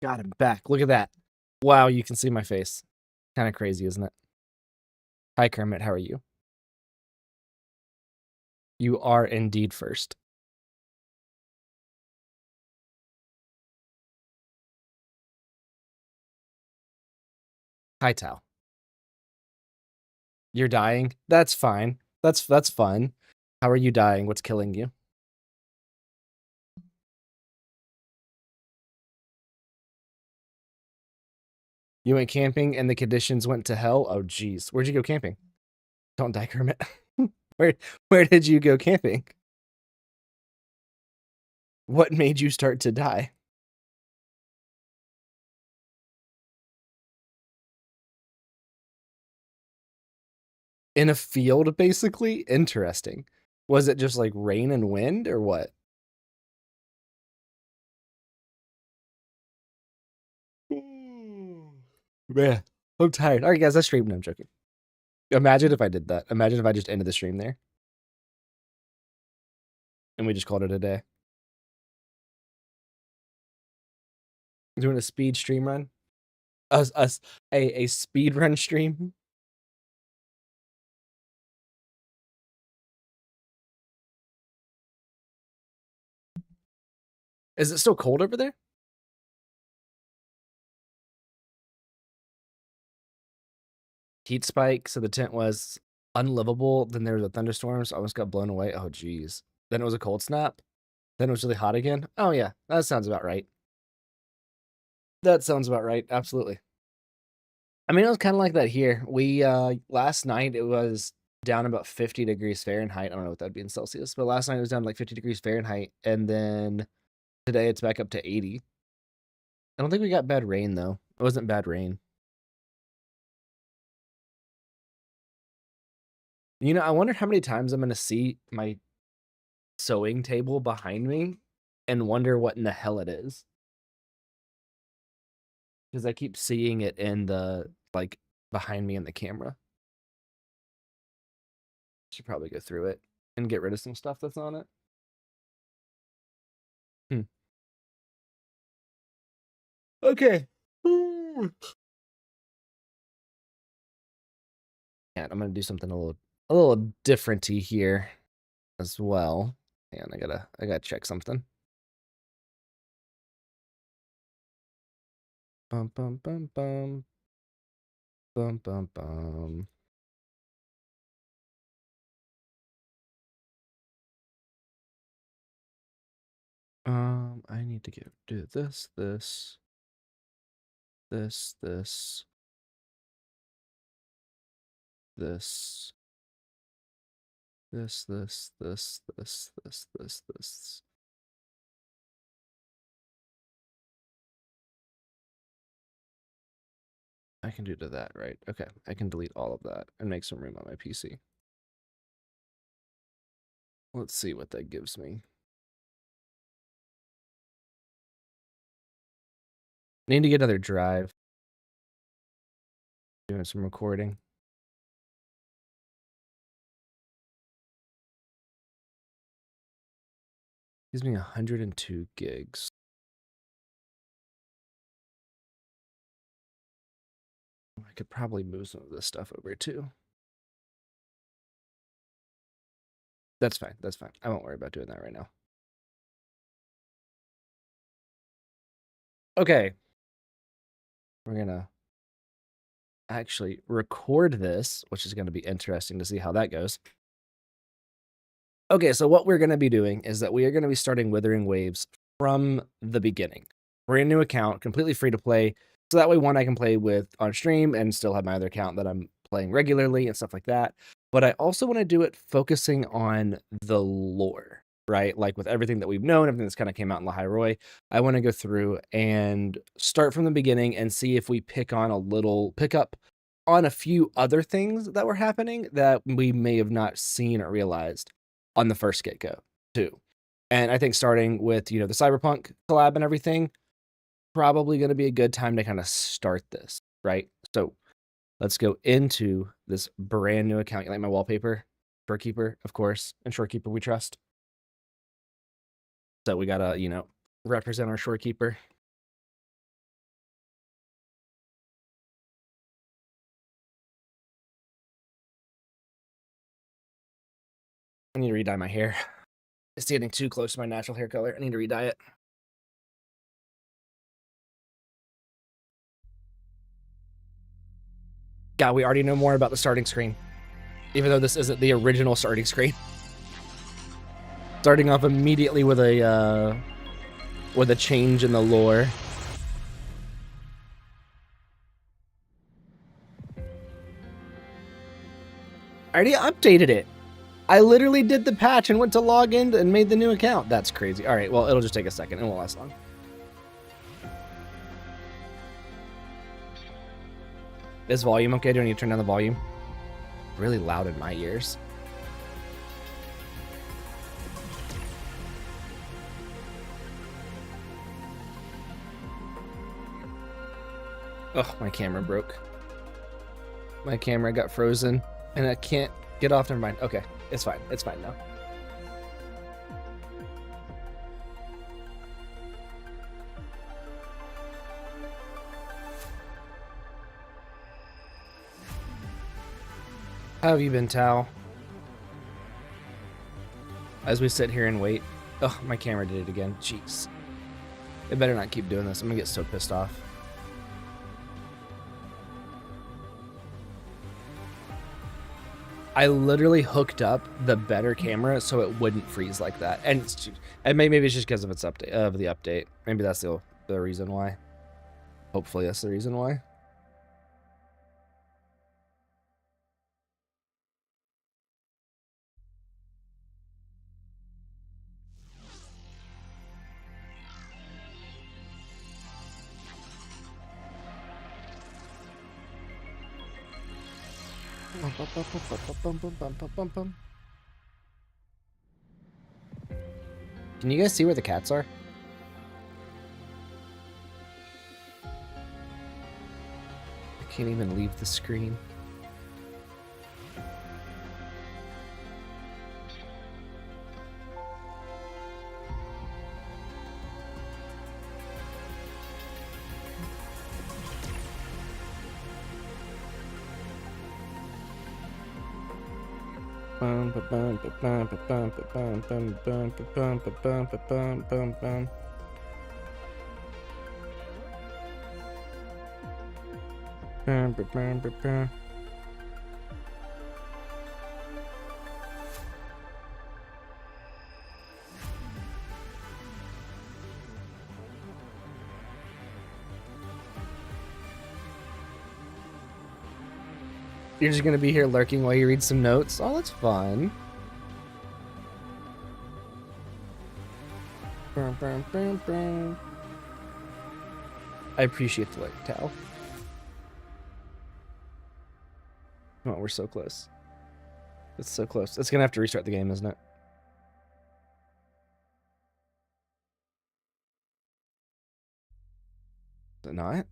God, I'm back. Look at that. Wow, you can see my face. Kind of crazy, isn't it? Hi, Kermit. How are you? You are indeed first. Hi, Tal. You're dying? That's fine. That's fun. How are you dying? What's killing you? You went camping and the conditions went to hell? Oh, geez. Where'd you go camping? Don't die, Kermit. Where where did you go camping? What made you start to die? In a field, basically? Interesting. Was it just like rain and wind or what? Man, I'm tired. All right, guys, let's stream. No, I'm joking. Imagine if I did that. Imagine if I just ended the stream there and we just called it a day. Doing a speed stream run. Us a speed run stream. Is it still cold over there? Heat spike, so the tent was unlivable. Then there was a thunderstorm, so I almost got blown away. Oh, geez. Then it was a cold snap. Then it was really hot again. Oh, yeah, that sounds about right. That sounds about right. Absolutely. I mean, it was kind of like that here. We last night it was down about 50 degrees Fahrenheit. I don't know what that'd be in Celsius, but last night it was down to like 50 degrees Fahrenheit, and then today it's back up to 80. I don't think we got bad rain though. It wasn't bad rain. You know, I wonder how many times I'm gonna see my sewing table behind me and wonder what in the hell it is. Because I keep seeing it in the like behind me in the camera. Should probably go through it and get rid of some stuff that's on it. Okay. And I'm gonna do something a little differenty here as well. And I gotta check something. Bum bum bum bum. Bum bum bum. I need to do this, this, this, this, this, this, this, this, this, this, this, this. I can do to that, right? Okay, I can delete all of that and make some room on my PC. Let's see what that gives me. Need to get another drive. Doing some recording. Gives me 102 gigs. I could probably move some of this stuff over too. That's fine. That's fine. I won't worry about doing that right now. Okay. We're gonna actually record this, which is going to be interesting to see how that goes. Okay, so what we're going to be doing is that we are going to be starting Withering Waves from the beginning. Brand new account, completely free to play. So that way, one, I can play with on stream and still have my other account that I'm playing regularly and stuff like that. But I also want to do it focusing on the lore, right? Like with everything that we've known, everything that's kind of came out in La Roy, I want to go through and start from the beginning and see if we pick up on a few other things that were happening that we may have not seen or realized on the first get-go too. And I think starting with, the Cyberpunk collab and everything, probably going to be a good time to kind of start this, right? So let's go into this brand new account. You like my wallpaper? Shorekeeper, of course. And Shorekeeper we trust. So we got to, represent our Shorekeeper. I need to re-dye my hair. It's getting too close to my natural hair color. I need to re-dye it. God, we already know more about the starting screen. Even though this isn't the original starting screen. Starting off immediately with a change in the lore. I already updated it. I literally did the patch and went to log in and made the new account. That's crazy. All right, well, it'll just take a second. It won't last long. Is volume okay? Do I need to turn down the volume? Really loud in my ears. Oh, my camera broke. My camera got frozen and I can't get off. Never mind. Okay, it's fine. It's fine now. How have you been, Tao? As we sit here and wait. Oh, my camera did it again. Jeez. It better not keep doing this. I'm gonna get so pissed off. I literally hooked up the better camera so it wouldn't freeze like that, and maybe it's just because of its update of the update. Maybe that's the reason why. Hopefully that's the reason why. Can you guys see where the cats are? I can't even leave the screen. You're just gonna be here lurking while you read some notes? Oh, that's fun. I appreciate the lurk, Tal. Oh, we're so close. It's so close. It's gonna have to restart the game, isn't it? Is it not?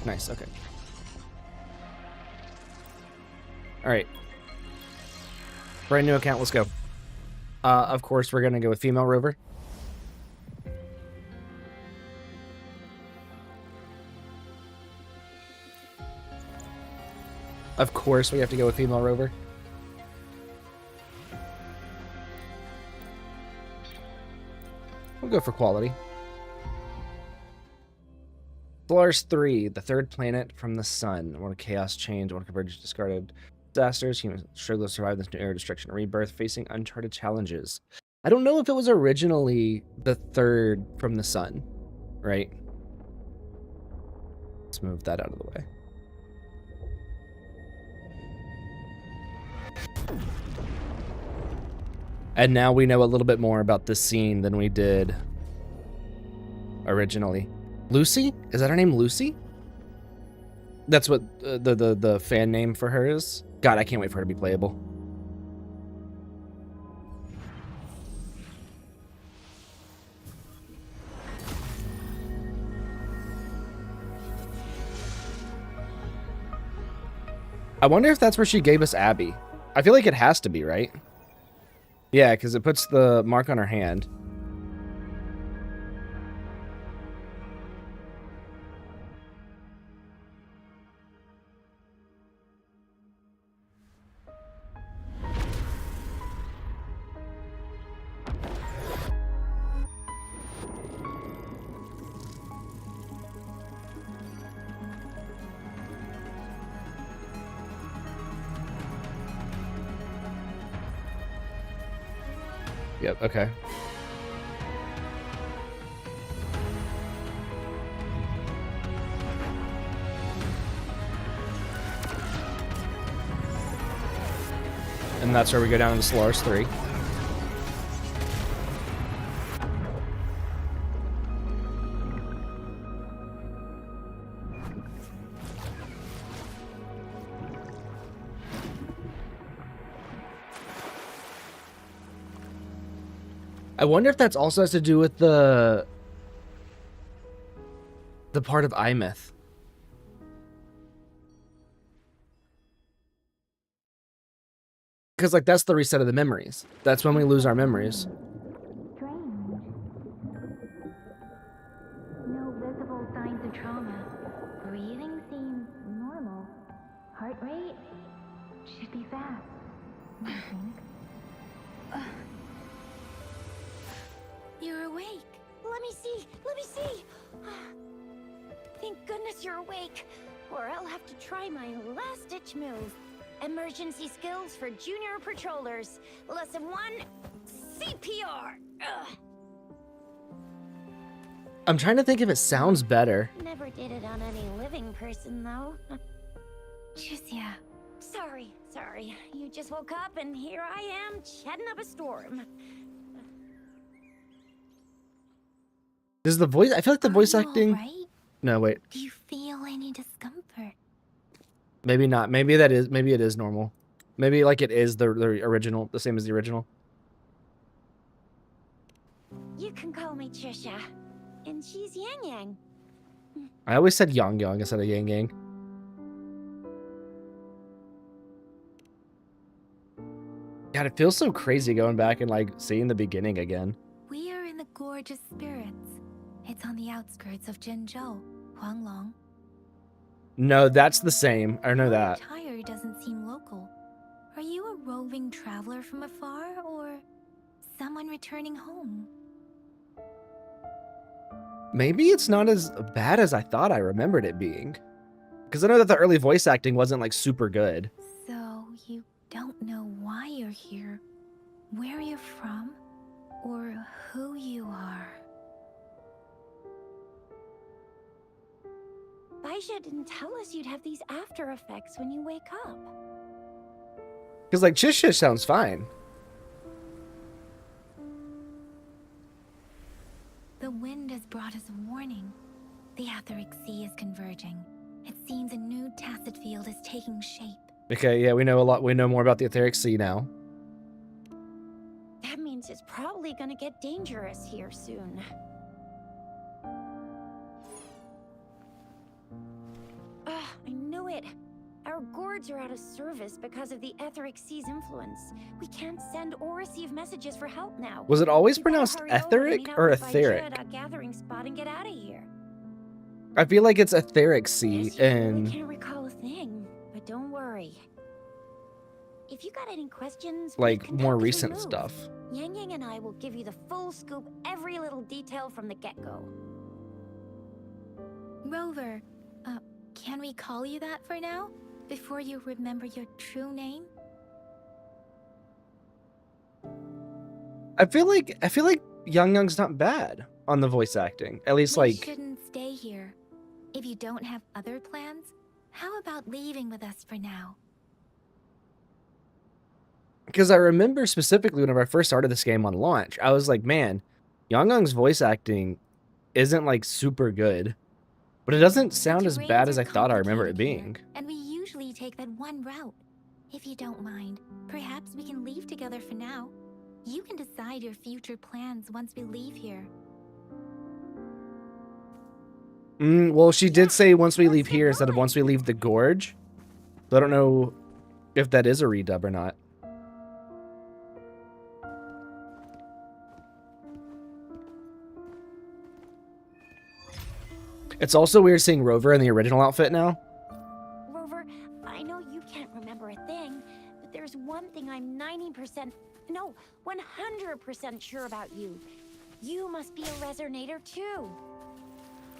Nice, okay. Alright. Brand new account, let's go. Of course, we're gonna go with female rover. Of course, we have to go with female rover. We'll go for quality. Solaris 3, the third planet from the sun. One chaos change, one convergence discarded disasters. Humans struggle to survive this new era, destruction, and rebirth, facing uncharted challenges. I don't know if it was originally the third from the sun, right? Let's move that out of the way. And now we know a little bit more about this scene than we did originally. Lucy? Is that her name, Lucy? That's what the fan name for her is? God, I can't wait for her to be playable. I wonder if that's where she gave us Abby. I feel like it has to be, right? Yeah, because it puts the mark on her hand. Yep, okay. And that's where we go down to Solaris 3. I wonder if that's also has to do with the part of iMyth. Because, like, that's the reset of the memories. That's when we lose our memories. Strange. No visible signs of trauma. Breathing seems normal. Heart rate should be fast. You're awake. Let me see. Let me see. Thank goodness you're awake, or I'll have to try my last-ditch move. Emergency skills for junior patrollers. Lesson 1, CPR. Ugh. I'm trying to think if it sounds better. Never did it on any living person, though. Juicia. Sorry. You just woke up, and here I am, chatting up a storm. Does the voice? I feel like the voice Are you acting. all right? No, wait. Do you feel any discomfort? Maybe not. Maybe that is. Maybe it is normal. Maybe like it is the original, the same as the original. You can call me Trisha, and she's Yang Yang. I always said Yang Yang instead of Yang Yang. God, it feels so crazy going back and like seeing the beginning again. We are in the Gorgeous Spirits. It's on the outskirts of Zhenzhou, Huanglong. No, that's the same. I know Your that. attire doesn't seem local. Are you a roving traveler from afar, or someone returning home? Maybe it's not as bad as I thought I remembered it being. Because I know that the early voice acting wasn't like super good. So you don't know why you're here, where you're from, or who you are. Baisha didn't tell us you'd have these after effects when you wake up. Because like Chisha sounds fine. The wind has brought us a warning. The Etheric Sea is converging. It seems a new tacit field is taking shape. Okay, yeah, we know a lot. We know more about the Etheric Sea now. That means it's probably gonna get dangerous here soon. I knew it. Our gourds are out of service because of the Etheric Sea's influence. We can't send or receive messages for help now. Was it always We better pronounced hurry over and etheric meet up or with Baisha etheric? at a gathering spot and get out of here. I feel like it's Etheric Sea Yes, you really and can't recall a thing, but don't worry. If you got any questions, please like contact more us when recent we move. stuff. Yang Yang and I will give you the full scoop, every little detail from the get-go. Rover, can we call you that for now? Before you remember your true name? I feel like Young Young's not bad on the voice acting. At least We like shouldn't stay here. If you don't have other plans, how about leaving with us for now? because I remember specifically whenever I first started this game on launch, I was like, man, Young Young's voice acting isn't like super good. But it doesn't sound as bad as I thought I remember it being. And we usually take that one route. If you don't mind, perhaps we can leave together for now. You can decide your future plans once we leave here. Well, she did say once we leave here instead of once we leave the gorge. So I don't know if that is a redub or not. It's also weird seeing Rover in the original outfit now. Rover, I know you can't remember a thing, but there's one thing I'm 90%, no, 100% sure about you. You must be a resonator too.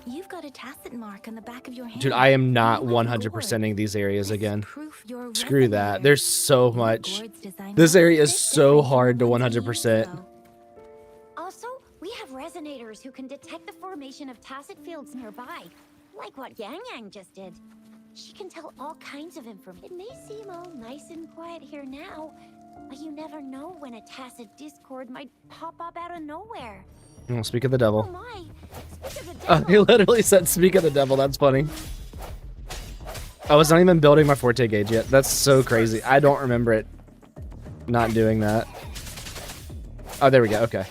You've got a tacit mark on the back of your hand. Dude, I am not You are 100%ing these areas This is again. proof you're a Screw that. resonator. There's so Your much. gourds designed This to area is fit so different from hard to the ones we used 100%. though. Also, we have resonators who can detect the formation of tacit fields nearby, like what Yang Yang just did. She can tell all kinds of information. It may seem all nice and quiet here now, but you never know when a tacit discord might pop up out of nowhere. Oh, speak of the Oh devil. my! Speak of the Oh, devil! he literally said, speak of the devil. That's funny. I was not even building my Forte gauge yet. That's so crazy. I don't remember it not doing that. Oh, there we go. Okay.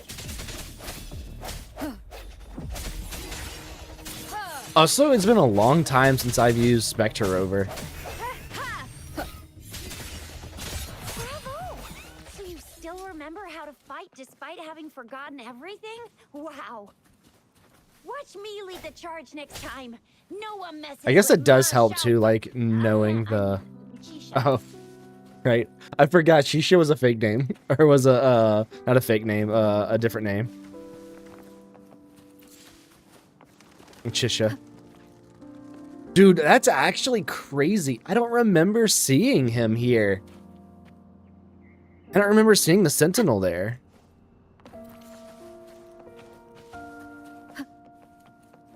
Also, it's been a long time since I've used Spectre Rover. Bravo! So you still remember how to fight despite having forgotten everything? Wow! Watch me lead the charge next time. No one messes I guess with it does my help shout. too, like knowing the. I'm Keisha. Oh, right. I forgot Shisha was a fake name, or was a not a fake name, a different name. Chisha. Dude, that's actually crazy. I don't remember seeing him here. I don't remember seeing the Sentinel there.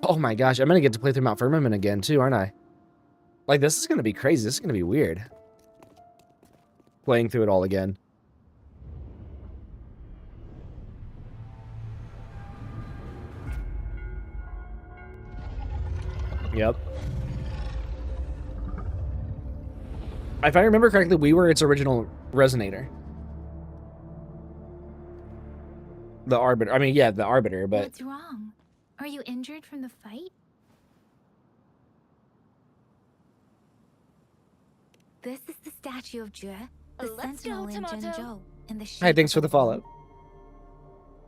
Oh my gosh, I'm gonna get to play through Mount Firmament again too, aren't I? Like, this is gonna be crazy. This is gonna be weird. Playing through it all again. Yep. If I remember correctly, we were its original resonator. The Arbiter. I mean, yeah, the Arbiter, but... What's wrong? Are you injured from the fight? This is the statue of Jue, the Let's Sentinel go, in Tomato. Zhengzhou, in the shape Hi, thanks of for a the follow. wolf.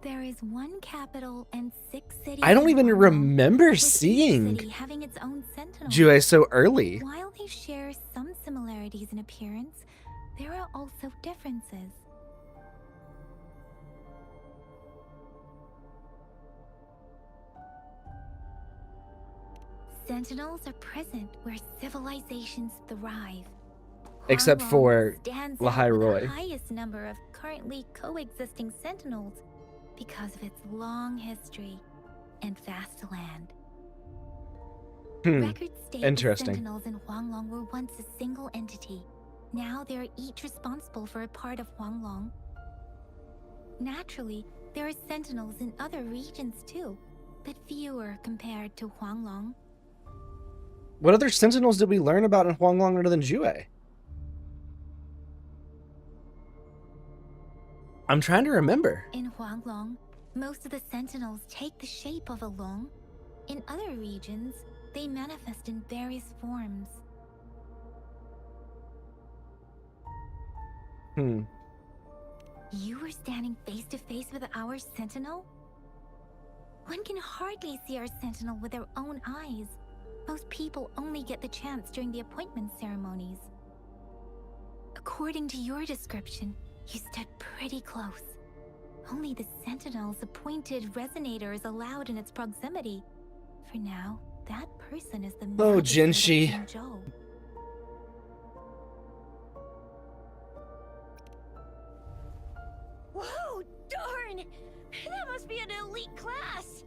There is one capital and 6 cities. I don't in even Guangdong, remember with each seeing city having its own sentinel. Jue so early. While they share some similarities in appearance, there are also differences. Sentinels are present where civilizations thrive. Except Huanglong for stands Lahai out with Roi. the highest number of currently coexisting sentinels because of its long history and vast land. Records state the Interesting. sentinels in Huanglong were once a single entity. Now they are each responsible for a part of Huanglong. Naturally, there are sentinels in other regions too, but fewer compared to Huanglong. What other Sentinels did we learn about in Huanglong other than Jue? I'm trying to remember. In Huanglong, most of the sentinels take the shape of a long. In other regions, they manifest in various forms. You were standing face to face with our sentinel? One can hardly see our sentinel with their own eyes. Most people only get the chance during the appointment ceremonies. According to your description, you stood pretty close. Only the sentinel's appointed resonator is allowed in its proximity. For now, that person is the Oh, magistrate of Jinshi. Zhengzhou. Whoa, darn! That must be an elite class!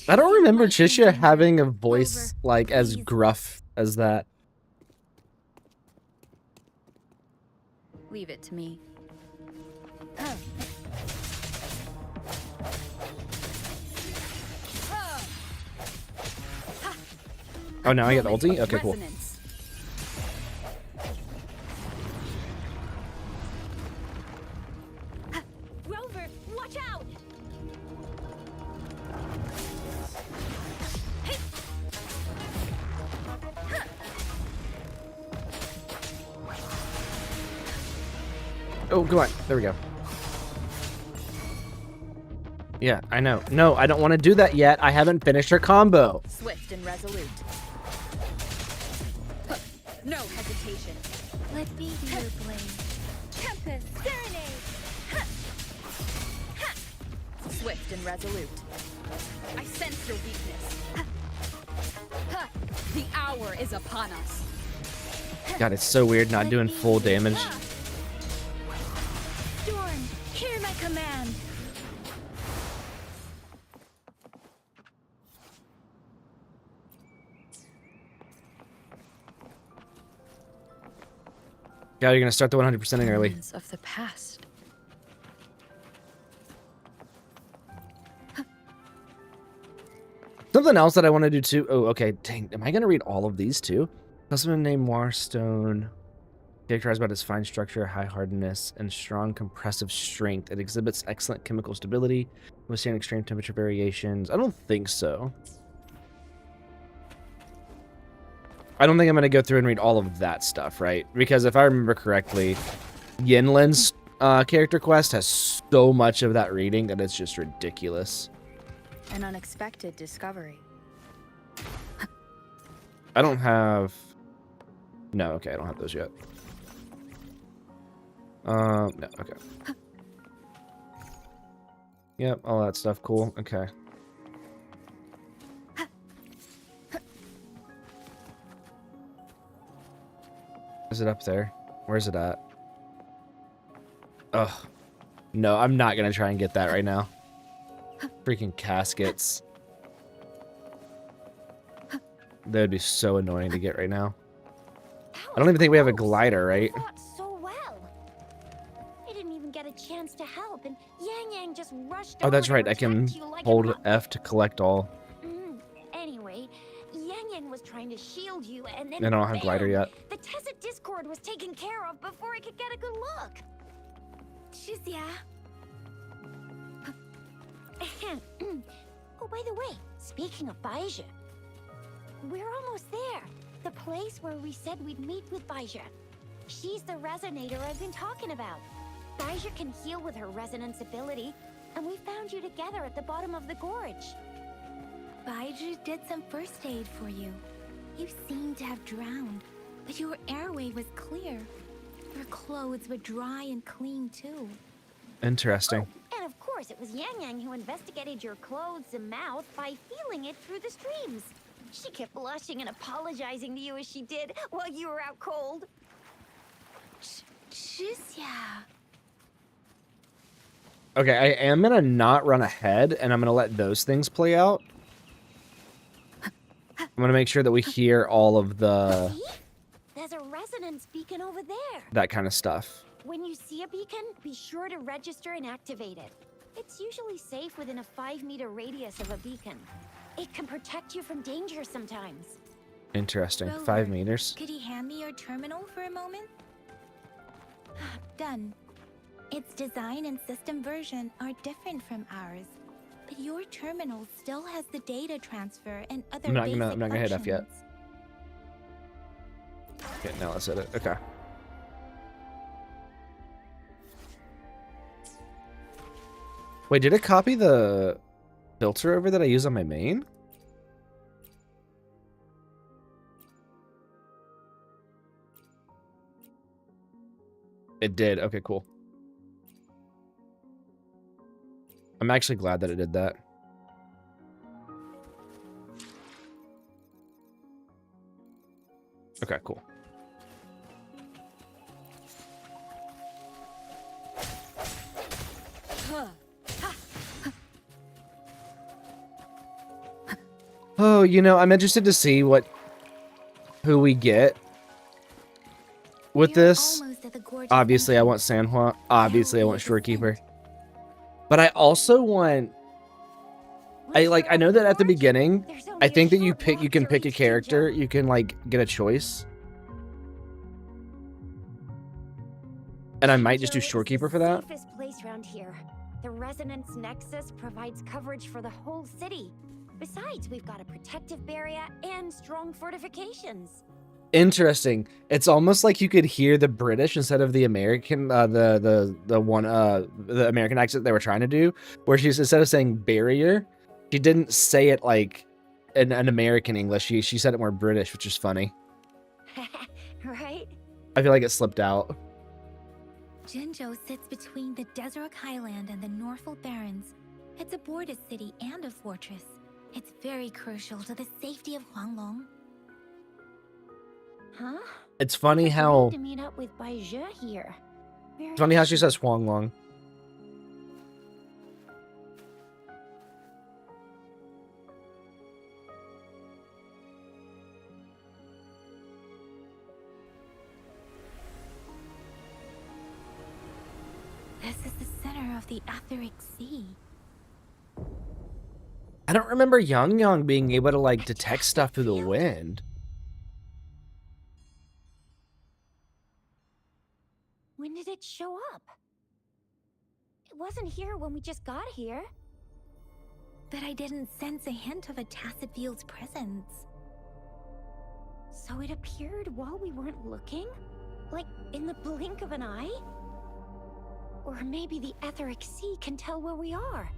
I don't remember Might be in Chisha danger. having a voice Rover, like as please. gruff as that. Leave it to me. Oh, now I get ulti? Okay, cool. Resonance. Rover, watch out! Oh, come on. There we go. Yeah, I know. No, I don't want to do that yet. I haven't finished her combo. Swift and resolute. No hesitation. Let me be your blade. Tempest, Serenade! Swift and resolute. I sense your weakness. The hour is upon us. God, it's so weird not doing full damage. Storm, hear my command! God, you're going to start the 100%ing early. Remnants of the past. Something else that I want to do too. Oh, okay. Dang, am I going to read all of these too? Specimen named Warstone. Characterized by its fine structure, high hardness, and strong compressive strength. It exhibits excellent chemical stability, withstand extreme temperature variations. I don't think so. I don't think I'm going to go through and read all of that stuff, right? Because if I remember correctly, Yinlin's character quest has so much of that reading that it's just ridiculous. An unexpected discovery. I don't have... No, okay, I don't have those yet. No, okay. Yep, all that stuff. Cool. Okay. Is it up there? Where's it at? Ugh. No, I'm not gonna try and get that right now. Freaking caskets. That would be so annoying to get right now. I don't even think we have a glider, right? You fought so well. I didn't even get a chance to help, and Yang Yang just rushed Oh, that's over to right. I can protect you like a hold rock. F to collect all. Anyway, Yang Yang was trying to shield you, and then I don't have bam, glider yet. the Tacit Discord was taken care of before I could get a good look. Shizia. Oh, by the way, speaking of Baija, we're almost there. The place where we said we'd meet with Baija. She's the resonator I've been talking about. Baija can heal with her resonance ability, and we found you together at the bottom of the gorge. Baiju did some first aid for you. You seemed to have drowned, but your airway was clear. Your clothes were dry and clean too. Interesting. Oh, and of course, it was Yang Yang who investigated your clothes and mouth by feeling it through the streams. She kept blushing and apologizing to you as she did while you were out cold. Shizia. Okay, I am gonna not run ahead, and I'm gonna let those things play out. I'm gonna make sure that we hear all of the See? There's a resonance beacon over there. that kind of stuff. When you see a beacon, be sure to register and activate it. It's usually safe within a 5-meter radius of a beacon. It can protect you from danger sometimes. Interesting. Rover, 5 meters. Could you hand me your terminal for a moment? Done. Its design and system version are different from ours, but your terminal still has the data transfer and other I'm not basic gonna hit F yet. functions. Okay, now let's hit it. Okay. Wait, did it copy the filter over that I use on my main? It did. Okay, cool. I'm actually glad that it did that. Okay, cool. Oh, you know, I'm interested to see who we get with We're this. almost at the gorgeous Obviously, I want entrance. Sanhua. Obviously, I want Now we Shorekeeper. descend. But I also want. I Once you're know over that the at the gorge, beginning, there's only I a think that you short walk can to pick a reach character. Jinzhou. You can like get a choice, and I might just do Jinzhou is Shorekeeper the for that. Safest place around here. The resonance nexus provides coverage for the whole city. Besides, we've got a protective barrier and strong fortifications. Interesting. It's almost like you could hear the British instead of the American, the American accent they were trying to do, where she's instead of saying barrier, she didn't say it like an American English. She said it more British, which is funny. Right? I feel like it slipped out. Jinzhou sits between the Desert Highland and the Norfolk Barrens. It's a border city and a fortress. It's very crucial to the safety of Huanglong. Huh? It's funny Agreed how to meet up with Baija here. Where it's funny is how she says Huanglong. This is the center of the Etheric Sea. I don't remember Yang being able to like detect stuff through the wind. When did it show up? It wasn't here when we just got here. But I didn't sense a hint of a Tacit Field's presence. So it appeared while we weren't looking? Like in the blink of an eye? Or maybe the Etheric Sea can tell where we are.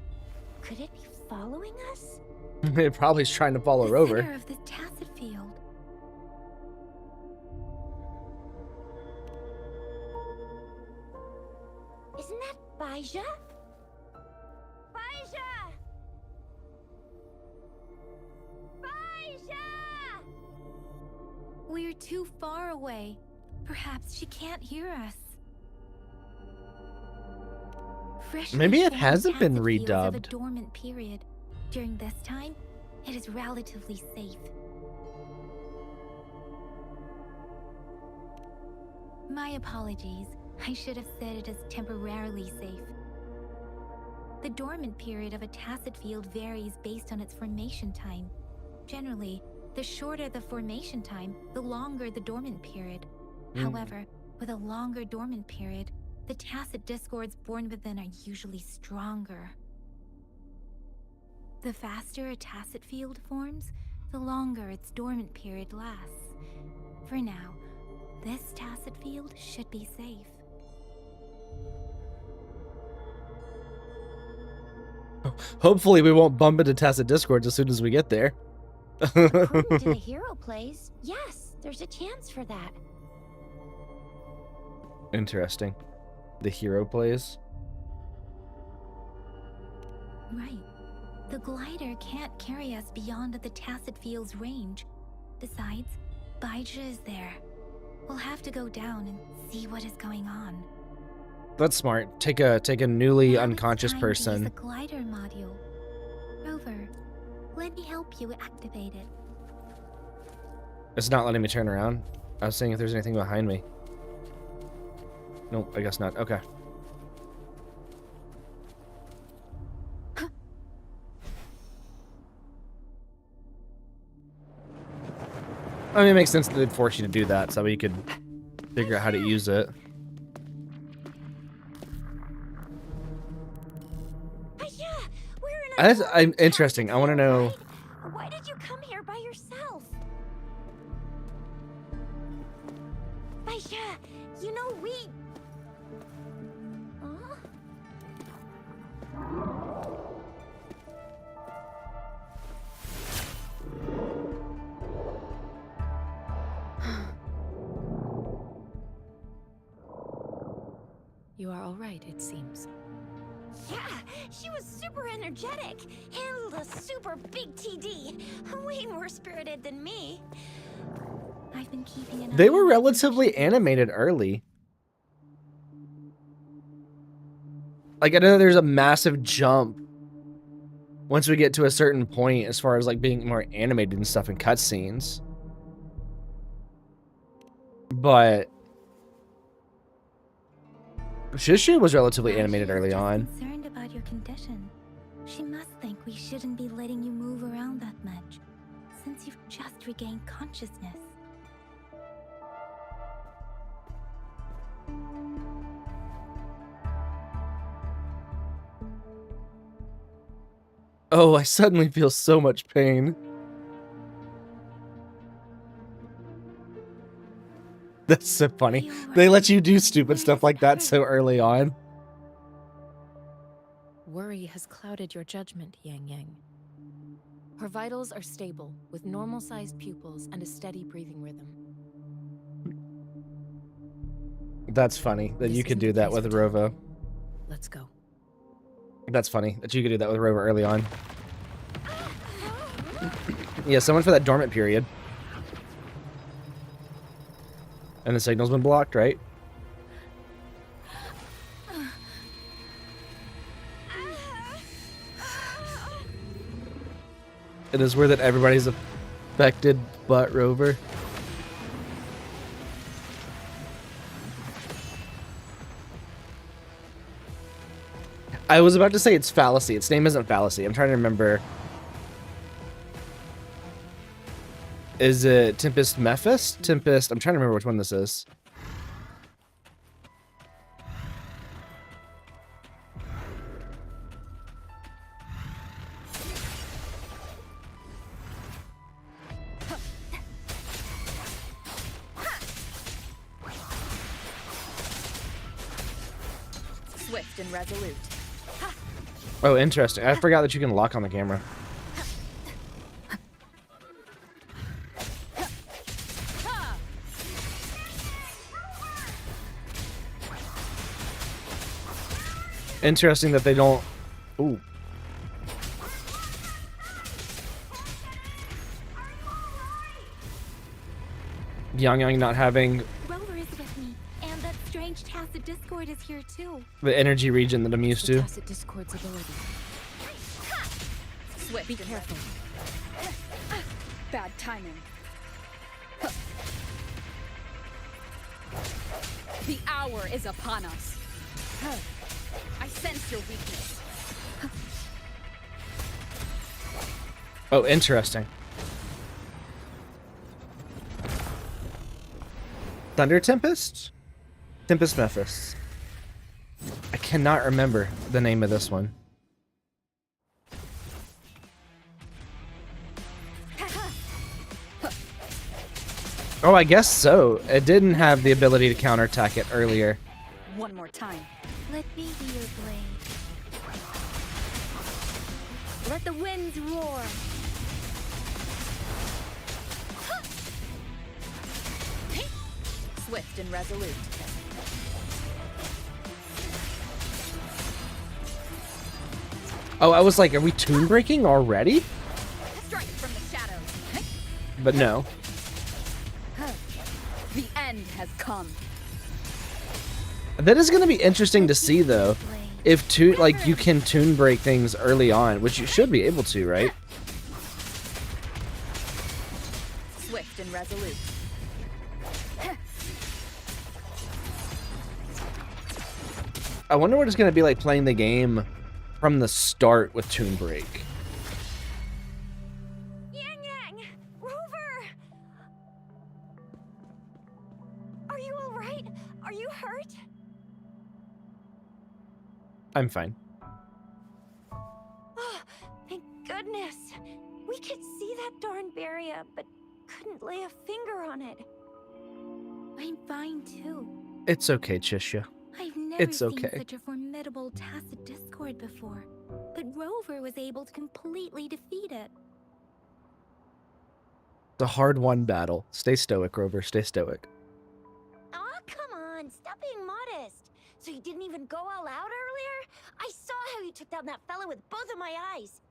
Could it be following us? It probably is trying to follow The her over. center of this Tacit Field. Isn't that Baija? Baija! We're too far away. Perhaps she can't hear us. Freshly Maybe it formed hasn't been tacet fields have a redubbed. dormant period. During this time, it is relatively safe. My apologies. I should have said it is temporarily safe. The dormant period of a tacet field varies based on its formation time. Generally, the shorter the formation time, the longer the dormant period. However, with a longer dormant period, the tacet discords born within are usually stronger. The faster a tacet field forms, the longer its dormant period lasts. For now, this tacet field should be safe. Hopefully we won't bump into tacit discords as soon as we get there. According to the hero plays, yes, there's a chance for that. Interesting. The hero plays. Right. The glider can't carry us beyond the tacet field's range. Besides, Baija is there. We'll have to go down and see what is going on. That's smart. Take a newly Now it's unconscious time to use person. the glider module. Rover, let me help you activate it. It's not letting me turn around. I was seeing if there's anything behind me. Nope, I guess not. Okay. I mean, it makes sense that they'd force you to do that so you could figure out how to use it. Yeah, we're in a I'm interesting. I want to know. Why did you come here by yourself? Baisha, you know we... Huh? You are all right, it seems. Yeah, she was super energetic. Handled a super big TD. Way more spirited than me. I've been keeping an eye They were on my relatively connections. animated early. Like, I know there's a massive jump once we get to a certain point as far as like being more animated and stuff in cutscenes. But Shishu was relatively Baisha animated is early just on. concerned about your condition. She must think we shouldn't be letting you move around that much, since you've just regained consciousness. Oh, I suddenly feel so much pain. That's so funny. They let you do stupid stuff like that so early on. Worry has clouded your judgment, Yang Yang. Her vitals are stable, with normal-sized pupils and a steady breathing rhythm. That's funny that This you could isn't do the that place with for Rovo. talk. Let's go. That's funny that you could do that with Rovo early on. Yeah, someone for that dormant period. And the signal's been blocked, right? It is weird that everybody's affected but Rover. I was about to say it's Fallacy. Its name isn't Fallacy. I'm trying to remember. Is it Tempest Mephist? Tempest. I'm trying to remember which one this is. Swift and resolute. Oh, interesting. I forgot that you can lock on the camera. Interesting that they don't... Ooh. Yang Yang not having Rover is with me, and that strange tacit discord is here too. the energy region that I'm used The to. tacit discord's ability. Swift. Be careful. Bad timing. The hour is upon us. I sense your weakness. Oh, interesting. Thunder Tempest? Tempest Memphis. I cannot remember the name of this one. Oh, I guess so. It didn't have the ability to counterattack it earlier. One more time. Let me be your blade. Let the winds roar. Swift and resolute. Oh, I was like, are we tune breaking already? Strike from the shadows. But no. The end has come. That is going to be interesting to see, though. If you can tune break things early on, which you should be able to, right? Swift and resolute. I wonder what it's going to be like playing the game from the start with tune break. Yang Yang! Rover! Are you alright? Are you hurt? I'm fine. Oh, thank goodness. We could see that darn barrier, but couldn't lay a finger on it. I'm fine too. It's okay, Chisha. I've never It's seen okay. such a formidable tacit discord before, but Rover was able to completely defeat it. It's a hard-won battle. Stay stoic, Rover. Stay stoic. Aw, come on. Stop being modest. So you didn't even go all out earlier? I saw how you took down that fella with both of my eyes.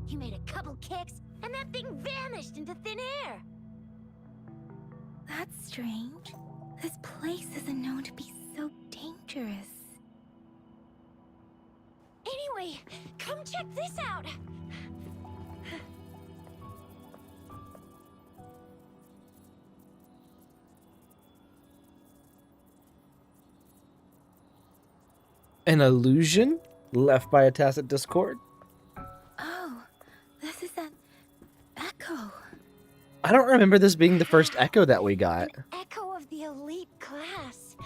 You made a couple kicks, and that thing vanished into thin air. That's strange. This place isn't known to be so dangerous. Anyway, come check this out. An illusion left by a tacit discord? Oh, this is an echo. I don't remember this being the first echo that we got. An echo of the elite class.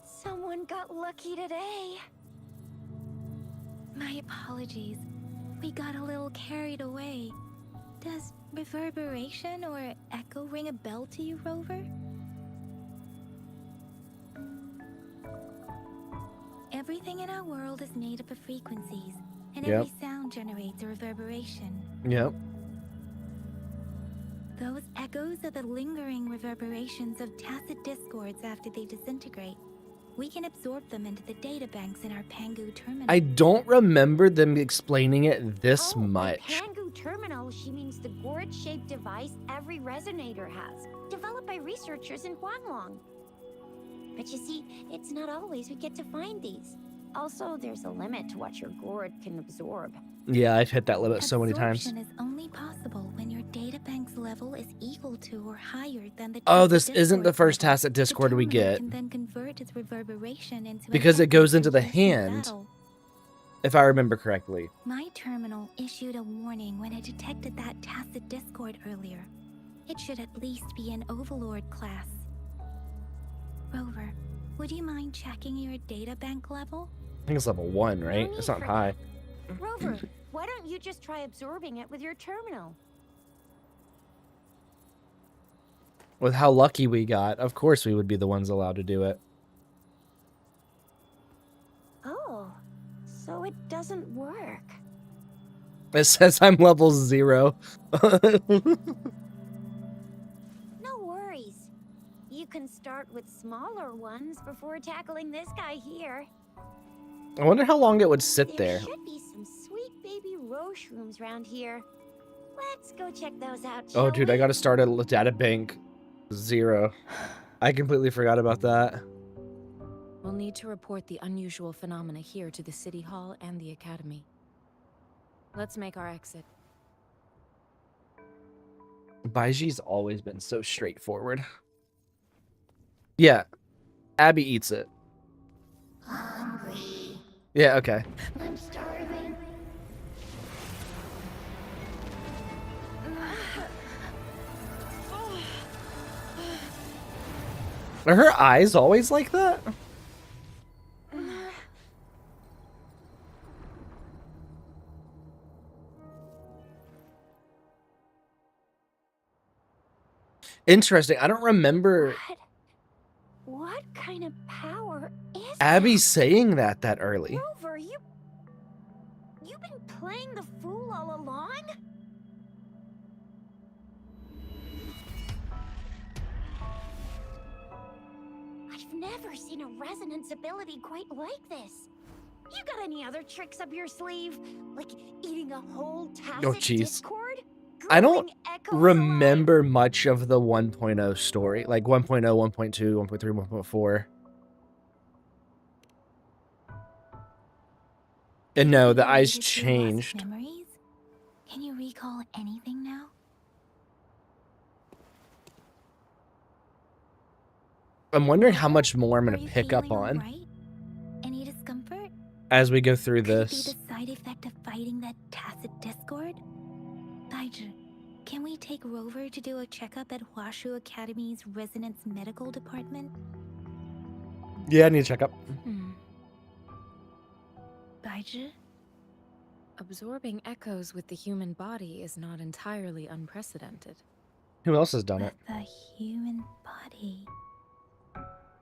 Someone got lucky today. My apologies. We got a little carried away. Does reverberation or echo ring a bell to you, Rover? Everything in our world is made up of frequencies, and Yep. every sound generates a reverberation. Yep. Those echoes are the lingering reverberations of tacit discords after they disintegrate. We can absorb them into the databanks in our Pangu terminal. I don't remember them explaining it this Oh, much. by Pangu terminal, she means the gourd-shaped device every resonator has, developed by researchers in Huanglong. But you see, it's not always we get to find these. Also, there's a limit to what your gourd can absorb. Yeah, I've hit that limit so many times. Absorption is only possible when your databank's level is equal to or higher than the Oh, tacit this isn't the discord first level. tacit The discord we terminal get. can then convert its reverberation into an Because it echo goes into the suggesting hand. battle. If I remember correctly. My terminal issued a warning when it detected that tacit discord earlier. It should at least be an Overlord class. Rover, would you mind checking your databank level? I think it's level 1, right? No It's need not for high. that. Rover, why don't you just try absorbing it with your terminal? With how lucky we got, of course we would be the ones allowed to do it. Oh, so it doesn't work. It says I'm level 0. No worries. You can start with smaller ones before tackling this guy here. I wonder how long it would sit there. Should be some sweet baby roche rooms around here. Let's go check those out. Oh, shall dude, I we? gotta start a data bank 0. I completely forgot about that. We'll need to report the unusual phenomena here to the City Hall and the Academy. Let's make our exit. Baiji's always been so straightforward. Yeah, Abby eats it. Hungry. Yeah, okay. I'm starving. Are her eyes always like that? Interesting. I don't remember What kind of power is Abby that? saying that early. Rover, you've been playing the fool all along? I've never seen a resonance ability quite like this. You got any other tricks up your sleeve? Like eating a whole tacit jeez. discord? I don't Growing echoes remember much of the 1.0 story, like 1.0, 1.2, 1.3, 1.4. And no, the eyes Related to lost changed. Memories? Can you recall anything now? I'm wondering how much more I'm Are going to you pick up feeling on alright? Any discomfort? as we go through Could it be this. the side effect of fighting that tacit discord? Baiju, can we take Rover to do a checkup at Hwashu Academy's Resonance Medical Department? Yeah, I need to check up. Baiju? Absorbing echoes with the human body is not entirely unprecedented. Who else has done it? But the human body.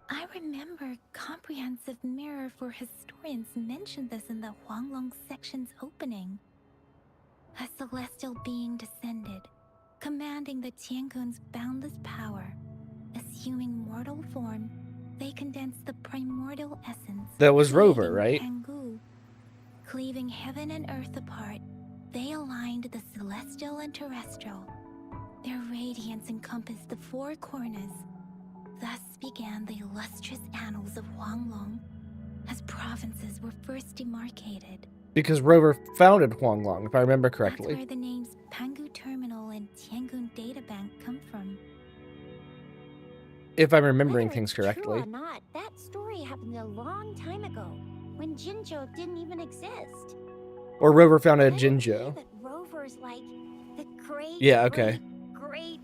I remember Comprehensive Mirror for Historians mentioned this in the Huanglong section's opening. A celestial being descended, commanding the Tiangun's boundless power. Assuming mortal form, they condensed the primordial essence. That was Rover, creating right? Pangu. Cleaving heaven and earth apart, they aligned the celestial and terrestrial. Their radiance encompassed the four corners. Thus began the illustrious annals of Huanglong, as provinces were first demarcated. Because Rover founded Huanglong, if I remember That's correctly. where the names Pangu Terminal and Tiangun Databank come from. If I'm remembering Whether things it's true correctly. or not, that story happened a long time ago, when Jinzhou didn't even exist. Or Rover founded Could it be Jinzhou. that Rover's like the great, Yeah, okay. great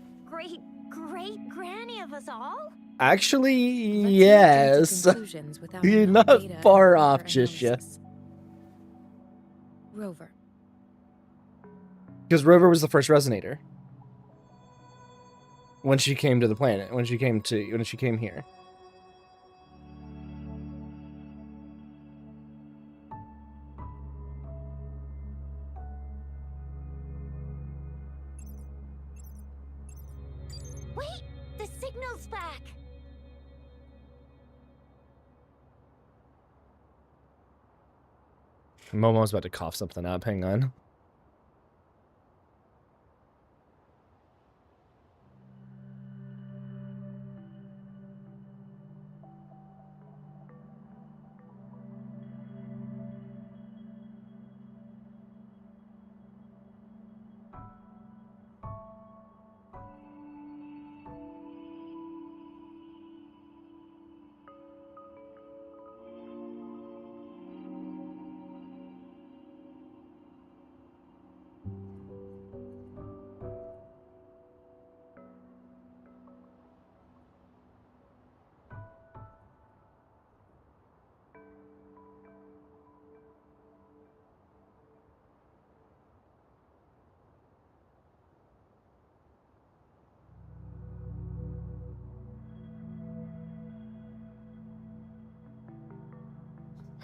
granny of us all? Actually, Let's not jump to yes. conclusions without You're enough not data and far proper off, Jisha. analysis. Rover. Because Rover was the first resonator. When she came to the planet, when she came here. Wait, the signal's back. Momo's about to cough something up. Hang on.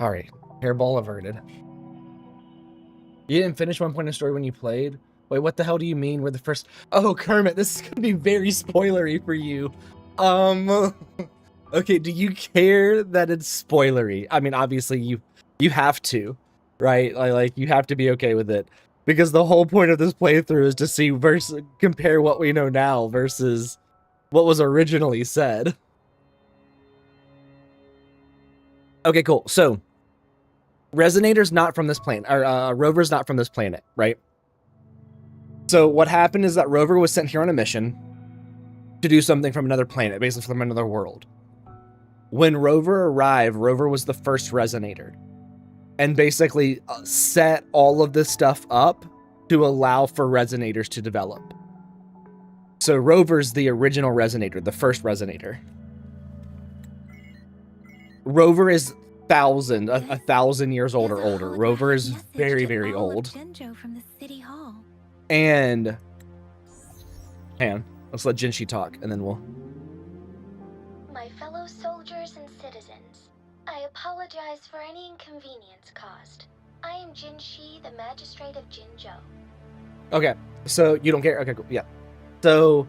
Alright. Hairball averted. You didn't finish 1.0 story when you played? Wait, what the hell do you mean? We're the first... Oh, Kermit, this is gonna be very spoilery for you. Okay, do you care that it's spoilery? I mean, obviously you have to, right? Like you have to be okay with it. Because the whole point of this playthrough is to see compare what we know now versus what was originally said. Okay, cool. So, Resonator's not from this planet, or Rover's not from this planet, right? So what happened is that Rover was sent here on a mission to do something from another planet, basically from another world. When Rover arrived, Rover was the first Resonator, and basically set all of this stuff up to allow for Resonators to develop. So Rover's the original Resonator, the first Resonator. Rover is a thousand years old or older. Rover is very, very old. Jinzhou from the city hall. And let's let Jinshi talk, and then we'll. My fellow soldiers and citizens, I apologize for any inconvenience caused. I am Jinshi, the magistrate of Jinzhou. Okay, so you don't care? Okay, cool. Yeah. So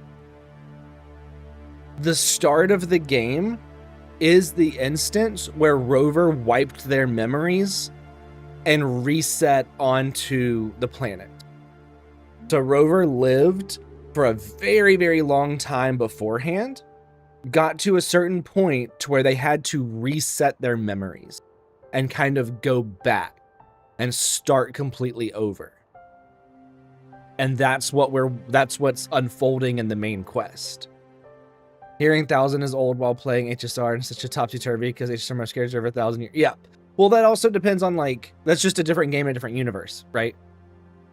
the start of the game is the instance where Rover wiped their memories and reset onto the planet. So Rover lived for a very, very long time beforehand, got to a certain point to where they had to reset their memories and kind of go back and start completely over. And that's what's unfolding in the main quest. Hearing 1,000 is old while playing HSR and such a topsy-turvy because HSR most characters are over 1,000 years. Yeah. Well, that also depends on, like, that's just a different game in a different universe, right?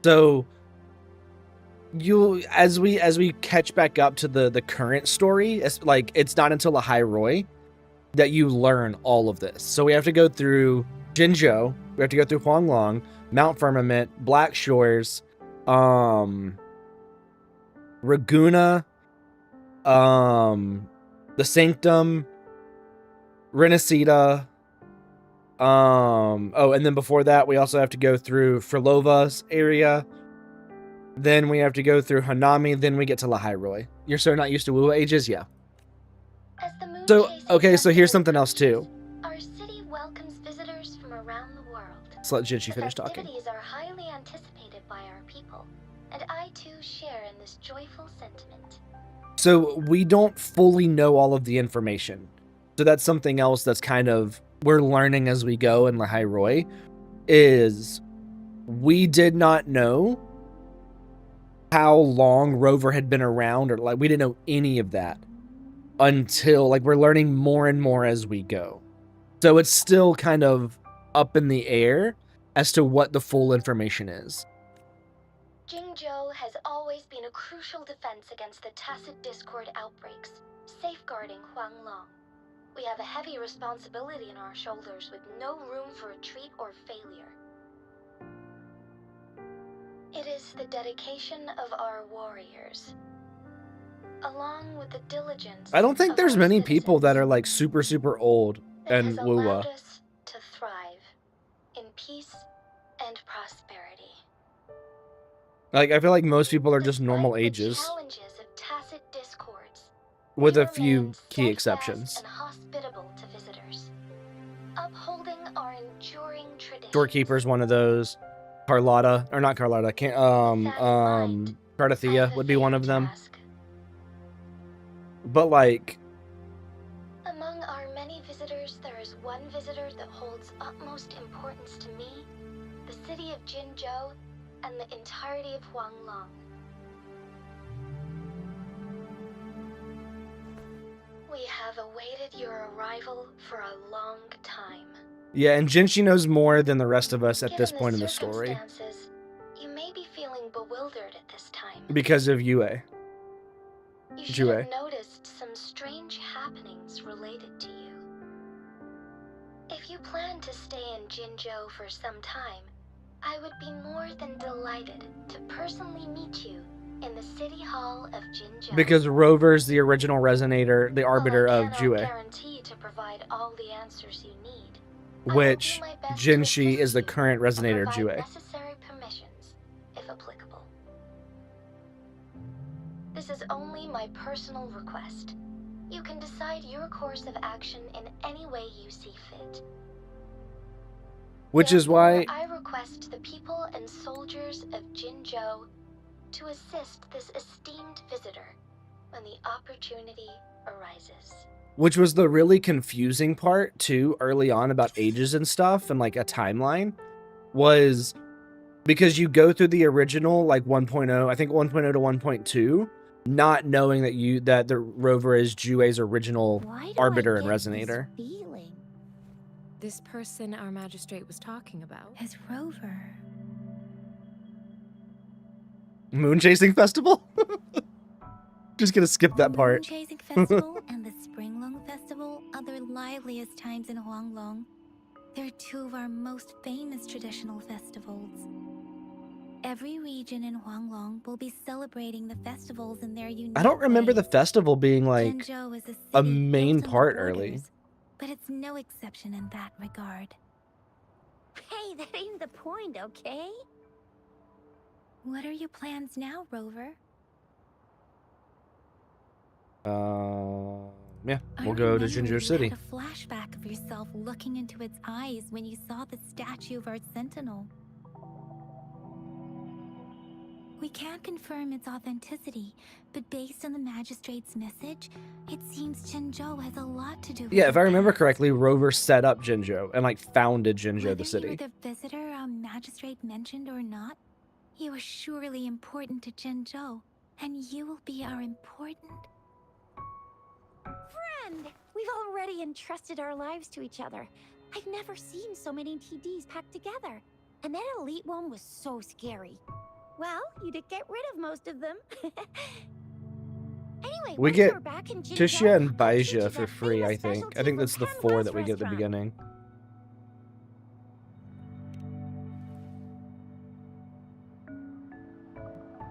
So as we catch back up to the current story, it's like it's not until the High Roy that you learn all of this. So we have to go through Jinzhou, we have to go through Huanglong, Mount Firmament, Black Shores, Raguna, the Sanctum, Renacida, and then before that we also have to go through Frilova's area. Then we have to go through Hanami, then we get to Lahairoi. You're so not used to Wu ages? Yeah. So, okay, so here's something else too. Our city welcomes visitors from around the world. Let's let Jinshi finish talking. The festivities are highly anticipated by our people, and I too share in this joyful sentiment. So we don't fully know all of the information. So that's something else that's kind of, we're learning as we go in Lahairoi, is we did not know how long Rover had been around, or like we didn't know any of that until, like, we're learning more and more as we go. So it's still kind of up in the air as to what the full information is. Jinzhou has always been a crucial defense against the tacit discord outbreaks, safeguarding Huanglong. We have a heavy responsibility on our shoulders with no room for retreat or failure. It is the dedication of our warriors, along with the diligence. I don't think there's many people that are like super, super old in Wuwa. Wuwa. Allowed us to thrive in peace and prosperity. Like, I feel like most people are just Despite normal the ages, challenges of tacit discords, with we a few remain key steadfast exceptions. and hospitable to visitors, upholding our enduring traditions. Doorkeeper's one of those. Carlotta, or not Carlotta, Cardathea would be one of them. But like, among our many visitors, there is one visitor that holds utmost importance to me, the city of Jinzhou, and the entirety of Huanglong. We have awaited your arrival for a long time. yeah, and Jinshi knows more than the rest of us at this Given point in the story circumstances, you may be feeling bewildered at this time. because of Yue. You should Jue. have noticed some strange happenings related to you. If you plan to stay in Jinzhou for some time, I would be more than delighted to personally meet you in the City Hall of Jinzhou. Because Rover's the original Resonator, the arbiter While I of cannot Jue, guarantee to provide all the answers you need, which I will do my best to Jinshi assist is the you current and Resonator provide Jue. necessary permissions, if applicable. This is only my personal request. You can decide your course of action in any way you see fit. Which is why Therefore, I request the people and soldiers of Jinzhou to assist this esteemed visitor when the opportunity arises. Which was the really confusing part too early on about ages and stuff and like a timeline, was because you go through the original like 1.0, I think 1.0 to 1.2, not knowing that the rover is Jue's original Why do arbiter I and get resonator. this feeling? This person our magistrate was talking about. His rover. Moon chasing festival? Just gonna skip that The part. Moon Chasing Festival and the Springlong Festival are the liveliest times in Huanglong. They're two of our most famous traditional festivals. Every region in Huanglong will be celebrating the festivals in their unique I don't remember the ways. festival being like Zhengzhou is a city main built on the part early. borders, but it's no exception in that regard. Hey, that ain't the point, okay? What are your plans now, Rover? Yeah, I we'll go to remember Jinzhou you City. had a flashback of yourself looking into its eyes when you saw the statue of our sentinel. We can't confirm its authenticity, but based on the magistrate's message, it seems Zhengzhou has a lot to do with Yeah, if I your remember past. correctly, Rover set up Jinzhou and like founded Jinzhou, Whether the you were city. the visitor our magistrate mentioned or not, you are surely important to Zhengzhou, and you will be our important... Friend, we've already entrusted our lives to each other. I've never seen so many TDs packed together. And that elite one was so scary. Well, you did get rid of most of them. Anyway, We once get you're back in Jinzhou, Tishia and I'll treat you Baizha for that free, I famous think. I specialty think from that's the Ken 4 West that we get at the restaurant. beginning.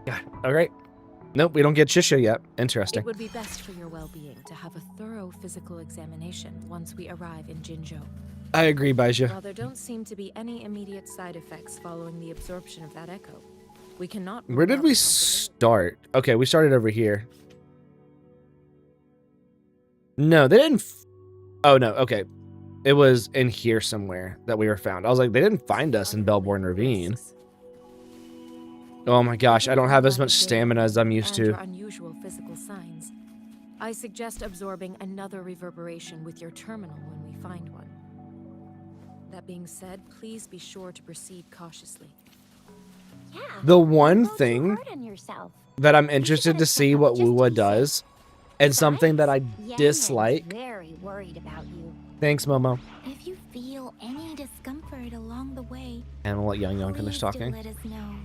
Yeah, alright. Nope, we don't get Tishia yet. Interesting. It would be best for your well-being to have a thorough physical examination once we arrive in Jinzhou. I agree, Baizha. While there don't seem to be any immediate side effects following the absorption of that echo, we cannot... Where rule did out we the possibility. start? Okay, we started over here. No, they didn't... Oh, no, okay. It was in here somewhere that we were found. I was like, they didn't find us in Bellborn Ravine. Risks. Oh my gosh, I don't have as Lack much of data stamina as I'm used and to. your unusual physical signs. I suggest absorbing another reverberation with your terminal when we find one. That being said, please be sure to proceed cautiously. Yeah. The one don't go too thing hard on yourself. that I'm You should interested get to a see checkup what just to Wuwa be does, safe. and something that I Yang Yang's dislike. very worried about you. Thanks, Momo. If you feel any discomfort along the way, And we'll let Yang Yang finish please talking. do let us know.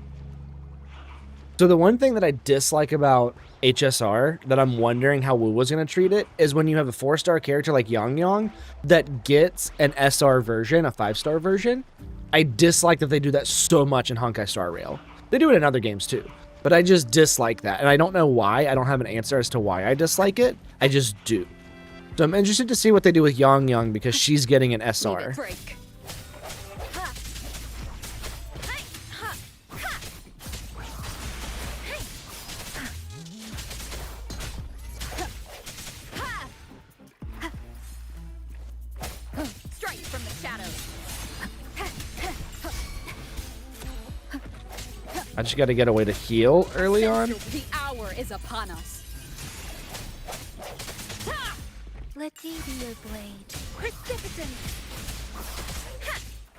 So the one thing that I dislike about HSR that I'm wondering how Wu was going to treat it is when you have a 4-star character like Yang Yang that gets an SR version, a 5-star version. I dislike that they do that so much in Honkai Star Rail. They do it in other games too, but I just dislike that. And I don't know why. I don't have an answer as to why I dislike it. I just do. So I'm interested to see what they do with Yang Yang because she's getting an Leave SR. it break. Ha. Hey, ha, ha. Hey. Ha. Ha. Strike from the shadows. I just got to get a way to heal early on. The hour is upon us. Ha. Let me be your blade. Precipitance. Ha.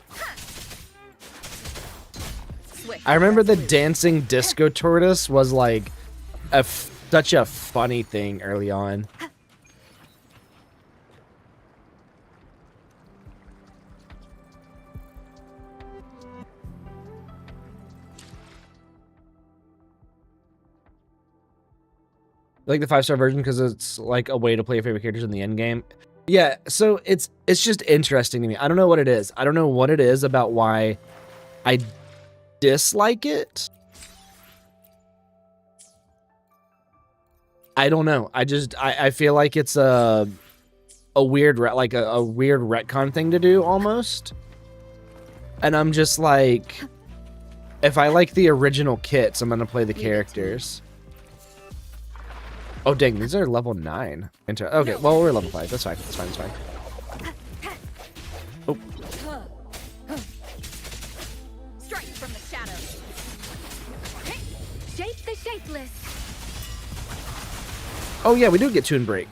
Ha. Swift I remember the resolute. dancing disco tortoise was like such a funny thing early on. Like the 5-star version because it's like a way to play your favorite characters in the end game. Yeah, so it's just interesting to me. I don't know what it is. I don't know what it is about why I dislike it. I don't know. I feel like it's a weird a weird retcon thing to do almost. And I'm just like, if I like the original kits, I'm gonna play the characters. Oh dang, these are level 9. Okay, well we're level 5. That's fine. That's fine. That's fine. Oh, Strike from the shadows. Shape the shapeless. Oh yeah, we do get Toon Break.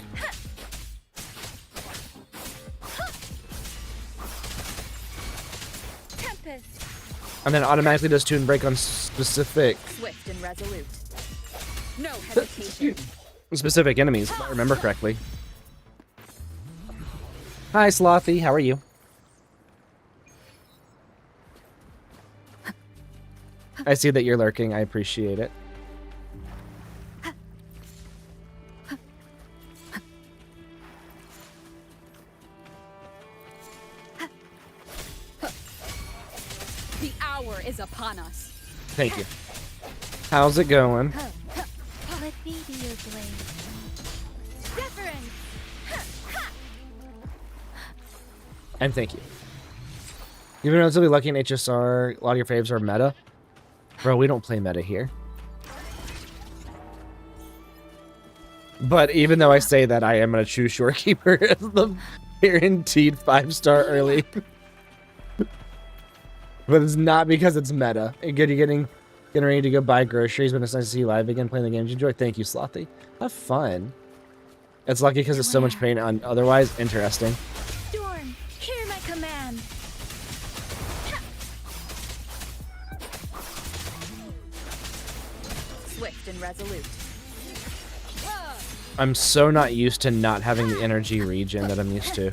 Tempest. And then it automatically does Toon Break on specific Swift and resolute. No hesitation. specific enemies, if I remember correctly. Hi, Slothy. How are you? I see that you're lurking. I appreciate it. The hour is upon us. Thank you. How's it going? Let me be your blade. Wuthering. And thank you. You've been relatively lucky in HSR. A lot of your faves are meta. Bro, we don't play meta here. But even though I say that, I am going to choose Shorekeeper as the guaranteed 5-star early. But it's not because it's meta. You're getting ready to go buy groceries, but it's nice to see you live again playing the games you enjoy. Thank you, Slothy. Have fun. It's lucky because it's so much pain on otherwise. Interesting. Storm, hear my command. Swift and resolute. I'm so not used to not having the energy regen that I'm used to.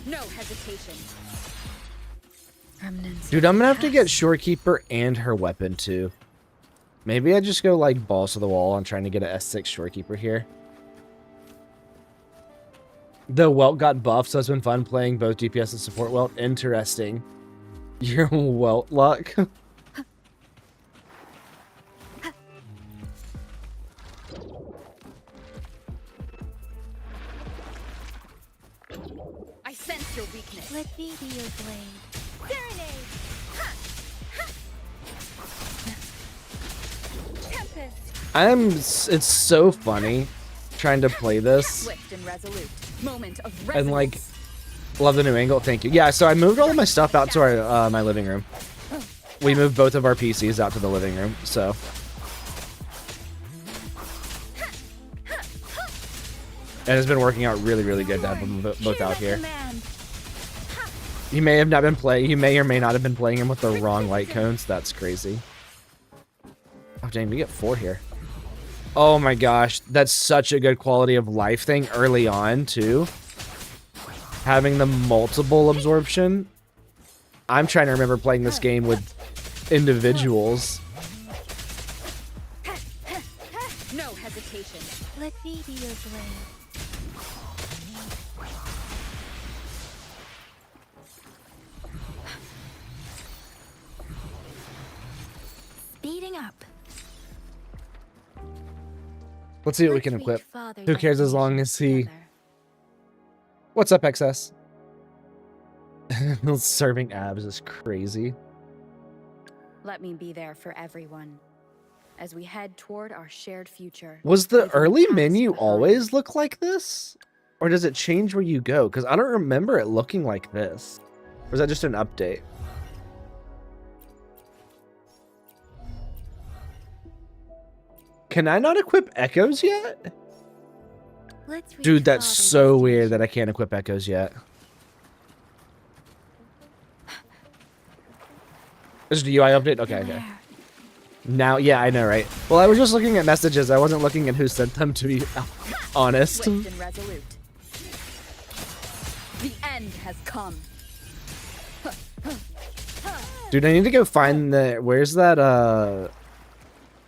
No hesitation. Remnants. Dude, I'm gonna have to get Shorekeeper and her weapon too. Maybe I just go like balls to the wall on trying to get an S6 Shorekeeper here. The Welt got buffed, so it's been fun playing both DPS and support Welt. Interesting. Your Welt luck. I sense your weakness. Let me be your blade. Serenade. Tempest. It's so funny trying to play this. Swift and resolute. Moment of resonance. And like, love the new angle. Thank you. Yeah, so I moved all of my stuff out to our my living room. We moved both of our PCs out to the living room, so. And it's been working out really, really good to have them both out here. You may have not been playing. You may or may not have been playing him with the wrong light cones. That's crazy. Oh dang, we get 4 here. Oh my gosh, that's such a good quality of life thing early on too. Having the multiple absorption. I'm trying to remember playing this game with individuals. No hesitation. Let me be your blade. Speeding up. Let's see what we Let's can reach equip. farther Who cares as long as he... together. What's up, XS? Serving abs is crazy. Let me be there for everyone as we head toward our shared future. Was the leaving early past menu behind. always look like this? Or does it change where you go? Because I don't remember it looking like this. Or is that just an update? Can I not equip echoes yet? Let's reach Dude, that's farther so distance. weird that I can't equip echoes yet. Is the UI update? Okay, okay. Beware. Now, yeah, I know, right? Well, I was just looking at messages. I wasn't looking at who sent them, to be honest. Swift and resolute. The end has come. Dude, I need to go find the... Where's that,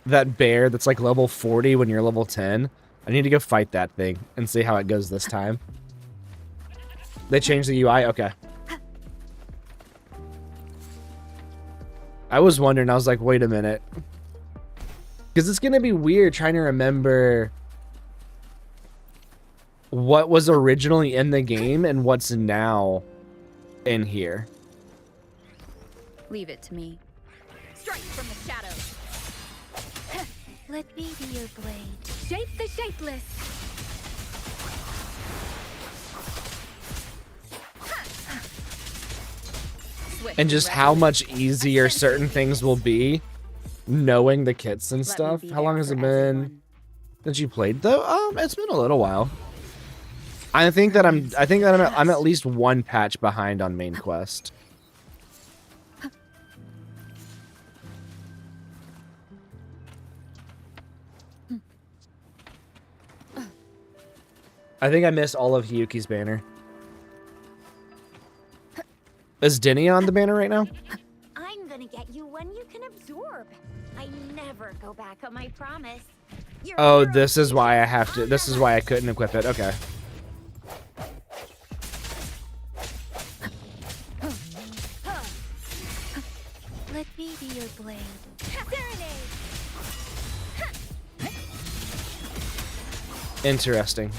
that bear that's like level 40 when you're level 10? I need to go fight that thing and see how it goes this time. They changed the UI? Okay. I was wondering, I was like, wait a minute. Because it's going to be weird trying to remember what was originally in the game and what's now in here. Leave it to me. Strike from the shadows. Let me be your blade. Shape the shapeless. Swift And just how resolute. much easier certain things will be knowing the kits and Let me stuff. be How there long has for it been? everyone Since you played though? It's been a little while. I think that I'm at least one patch behind on main quest. I think I missed all of Hiyuki's banner. Is Denny on the banner right now? I'm gonna get you one you can absorb. I never go back on my promise. Your Oh, hero this is why I is have to. on This the is why I hunt. couldn't equip it. Okay. Let me be your blade. Interesting.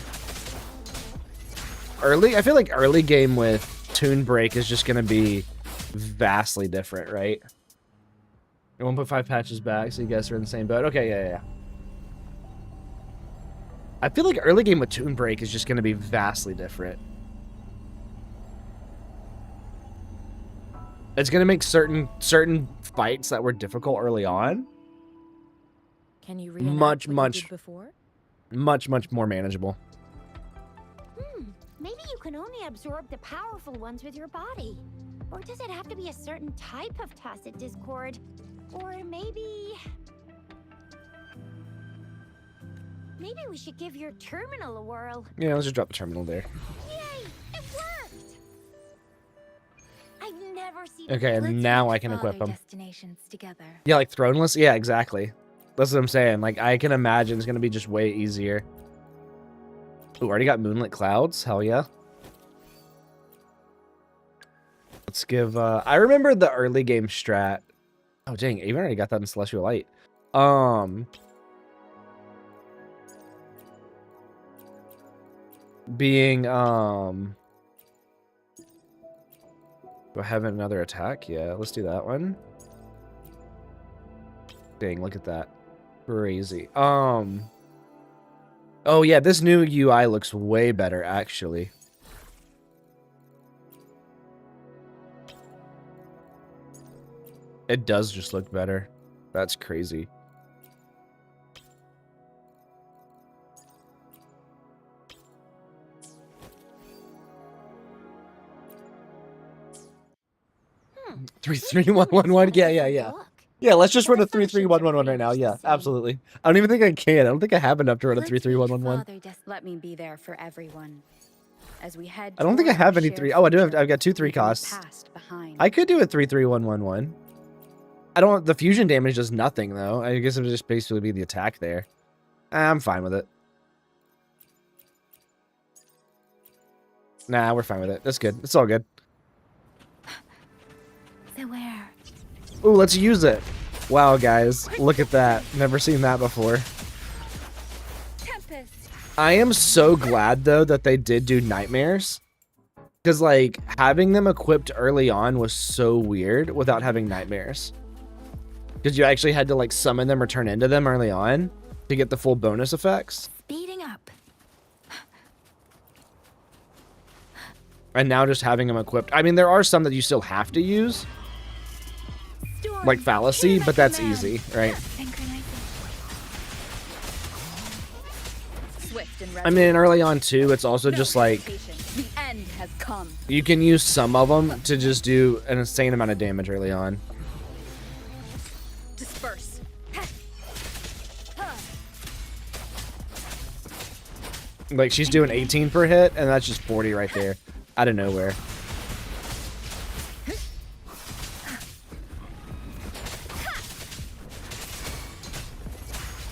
I feel like early game with Toon Break is just gonna be vastly different, right? 1.5 patches back, so you guys are in the same boat. Okay, yeah. I feel like early game with Toon Break is just gonna be vastly different. It's gonna make certain fights that were difficult early on Can you reenact much, what much- you did before? much more manageable. Maybe you can only absorb the powerful ones with your body. Or does it have to be a certain type of tacit discord? Or maybe we should give your terminal a whirl. Yeah, let's just drop the terminal there. Yay! It worked! I've never seen Okay, Let's now reach I can equip farther them. destinations together. Yeah, like throneless. Yeah, exactly. That's what I'm saying. Like, I can imagine it's gonna be just way easier. Ooh, already got moonlit clouds. Hell yeah. Let's give. I remember the early game strat. Oh dang, even already got that in Celestial Light. Being Do I have another attack? Yeah, let's do that one. Dang, look at that. Crazy. Oh yeah, this new UI looks way better actually. It does just look better. That's crazy. Three, three, one, one, one. Yeah. Yeah, let's just run a 3-3-1-1-1 right now. Yeah, absolutely. I don't even think I can. I don't think I have enough to run a Let's 3-3-1-1-1. reach farther Let me be there for everyone. As we head I don't think I toward have our any shared 3. Oh, I do have. future, I've got 2 3 leaving the costs. past behind. I could do a 3-3-1-1-1. I don't. The fusion damage does nothing though. I guess it would just basically be the attack there. I'm fine with it. Nah, we're fine with it. That's good. It's all good. So where? Ooh, let's use it. Wow, guys, look at that. Never seen that before. Tempest. I am so glad though that they did do nightmares. Because like having them equipped early on was so weird without having nightmares. Because you actually had to like summon them or turn into them early on to get the full bonus effects. Speeding up. And now just having them equipped. I mean, there are some that you still have to use, Storm, like Fallacy, hear but my that's command. easy, right? Synchronization. Swift and I mean, early on too, it's also No just like hesitation. The end has come. you can use some of them to just do an insane amount of damage early on. Disperse. Like she's doing 18 per hit, and that's just 40 right there, out of nowhere.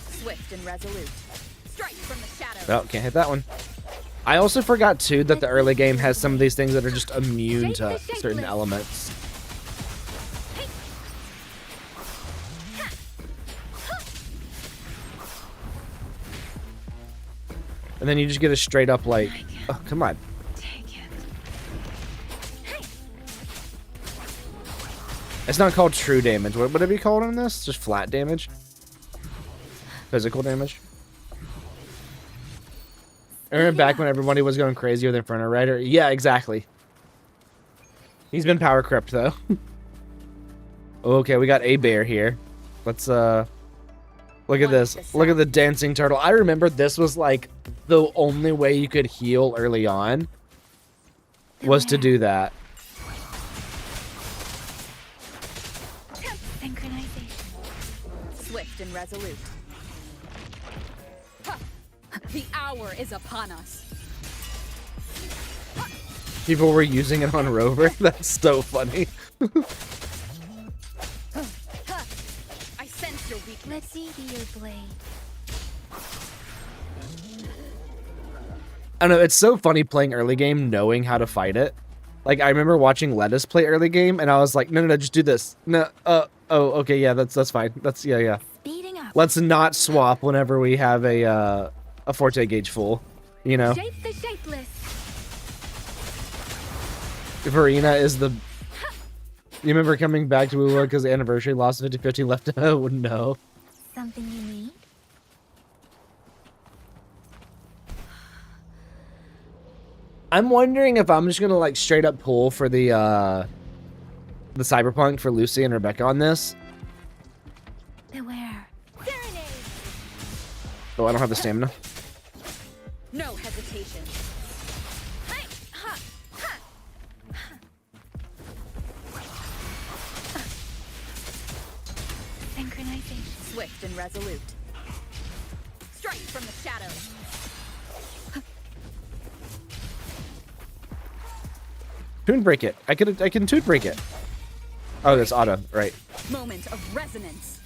Swift and resolute. Strike from the shadows. Oh, can't hit that one. I also forgot too that the early game has some of these things that are just immune to certain elements. And then you just get a straight up like, oh, come on. Take it. It's not called true damage. What would it be called in this? Just flat damage? Physical damage? I remember back when everybody was going crazy with Inferno Rider? Yeah, exactly. He's been power crept though. Okay, we got a bear here. Let's Look at One this. with Look at the sound. dancing turtle. I remember this was like the only way you could heal early on was to do that. Synchronization. Swift and resolute. Ha! The hour is upon us. People were using it on Rover. That's so funny. Ha! I sense your weakness. Let me be your blade. I don't know, it's so funny playing early game knowing how to fight it. Like, I remember watching Lettuce play early game, and I was like, no, just do this. No, oh, okay, yeah, that's fine. That's, yeah. Speeding up. Let's not swap whenever we have a Forte gauge full, you know? Shape the shapeless. Verena is the... You remember coming back to Wuwa because the anniversary lost 50-50 left? Oh, no. Something you need? I'm wondering if I'm just gonna like straight up pull for the Cyberpunk for Lucy and Rebecca on this. Beware. Oh, I don't have the stamina. No hesitation. Synchronization. Swift and resolute. Strike from the shadows. Tune break it. I can tune break it. Oh, that's auto, right? Moment of resonance.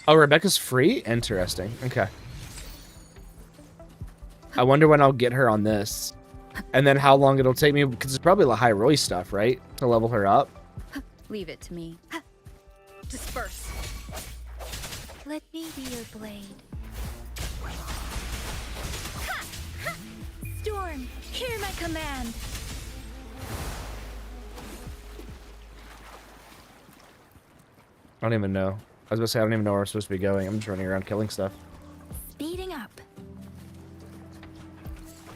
Oh, Rebecca's free? Interesting. Okay. I wonder when I'll get her on this. And then how long it'll take me, because it's probably the high Roy stuff, right? To level her up. Leave it to me. Disperse. Let me be your blade. Storm, hear my command. I don't even know. I was gonna say, I don't even know where I'm supposed to be going. I'm just running around killing stuff. Speeding up.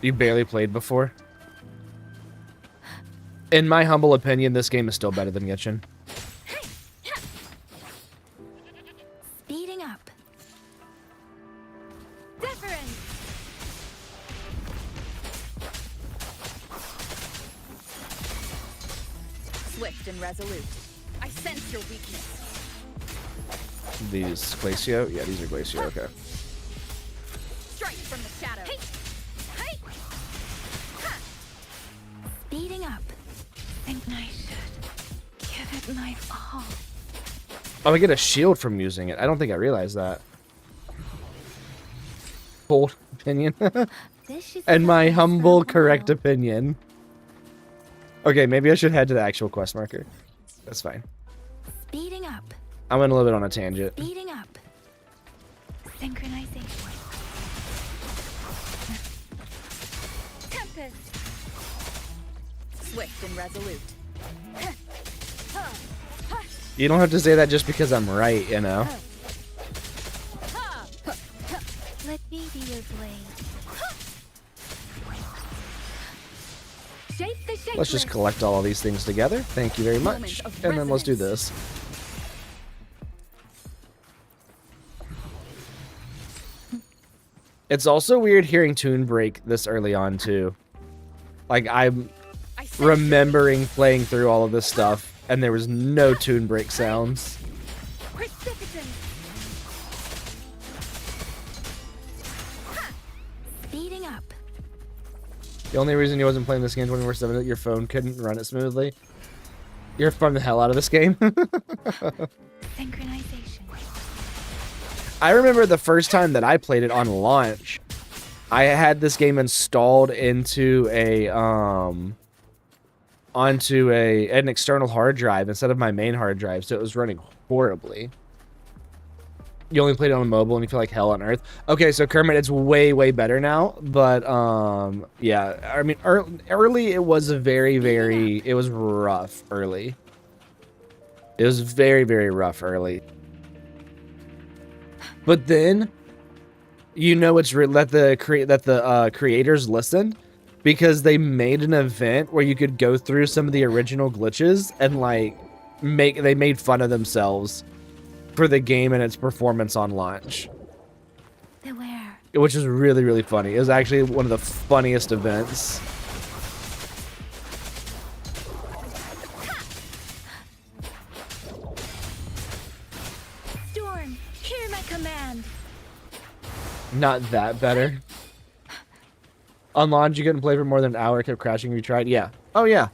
You barely played before? In my humble opinion, this game is still better than Genshin. Speeding up. Deference. Swift and resolute. I sense your weakness. These Glacio? Yeah, these are Glacio, okay. Strike from the shadows. Speeding up. Think I should give it my all. Oh, I get a shield from using it. I don't think I realized that. Bold opinion. This is And my something humble, so correct wild. opinion. Okay, maybe I should head to the actual quest marker. That's fine. Speeding up. I went a little bit on a tangent. Speeding up. Synchronization. Tempest. Swift and resolute. You don't have to say that just because I'm right, you know? Let me be your blade. Shape the shapeless. Let's just collect all of these things together. Thank you very much. Moment of And then let's do resonance. this. It's also weird hearing Tune Break this early on, too. Like, I'm I sense remembering playing through all of this stuff, and there was no Tune Break sounds. Precipitant. Speeding up. The only reason you wasn't playing this game 24/7 is that your phone couldn't run it smoothly. You're fun the hell out of this game. Synchronization. I remember the first time that I played it on launch, I had this game installed into an external hard drive instead of my main hard drive, so it was running horribly. You only played it on mobile and you feel like hell on earth. Okay, so Kermit, it's way better now, but yeah, I mean early it was a it was rough early. It was very rough early. But then, you know, it's that the creators listened, because they made an event where you could go through some of the original glitches and like they made fun of themselves for the game and its performance on launch, Beware. which is really, really funny. It was actually one of the funniest events. Storm, hear my command. Not that better. On launch, you couldn't play for more than an hour. Kept crashing. You tried. Yeah. Oh yeah.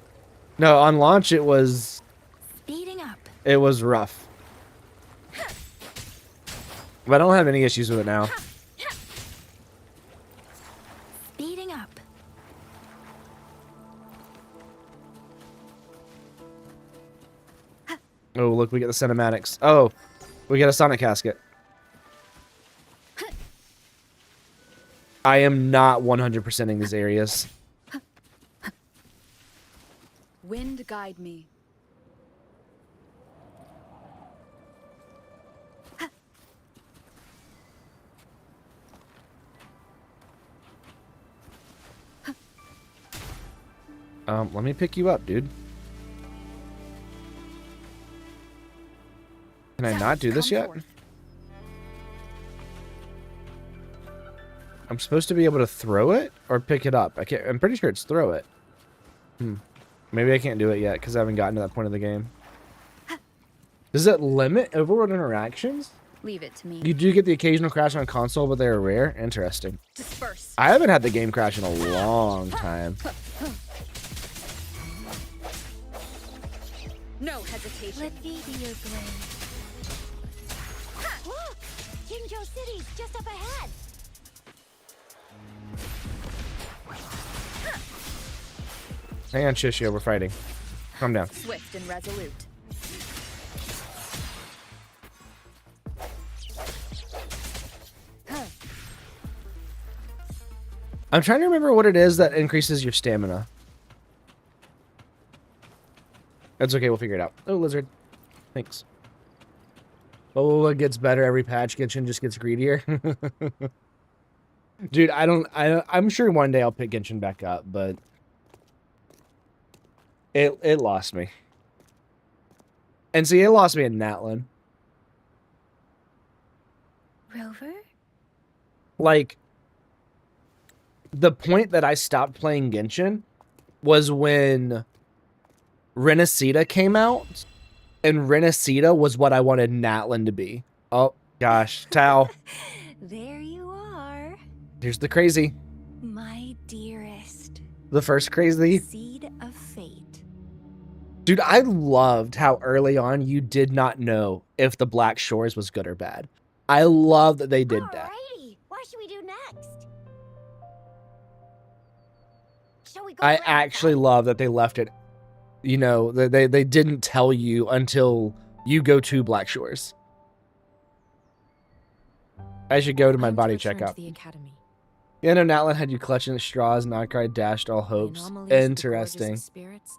No, on launch it was Speeding up. rough. But I don't have any issues with it now. Speeding up. Oh, look, we get the cinematics. Oh, we get a Sonic casket. I am not 100%ing these areas. Wind guide me. Let me pick you up, dude. Can I not do this yet? I'm supposed to be able to throw it or pick it up. I can't. I'm pretty sure it's throw it. Maybe I can't do it yet because I haven't gotten to that point of the game. Does it limit overworld interactions? Leave it to me. You do get the occasional crash on console, but they're rare. Interesting. Disperse. I haven't had the game crash in a long time. No hesitation. Let me be your blade. Look! Jinzhou City's just up ahead. Hang on, Shishio, we're fighting. Calm down. Swift and resolute. I'm trying to remember what it is that increases your stamina. That's okay, we'll figure it out. Oh, lizard. Thanks. Oh, it gets better every patch. Genshin just gets greedier. Dude, I'm sure one day I'll pick Genshin back up, but it lost me. And see, it lost me in Natlan. Rover? Like, the point that I stopped playing Genshin was when Renesita came out, and Renesita was what I wanted Natlan to be. Oh, gosh. Tao. There you are. Here's the crazy. My dearest. The first crazy. Seed of fate. Dude, I loved how early on you did not know if the Black Shores was good or bad. I love that they did that. Alrighty, what should we do next? Shall we go I around actually back? love that they left it, you know, they didn't tell you until you go to Black Shores. I should go to my I'm body return checkup. To the academy. Yeah, no, Natlan had you clutching at straws, Notcry dashed all hopes. Anomalies, the gorgeous Interesting. spirits,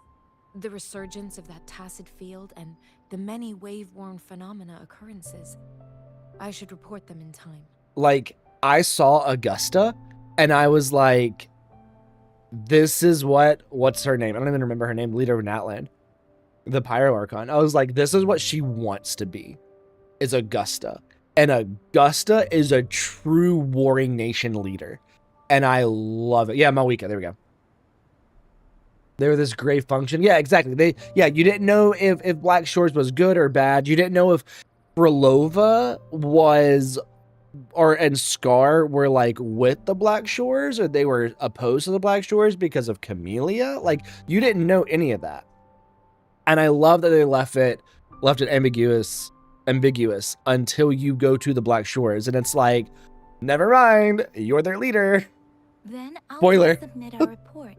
the resurgence of that tacit field, and the many wave-worn phenomena occurrences. I should report them in time. Like, I saw Augusta, and I was like, this is what's her name? I don't even remember her name, leader of Natlan. The Pyro Archon. I was like, this is what she wants to be, is Augusta. And Augusta is a true warring nation leader. And I love it. Yeah, Malika, there we go. They were this gray function. Yeah, exactly. You didn't know if Black Shores was good or bad. You didn't know if Frolova was, and Scar were like with the Black Shores, or they were opposed to the Black Shores because of Camellia. Like, you didn't know any of that. And I love that they left it ambiguous until you go to the Black Shores, and it's like, never mind, you're their leader. Then I'll Spoiler. submit our report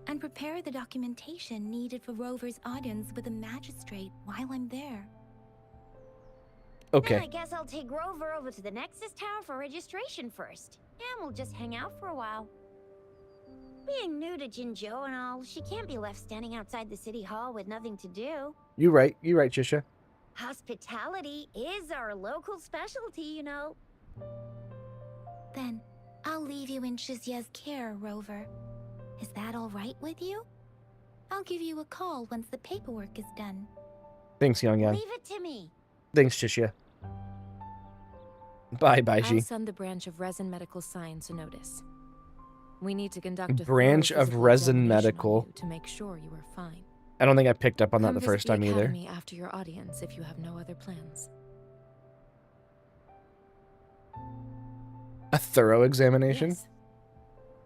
and prepare the documentation needed for Rover's audience with the magistrate while I'm there. Then I Okay. guess I'll take Rover over to the Nexus Tower for registration first. And we'll just hang out for a while. Being new to Jinzhou and all, she can't be left standing outside the city hall with nothing to do. You're right, Trisha. Hospitality is our local specialty, you know. Then I'll leave you in Shizia's care, Rover. Is that all right with you? I'll give you a call once the paperwork is done. Thanks, Young Young. Leave it to me. Thanks, Chisha. Bye, I'll Baiji. send the branch of Resin Medical Science a notice. We need to conduct a Branch thorough of physical Resin examination on Medical. you to make sure you are fine. I don't think I picked up on that Come the visit first time either. Academy after your audience if you have no other plans. A thorough examination? Yes.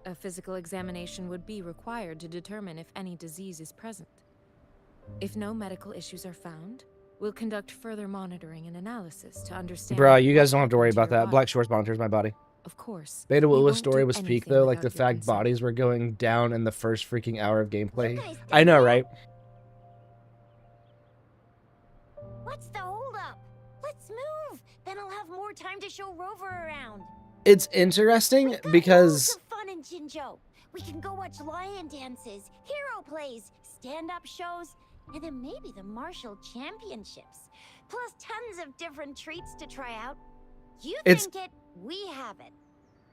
A physical examination would be required to determine if any disease is present. If no medical issues are found, we'll conduct further monitoring and analysis to understand. Bruh, you guys what don't have to worry happened about your that. body. Black Shores monitors my body. Of course. Beta we Will's won't story do was peak anything though, like the without your fact consent. bodies were going down in the first freaking hour of gameplay. You guys I did know, that? right? What's the holdup? Let's move. Then I'll have more time to show Rover around. It's interesting We've got because loads of fun in Jinzhou. We can go watch lion dances, hero plays, stand-up shows, and then maybe the martial championships. Plus tons of different treats to try out. You It's- think it, we have it.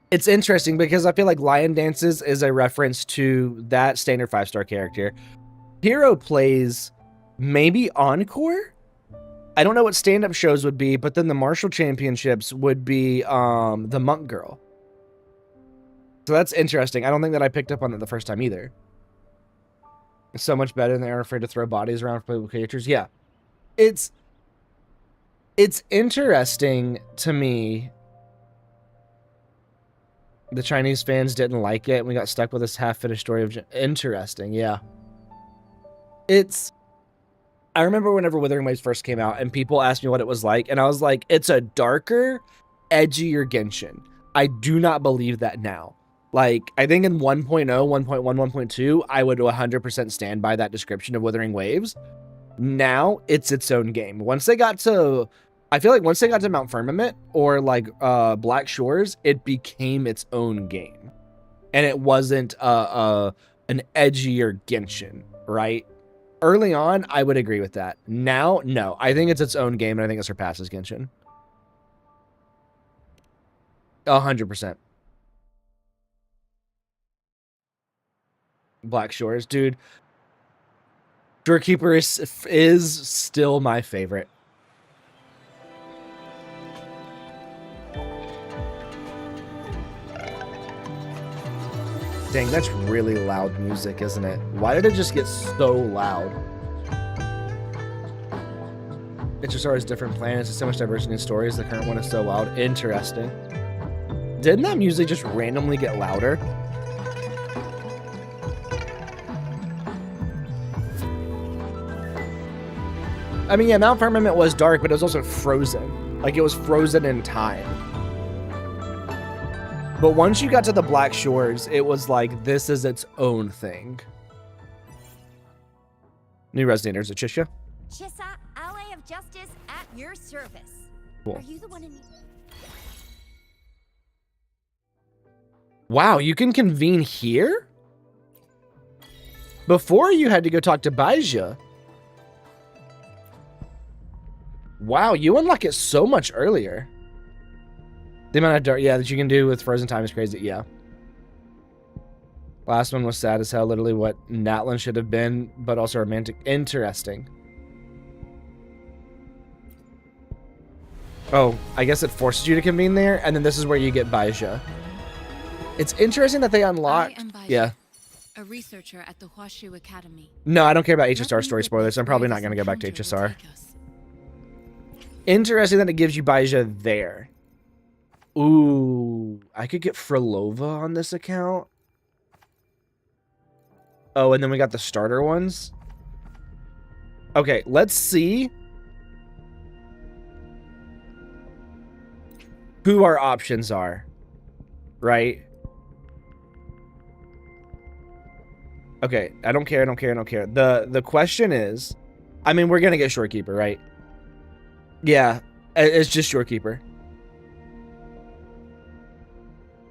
it's interesting because I feel like Lion Dances is a reference to that standard 5-star character. Hero plays maybe Encore? I don't know what stand-up shows would be, but then the martial championships would be the Monk Girl. So that's interesting. I don't think that I picked up on it the first time either. It's so much better than they are afraid to throw bodies around for playable characters. Yeah. It's interesting to me. The Chinese fans didn't like it, and we got stuck with this half-finished story of... Interesting, yeah. I remember whenever Wuthering Waves first came out, and people asked me what it was like, and I was like, it's a darker, edgier Genshin. I do not believe that now. Like, I think in 1.0, 1.1, 1.2, I would 100% stand by that description of Wuthering Waves. Now, it's its own game. Once they got to... I feel like once they got to Mount Firmament or like Black Shores, it became its own game, and it wasn't an edgier Genshin, right? Early on, I would agree with that. Now, no, I think it's its own game, and I think it surpasses Genshin. 100%. Black Shores, dude. Doorkeeper is still my favorite. Dang, that's really loud music, isn't it? Why did it just get so loud? HSR has different planets and so much diversity in stories. The current one is so loud. Interesting. Didn't that music just randomly get louder? I mean, yeah, Mount Firmament was dark, but it was also frozen. Like, it was frozen in time. But once you got to the Black Shores, it was like, this is its own thing. New Resonators at Chisha. Chissa, ally of justice at your service. Cool. Are you the one in... Wow, you can convene here? Before you had to go talk to Baija. Wow, you unlock it so much earlier. The amount of dark, yeah, that you can do with Frozen Time is crazy, yeah. Last one was sad as hell, literally what Natlan should have been, but also romantic. Interesting. Oh, I guess it forces you to convene there, and then this is where you get Baija. It's interesting that they unlocked... I am Baija, Yeah. a researcher at the Huashu Academy. No, I don't care about Let HSR me story witness spoilers, so I'm probably where not going to this go back to encounter will HSR. take us. Interesting that it gives you Baija there. Ooh, I could get Frolova on this account. Oh, and then we got the starter ones. Okay, let's see who our options are, right? Okay, I don't care, I don't care, I don't care. The question is, I mean, we're going to get Shorekeeper, right? Yeah, it's just Shorekeeper.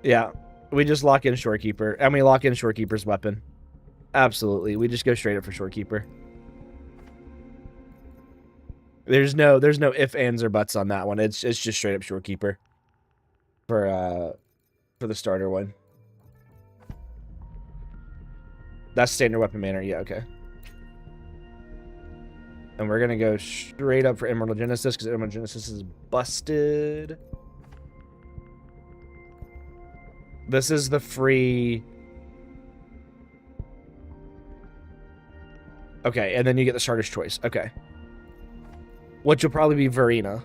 Yeah, we just lock in Shorekeeper, and we lock in Shorekeeper's weapon. Absolutely, we just go straight up for Shorekeeper. There's no ifs, ands, or buts on that one. It's just straight up Shorekeeper for the starter one. That's standard weapon manner. Yeah, okay. And we're gonna go straight up for Emerald Genesis because Emerald Genesis is busted. This is the free. Okay, and then you get the starter's choice. Okay. Which will probably be Verena.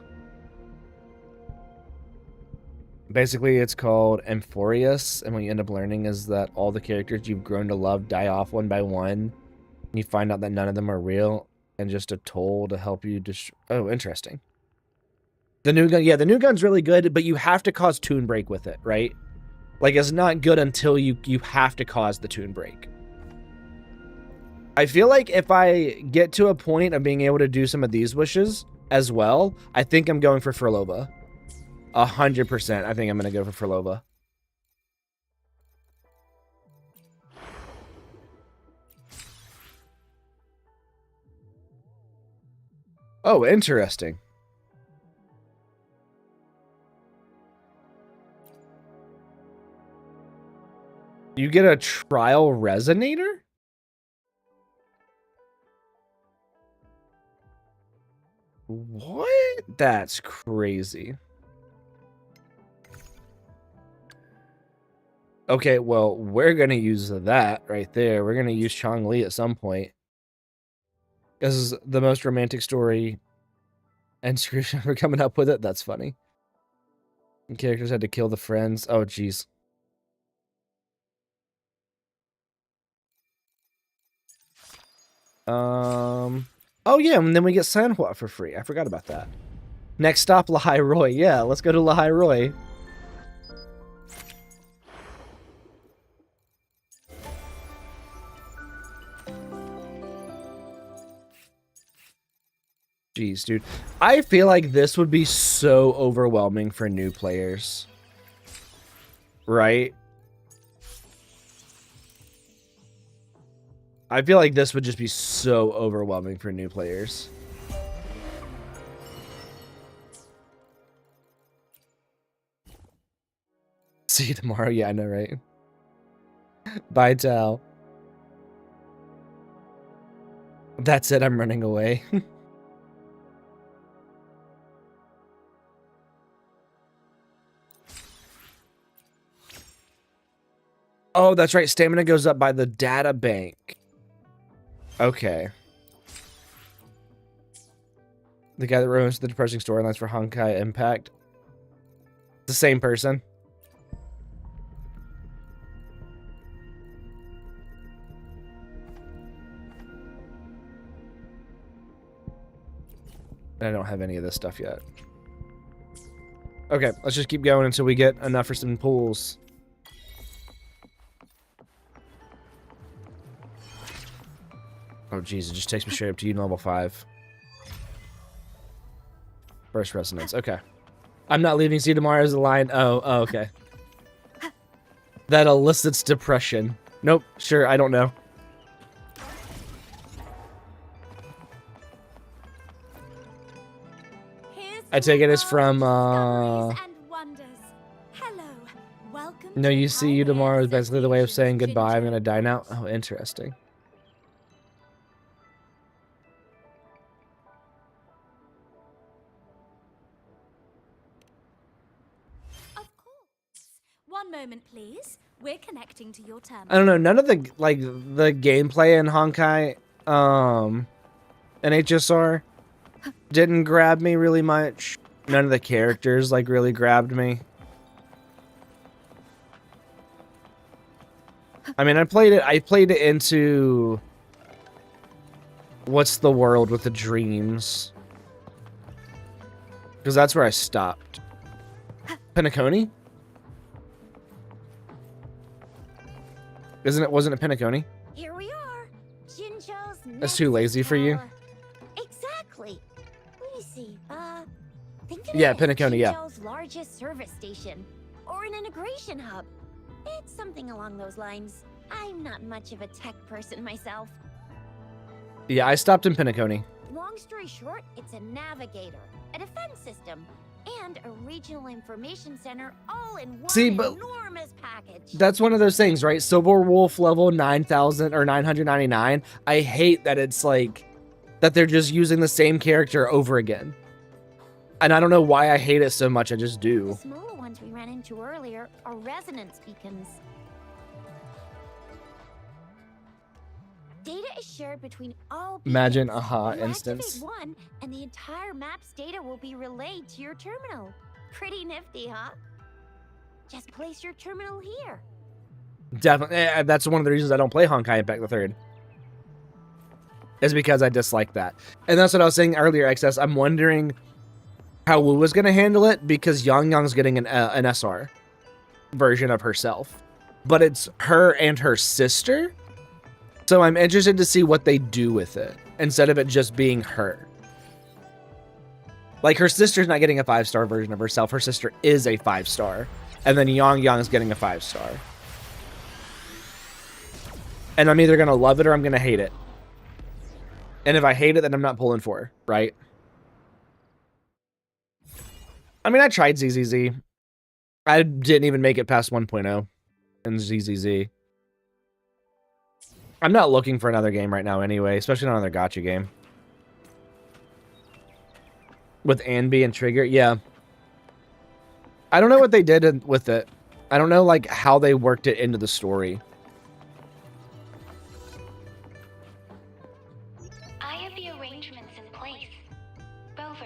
Basically, it's called Amphorius, and what you end up learning is that all the characters you've grown to love die off one by one, and you find out that none of them are real, and just a toll to help you oh, interesting. The new gun, yeah, the new gun's really good, but you have to cause tune break with it, right? Like, it's not good until you have to cause the tune break. I feel like if I get to a point of being able to do some of these wishes as well, I think I'm going for Furlova. 100%. I think I'm going to go for Furlova. Oh, interesting. You get a trial resonator? What? That's crazy. Okay, well, we're going to use that right there. We're going to use Chong-Li at some point. This is the most romantic story. And Scrooge never coming up with it. That's funny. And characters had to kill the friends. Oh, jeez. Oh, yeah, and then we get Sanhua for free. I forgot about that. Next stop, Lahai Roy. Yeah, let's go to Lahai Roy. Jeez, dude. I feel like this would be so overwhelming for new players. Right? I feel like this would just be so overwhelming for new players. See you tomorrow. Yeah, I know, right? Bye, Tal. That's it. I'm running away. Oh, that's right. Stamina goes up by the data bank. Okay. The guy that ruins the depressing storylines for Honkai Impact. The same person. I don't have any of this stuff yet. Okay, let's just keep going until we get enough for some pools. Oh, jeez, it just takes me straight up to Eden level 5. First resonance. Okay. I'm not leaving C tomorrow as a line. Oh, okay. That elicits depression. Nope, sure, I don't know. I take it as from, No, you see you tomorrow is basically the way of saying goodbye. I'm gonna die now. Oh, interesting. One moment, please. We're connecting to your terminal. I don't know. None of the the gameplay in Honkai, and HSR didn't grab me really much. None of the characters like really grabbed me. I mean, I played it into what's the world with the dreams, because that's where I stopped. Penacony? Wasn't it Penacony? Here we are. Jinzhou's That's too lazy for you? Exactly. Let me see. Think of Yeah, it as Penacony, yeah. Jinzhou's largest service station, or an integration hub. It's something along those lines. I'm not much of a tech person myself. Yeah, I stopped in Penacony. Long story short, it's a navigator, a defense system, and a regional information center all in one See, but enormous package. that's one of those things, right? Silver Wolf level 9,000 or 999. I hate that it's like that they're just using the same character over again. And I don't know why I hate it so much. I just The do. smaller ones we ran into earlier are resonance beacons. Data is shared between all Imagine beacons. aha You instance. activate one, and the entire map's data will be relayed to your terminal. Pretty nifty, huh? Just place your terminal here. Definitely. That's one of the reasons I don't play Honkai Impact the Third. Is because I dislike that. And that's what I was saying earlier, XS. I'm wondering how Wu was going to handle it because Yang Yang's getting an SR version of herself. But it's her and her sister. So I'm interested to see what they do with it instead of it just being her. Like, her sister's not getting a 5-star version of herself. Her sister is a 5-star. And then Yang Yang's getting a 5-star. And I'm either going to love it or I'm going to hate it. And if I hate it, then I'm not pulling for her, right? I mean, I tried ZZZ. I didn't even make it past 1.0 in ZZZ. I'm not looking for another game right now anyway, especially not another gacha game. With Anby and Trigger, yeah. I don't know what they did with it. I don't know, like, how they worked it into the story. I have the arrangements in place. Rover,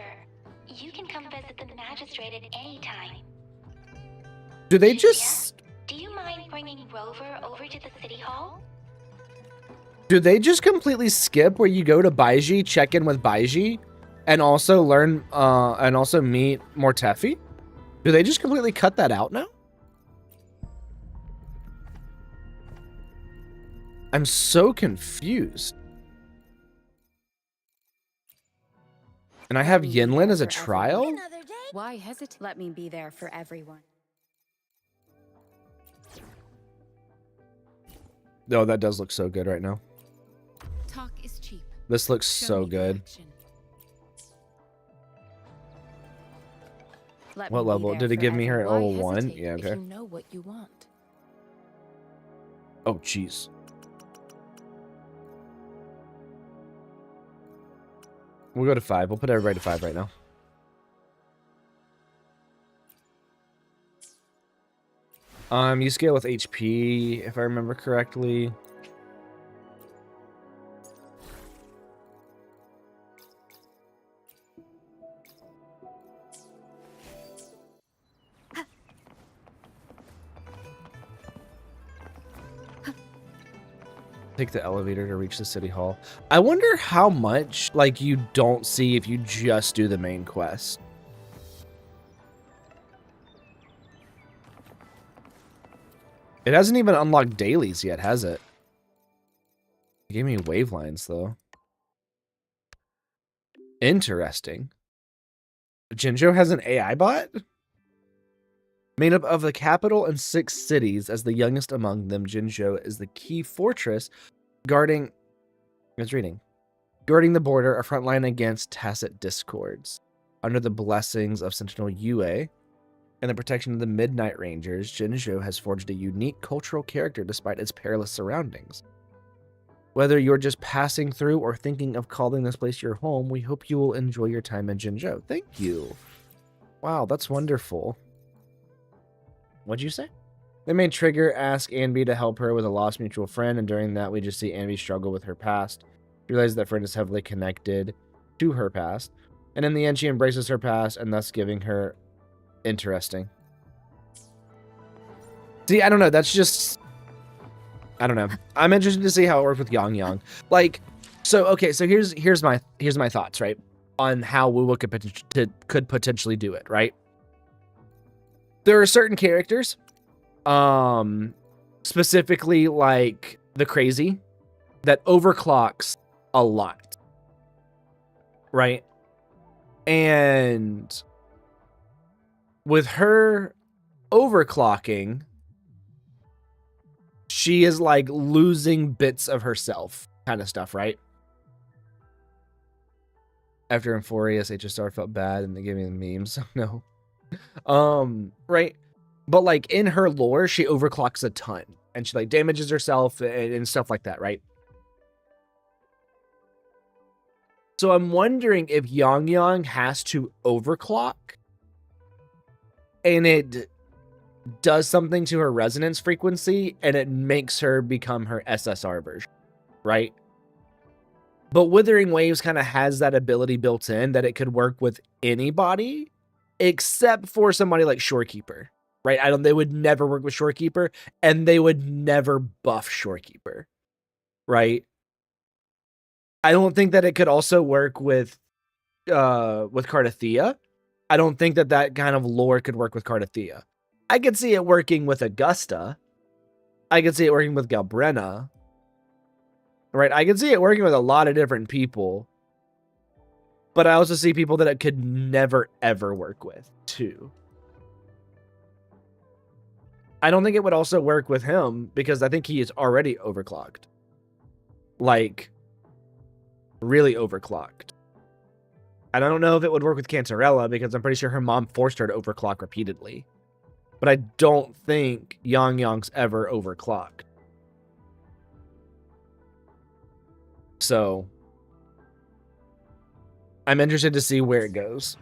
you can come visit the magistrate at any time. Do they just... Do you mind bringing Rover over to the city hall? Do they just completely skip where you go to Baiji, check in with Baiji, and also learn, and also meet Mortefi? Do they just completely cut that out now? I'm so confused. And I have Yinlin as a trial? Another day. Why hesitate? Let me be there for everyone. No, that does look so good right now. Talk is cheap. This looks Show so me the good. action. Let What me be level? there Did it for give me her at Why level 1? hesitate Yeah, if okay. you know what you want? Oh, jeez. We'll go to 5. We'll put everybody to 5 right now. You scale with HP, if I remember correctly. Take the elevator to reach the city hall. I wonder how much, like, you don't see if you just do the main quest. It hasn't even unlocked dailies yet, has it? It gave me wavelines, though. Interesting. Jinzhou has an AI bot? Made up of the capital and 6 cities, as the youngest among them, Jinzhou is the key fortress guarding... It's reading. Guarding the border, a front line against tacit discords. Under the blessings of Sentinel Yue and the protection of the Midnight Rangers, Jinzhou has forged a unique cultural character despite its perilous surroundings. Whether you're just passing through or thinking of calling this place your home, we hope you will enjoy your time in Jinzhou. Thank you. Wow, that's wonderful. What'd you say? They made Trigger ask Anby to help her with a lost mutual friend, and during that, we just see Anby struggle with her past. She realizes that friend is heavily connected to her past, and in the end, she embraces her past, and thus giving her interesting. See, I don't know. That's just... I don't know. I'm interested to see how it works with Yang Yang. Like, so okay. So here's my thoughts, right, on how Wu could potentially do it, right? There are certain characters, specifically like the Crazy, that overclocks a lot, right? And with her overclocking, she is like losing bits of herself, kind of stuff, right? After Euphorius, HSR felt bad and they gave me the memes. No. Right? But like in her lore, she overclocks a ton and she like damages herself and stuff like that, right? So I'm wondering if Yang Yang has to overclock and it does something to her resonance frequency and it makes her become her SSR version, right? But Withering Waves kind of has that ability built in that it could work with anybody except for somebody like Shorekeeper, right? They would never work with Shorekeeper and they would never buff Shorekeeper, right? I don't think that it could also work with Cardathea. I don't think that that kind of lore could work with Cardathea. I could see it working with Augusta. I could see it working with Galbrenna. Right? I could see it working with a lot of different people. But I also see people that it could never, ever work with, too. I don't think it would also work with him because I think he is already overclocked. Like, really overclocked. And I don't know if it would work with Cantarella because I'm pretty sure her mom forced her to overclock repeatedly. But I don't think Yang Yang's ever overclocked. So, I'm interested to see where it goes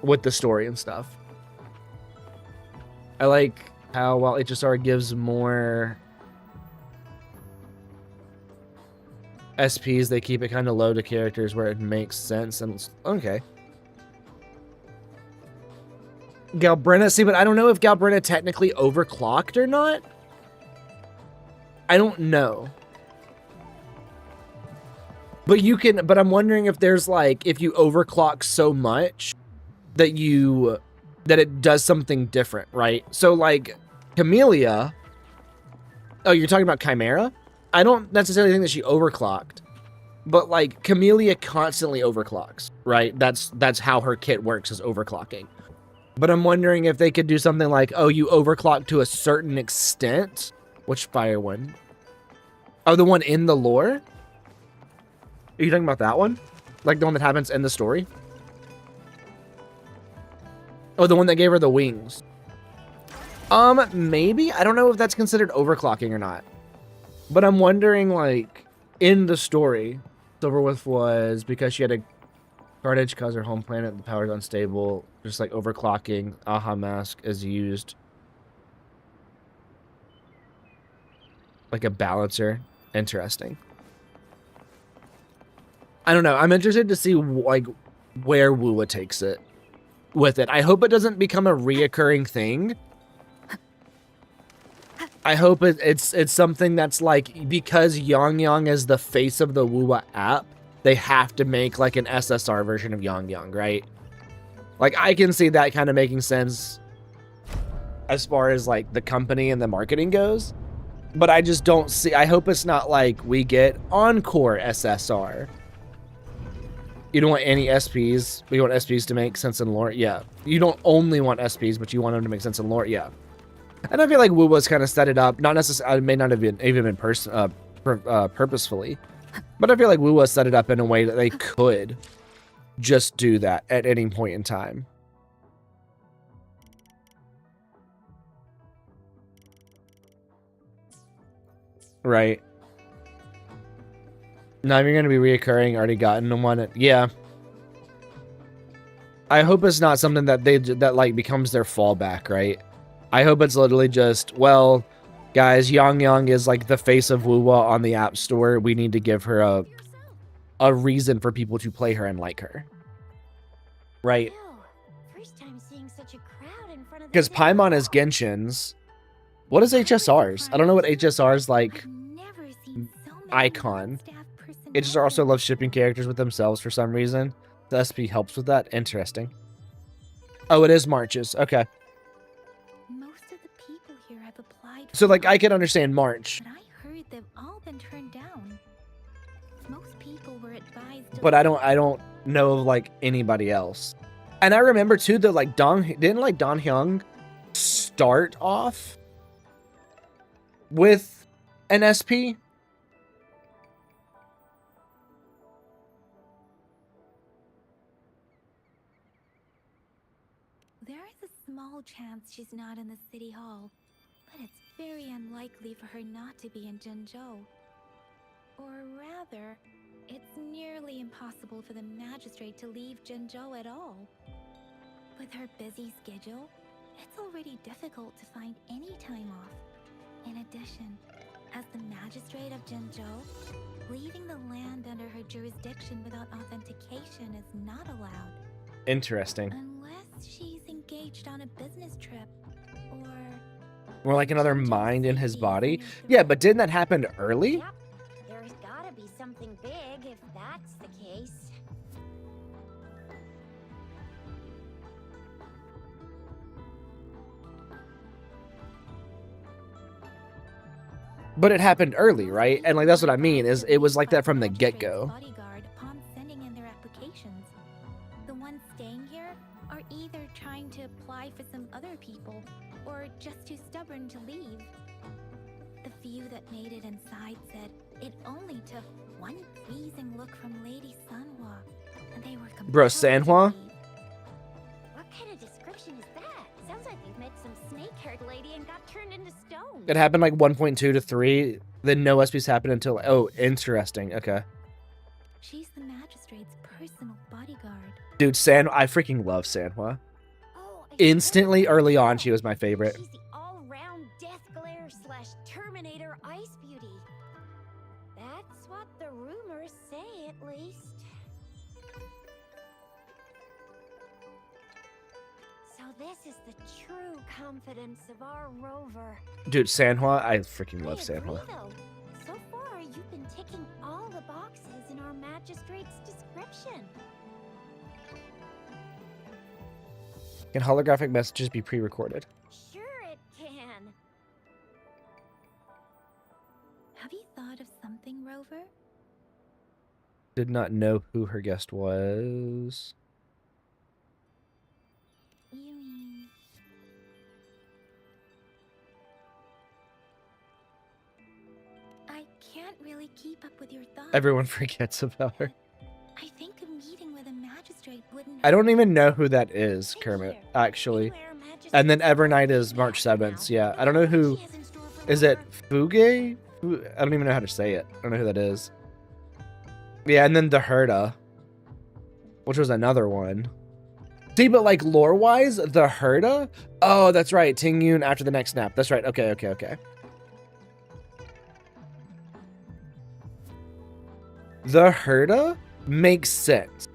with the story and stuff. I like how while HSR gives more SPs, they keep it kind of low to characters where it makes sense. And it's, okay. Galbrenna, see, but I don't know if Galbrenna technically overclocked or not. I don't know. But you can, but I'm wondering if there's like, if you overclock so much that it does something different, right? So like Camellia, oh, you're talking about Chimera? I don't necessarily think that she overclocked, but like Camellia constantly overclocks, right? That's how her kit works, is overclocking. But I'm wondering if they could do something like, oh, you overclock to a certain extent. Which fire one? Oh, the one in the lore? Are you talking about that one? Like the one that happens in the story? Oh, the one that gave her the wings. Maybe? I don't know if that's considered overclocking or not. But I'm wondering, like, in the story, Silverwolf was because she had a Cartage cause her home planet, the power's unstable, just like overclocking. Aha Mask is used like a balancer. Interesting. I don't know. I'm interested to see like where Wuwa takes it with it. I hope it doesn't become a reoccurring thing. I hope it's something that's like, because Yang Yang is the face of the Wuwa app, they have to make like an SSR version of Yang Yang, right? Like I can see that kind of making sense as far as like the company and the marketing goes. But I just don't see, I hope it's not like we get Encore SSR. You don't want any SPs, but you want SPs to make sense in lore? Yeah. You don't only want SPs, but you want them to make sense in lore? Yeah. And I feel like Wuwa's kind of set it up, not necessarily, it may not have been even been purposefully, but I feel like Wuwa set it up in a way that they could just do that at any point in time. Right. Now you're going to be reoccurring, already gotten one. Yeah. I hope it's not something that that like becomes their fallback, right? I hope it's literally just, well, guys, Yang Yang is like the face of Wuwa on the App Store. We need to give her a reason for people to play her and like her. Right? First time seeing such a crowd in front of the Because Paimon is Genshin's. What is HSR's? I don't know what HSR's like icon. HSR also loves shipping characters with themselves for some reason. The SP helps with that. Interesting. Oh, it is March's. Okay. Most of the people here have applied. So like I can understand March. But I heard they've all been turned down. Most people were advised to, but I don't know of like anybody else. And I remember too that like didn't like Don Hyung start off with an SP? There is a small chance she's not in the city hall, but it's very unlikely for her not to be in Jinzhou. Or rather, it's nearly impossible for the magistrate to leave Jinzhou at all. With her busy schedule, it's already difficult to find any time off. In addition, as the magistrate of Jinzhou, leaving the land under her jurisdiction without authentication is not allowed. Interesting. Unless she's engaged on a business trip, or... More like another mind in his body. Yeah, but didn't that happen early? Yep. There's gotta be something big if that's the case. But it happened early, right? And like that's what I mean, is it was like that from the get-go. Bodyguard upon sending in their applications. The ones staying here are either trying to apply for some other people, or just too stubborn to leave. The few that made it inside said it only took one pleasing look from Lady Sanhua, and they were compelled Bro, to Sanhua? leave. What kind of description is that? Sounds like we've met some snake-haired lady and got turned into stone. It happened like 1.2 to 3. Then no SPs happened until... Oh, interesting. Okay. She's the magistrate's personal bodyguard. Dude, I freaking love Sanhua. Oh, I Instantly remember early on, now. she was my favorite. She's the all-round death glare / Terminator ice beauty. That's what the rumors say, at least. So this is the true confidence of our rover. Dude, Sanhua, I freaking love I agree, Sanhua. though. So far, you've been ticking all the boxes in our magistrate's description. Can holographic messages be pre-recorded? Sure it can. Have you thought of something, Rover? Did not know who her guest was. You mean... I can't really keep up with your thoughts. Everyone forgets about her. I think a meeting with a magistrate wouldn't... I don't even know who that is, Same Kermit, here. actually. Maybe our magistrate's And then gonna Evernight be is March back 7th. now. Yeah, I don't know who... She has in store for Is it Rover. Fuge? I don't even know how to say it. I don't know who that is. Yeah, and then the Herda, which was another one. See, but like lore-wise, the Herda? Oh, that's right. Tingyun after the next snap. That's right. Okay, okay, okay. The Herda makes sense.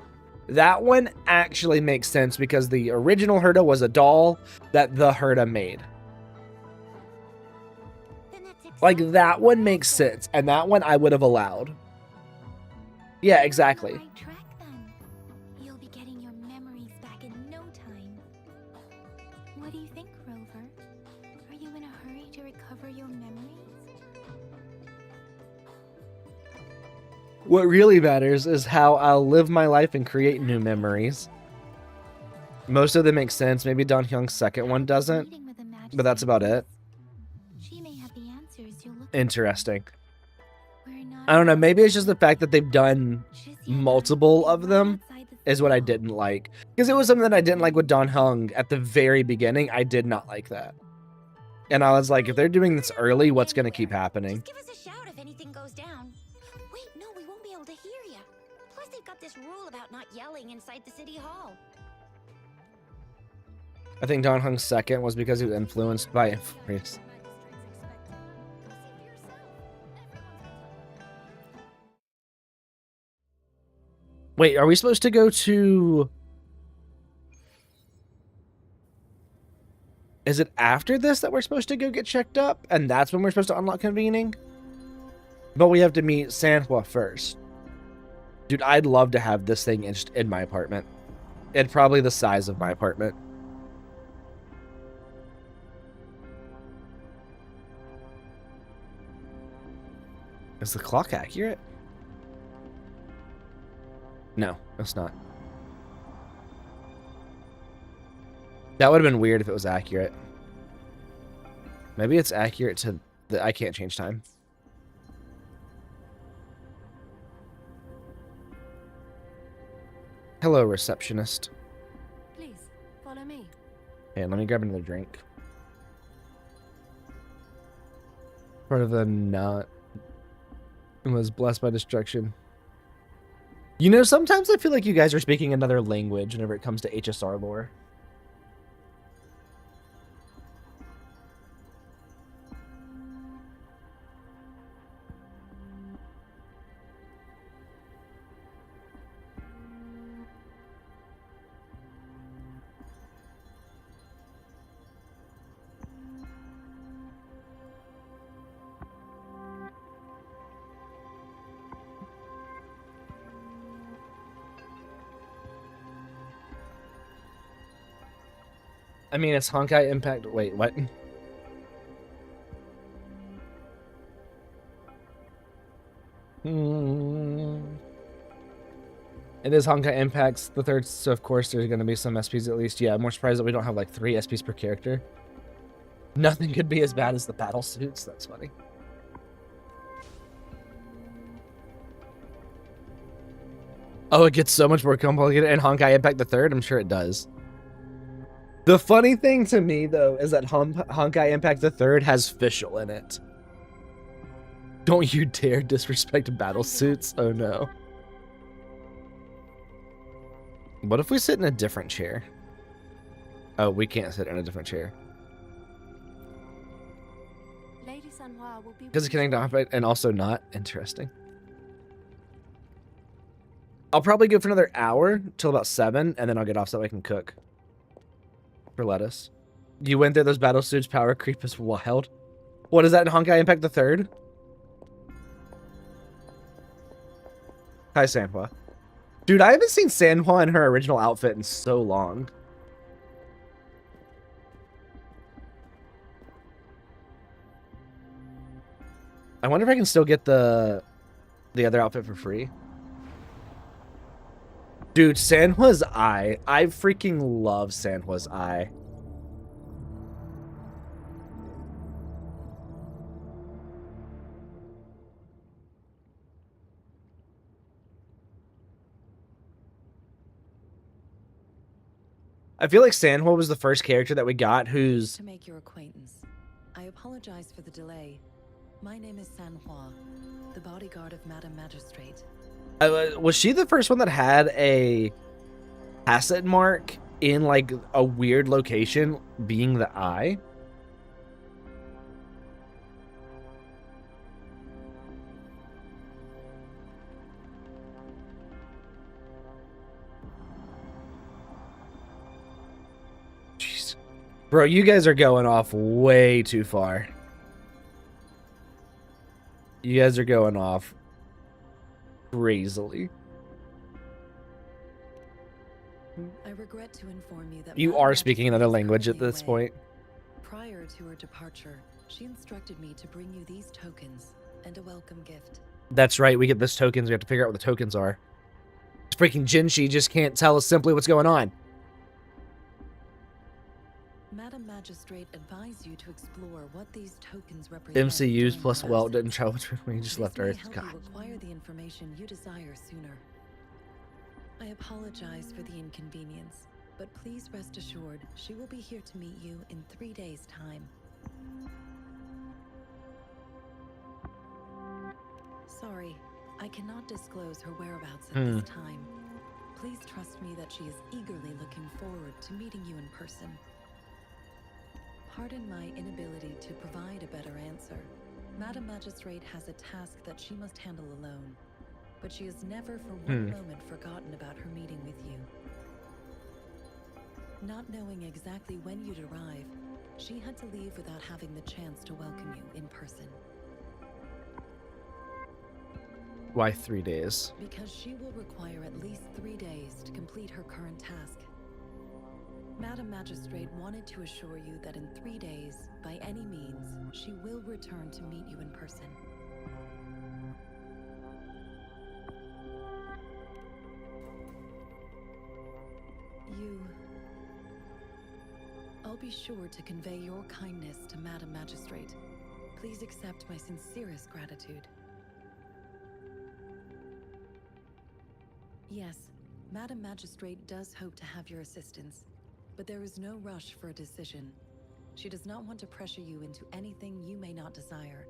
That one actually makes sense because the original Herda was a doll that the Herda made. Then that's Like, exactly that one what makes I said. sense, and that one I would have allowed. Yeah, You're on the exactly. right track, then. You'll be getting your memories back in no time. What do you think, Rover? Are you in a hurry to recover your memories? What really matters is how I'll live my life and create new memories. Most of them make sense. Maybe Don Hyung's second one doesn't, Meeting with a but that's magistrate about it. She may have the answers you're looking Interesting. for. We're not I don't know. Maybe it's just the allowed fact that they've done to just yet multiple not of them outside the is what I city. didn't like. Because it was something that I didn't like with Don Hyung at the very beginning. I did not like that. And I was like, if they're doing this early, what's going to keep happening? Just give us a shout if anything goes down. Wait, no, we won't be able to hear you. Plus, they've got this rule about not yelling inside the city hall. I think Don Hyung's second was because he was influenced by Infurious. Wait, are we supposed to go to... Is it after this that we're supposed to go get checked up? And that's when we're supposed to unlock convening? But we have to meet Sanhua first. Dude, I'd love to have this thing in my apartment. It's probably the size of my apartment. Is the clock accurate? No, it's not. That would have been weird if it was accurate. Maybe it's accurate to the... I can't change time. Hello, receptionist. Please, follow me. Okay, let me grab another drink. Part of the not was blessed by destruction. You know, sometimes I feel like you guys are speaking another language whenever it comes to HSR lore. I mean, it's Honkai Impact. Wait, what? It is Honkai Impacts the third, so of course there's going to be some SPs at least. Yeah, I'm more surprised that we don't have like 3 SPs per character. Nothing could be as bad as the battle suits. That's funny. Oh, it gets so much more complicated in Honkai Impact the third? I'm sure it does. The funny thing to me, though, is that Honkai Impact the third has Fischl in it. Don't you dare disrespect battle suits. Oh, no. What if we sit in a different chair? Oh, we can't sit in a different chair. Because it's connected to Honkai and also not. Interesting. I'll probably go for another hour till about 7, and then I'll get off so I can cook. For lettuce. You went there, those battle suits, power creep is wild. What is that in Honkai Impact the third? Hi, Sanhua. Dude, I haven't seen Sanhua in her original outfit in so long. I wonder if I can still get the other outfit for free. Dude, Sanhua's eye. I freaking love Sanhua's eye. I feel like Sanhua was the first character that we got who's... To make your acquaintance, I apologize for the delay. My name is Sanhua, the bodyguard of Madam Magistrate. Was she the first one that had a asset mark in like a weird location being the eye? Jeez. Bro, you guys are going off way too far. You guys are going off crazily. I regret to inform you that You are speaking another language at this point. Prior to her departure, she instructed me to bring you these tokens and a welcome gift. That's right, we get those tokens. We have to figure out what the tokens are. This freaking Jinshi just can't tell us simply what's going on. Madam Magistrate advised you to explore what these tokens represent. MCUs plus Welt didn't travel when he just left Earth. God. You acquire the information you desire sooner. I apologize for the inconvenience, but please rest assured she will be here to meet you in 3 days' time. Sorry, I cannot disclose her whereabouts at this time. Please trust me that she is eagerly looking forward to meeting you in person. Pardon my inability to provide a better answer. Madam Magistrate has a task that she must handle alone, but she has never for one moment forgotten about her meeting with you. Not knowing exactly when you'd arrive, she had to leave without having the chance to welcome you in person. Why 3 days? Because she will require at least 3 days to complete her current task. Madam Magistrate wanted to assure you that in 3 days, by any means, she will return to meet you in person. I'll be sure to convey your kindness to Madam Magistrate. Please accept my sincerest gratitude. Yes, Madam Magistrate does hope to have your assistance, but there is no rush for a decision. She does not want to pressure you into anything you may not desire.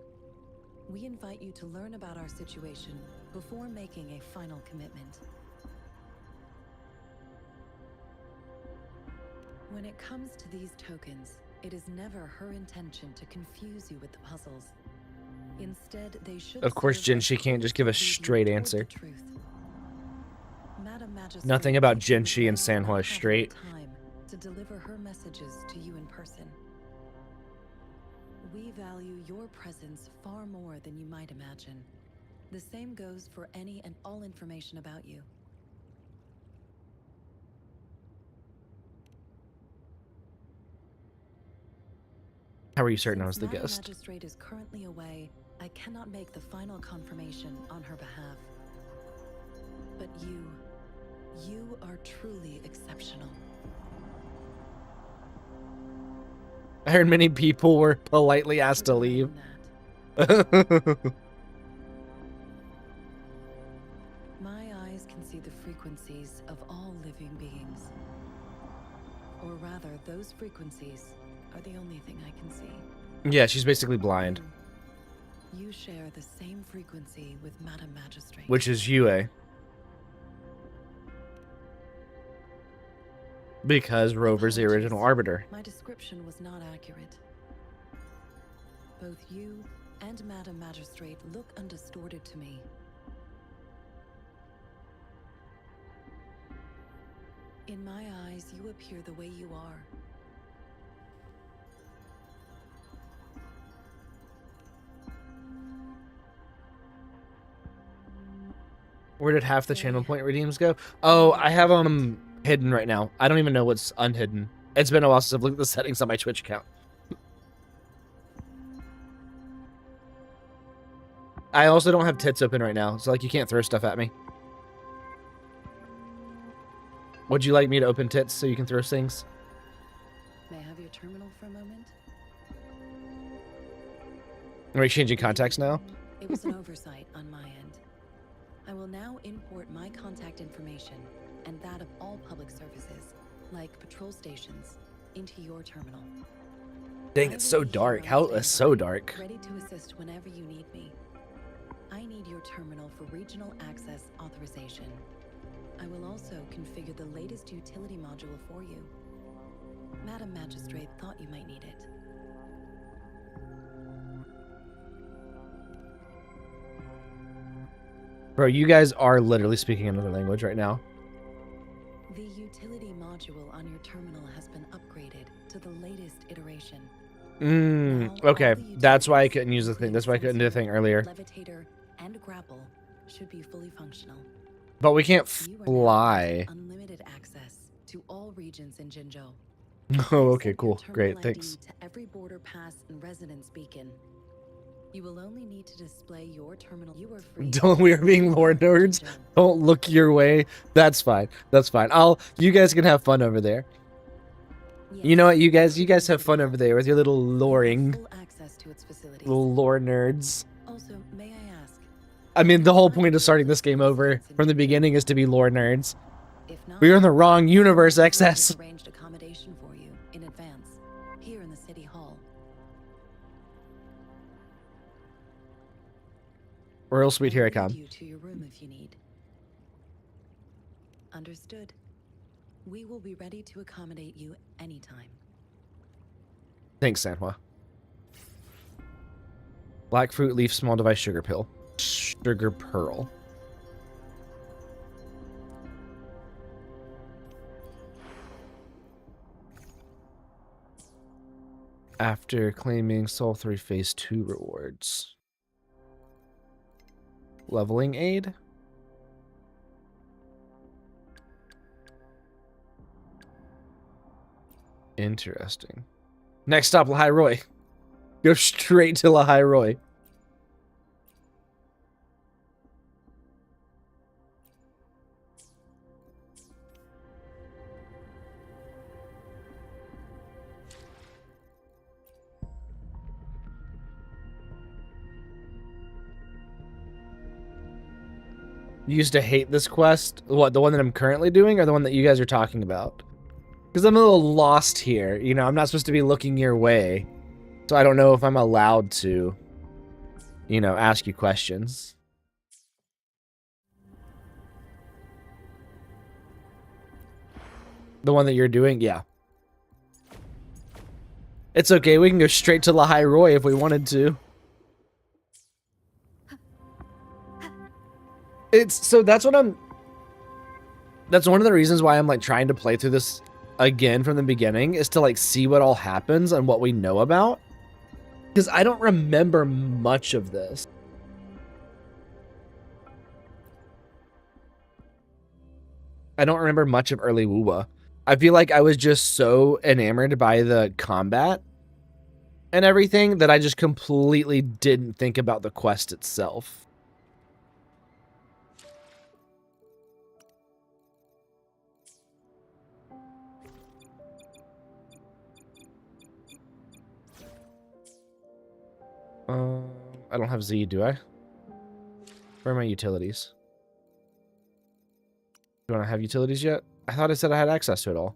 We invite you to learn about our situation before making a final commitment. When it comes to these tokens, it is never her intention to confuse you with the puzzles. Instead, they should Of course, serve Jin, as she can't just give a tools to lead you straight toward answer. the truth. Madam Magistrate Nothing about takes the Jinshi and time Sanhua have straight. time to deliver her messages to you in person. We value your presence far more than you might imagine. The same goes for any and all information about you. How are you certain I Since was the Madam guest? Magistrate is currently away, I cannot make the final confirmation on her behalf. But you are truly exceptional. I heard many people were politely asked to leave. My eyes can see the frequencies of all living beings. Or rather, those frequencies are the only thing I can see. Yeah, she's basically blind. You share the same frequency with Madam Magistrate. Which is Yue. Because Rover's the original arbiter. My description was not accurate. Both you and Madam Magistrate look undistorted to me. In my eyes, you appear the way you are. Where did half the channel point redeems go? Oh, I have them hidden right now. I don't even know what's unhidden. It's been a while since I've looked at the settings on my Twitch account. I also don't have tits open right now, so like you can't throw stuff at me. Would you like me to open tits so you can throw things? May I have your terminal for a moment? Are we changing contacts now? It was an oversight on my end. I will now import my contact information and that of all public services, like patrol stations, into your terminal. Dang, I it's will so be here dark. on How standby, it's so dark. ready to assist whenever you need me. I need your terminal for regional access authorization. I will also configure the latest utility module for you. Madam Magistrate thought you might need it. Bro, you guys are literally speaking another language right now. The utility module on your terminal has been upgraded to the latest iteration. Now, Okay. all the That's why I utilities, couldn't use the thing. including That's why I couldn't do the thing sensor, earlier. Levitator, and grapple should be fully functional. But we can't You are now fly. granted unlimited access to all regions in Jinzhou. Oh, I've okay, sent your cool. terminal Great, ID thanks. to every border pass and residence beacon. You will only need to display your terminal. You are free. Don't we are being lore nerds. Don't look your way. That's fine. That's fine. You guys can have fun over there. You know what, you guys have fun over there with your little loring. Full access to its facilities. Little lore nerds. Also, may I ask? I mean, the whole point of starting this game over from the beginning is to be lore nerds. If not, We are in the wrong universe, I've XS. arranged accommodation for you in advance here in the city hall. Royal Sweet, here I I'll come. lead you to your room if you need. Understood. We will be ready to accommodate you anytime. Thanks, Sanhua. Black fruit leaf, small device, sugar pill. Sugar pearl. After claiming Soul 3 Phase 2 rewards. Leveling aid? Interesting. Next stop, Lahai Roy. Go straight to Lahai Roy. You used to hate this quest? What, the one that I'm currently doing or the one that you guys are talking about? Because I'm a little lost here. You know, I'm not supposed to be looking your way. So I don't know if I'm allowed to, you know, ask you questions. The one that you're doing? Yeah. It's okay. We can go straight to Lahai Roy if we wanted to. So that's what that's one of the reasons why I'm like trying to play through this again from the beginning, is to like see what all happens and what we know about. Because I don't remember much of this. I don't remember much of early Wuwa. I feel like I was just so enamored by the combat and everything that I just completely didn't think about the quest itself. I don't have Z, do I? Where are my utilities? Do I have utilities yet? I thought I said I had access to it all.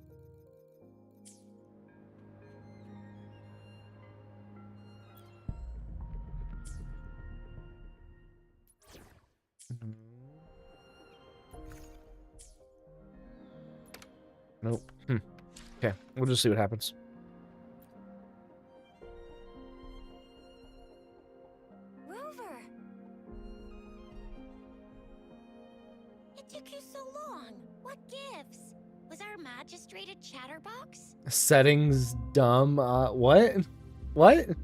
Nope. Okay, we'll just see what happens. Rover! It took you so long. What gives? Was our magistrate a chatterbox? Settings dumb. What? What? What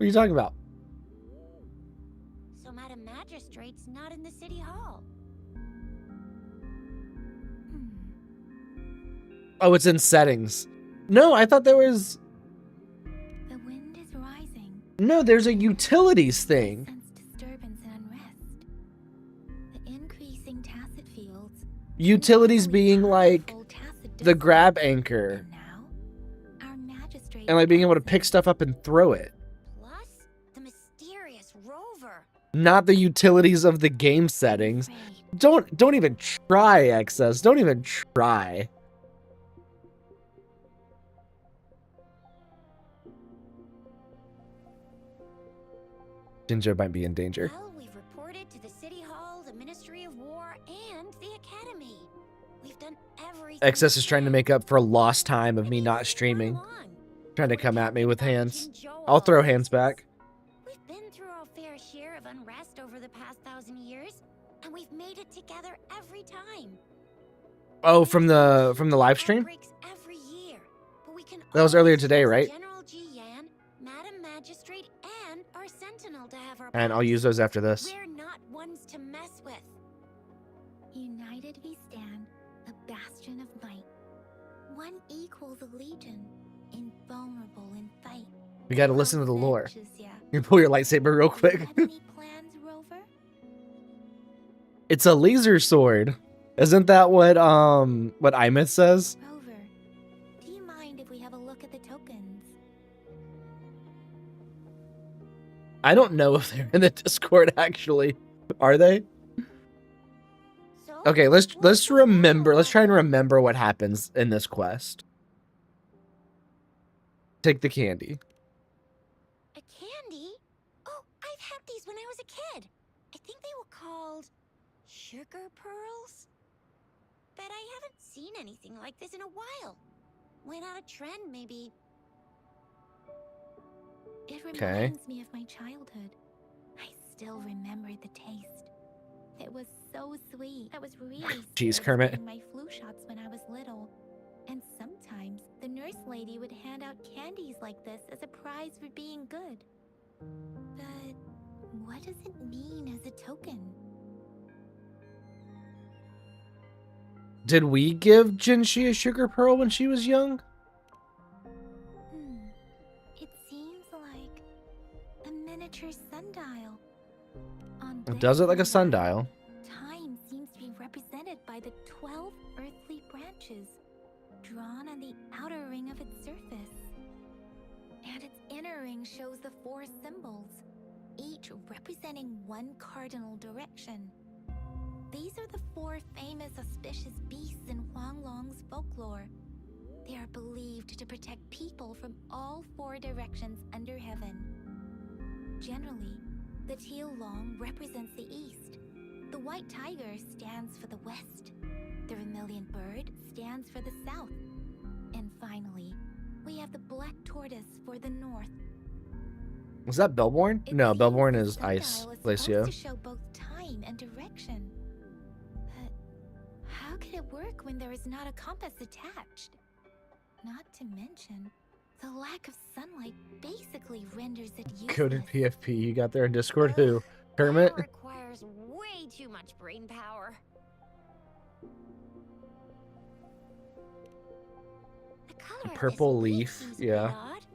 are you talking about? So Madam Magistrate's not in the city hall. Oh, it's in settings. No, I thought there was... The wind is rising. No, there's a utilities thing. Sense disturbance and unrest. The increasing tacit fields. Utilities being like Powerful tacit the distance. grab anchor. And now, our magistrate And like being able to pick stuff up and throw it. Plus, the mysterious Rover. Not the utilities of the game settings. Don't even try, Excess. Don't even try. Jinjo might be in danger. Well, we've reported to the City Hall, the Ministry of War, and the Academy. We've done everything. Excess is trying to make up for lost time of me not streaming. Right along. Trying to come at me with hands. Jinjo I'll throw all hands back. We've been through our fair share of unrest over the past 1,000 years, and we've made it together every time. Oh, from the live stream? Outbreaks every year, but we can That was earlier always today, trust right? General Ji Yan, Madam Magistrate, and our Sentinel to have our And I'll backs. use those after this. We're not ones to mess with. United we stand, a bastion of might. One equals a legion, invulnerable in fight. We gotta listen to the lore. Adventures, yeah. You pull your lightsaber real quick. Have any plans, Rover? It's a laser sword. Isn't that what Imith says? Rover, do you mind if we have a look at the tokens? I don't know if they're in the Discord actually. Are they? So, Okay, let's what's remember. Let's try and the remember what happens in this quest. Take the candy. A candy? Oh, I've had these when I was a kid. I think they were called sugar pearls. But I haven't seen anything like this in a while. Went out of trend, maybe. It Okay. reminds me of my childhood. I still remember the taste. It was so sweet. I was really Jeez, scared Kermit. getting my flu shots when I was little. And sometimes the nurse lady would hand out candies like this as a prize for being good. But what does it mean as a token? Did we give Jinshi a sugar pearl when she was young? It seems like a miniature sundial. On It does it like a this sundial. time seems to be represented by the 12 earthly branches drawn on the outer ring of its surface. And its inner ring shows the 4 symbols, each representing one cardinal direction. These are the 4 famous auspicious beasts in Huanglong's folklore, They are believed to protect people from all 4 directions under heaven. Generally, the teal long represents the east. The white tiger stands for the west. The vermilion bird stands for the south. And finally, we have the black tortoise for the north. Was that Bellborn? It No, seems Bellborn the is Ice sundial is Glacio. supposed to show both time and direction. But how could it work when there is not a compass attached? Not to mention, the lack of sunlight basically renders it useless. Coded PFP. You got there in Discord? Who? Kermit? That requires way too much brain power. The color of Purple this leaf, seems yeah. a bit odd.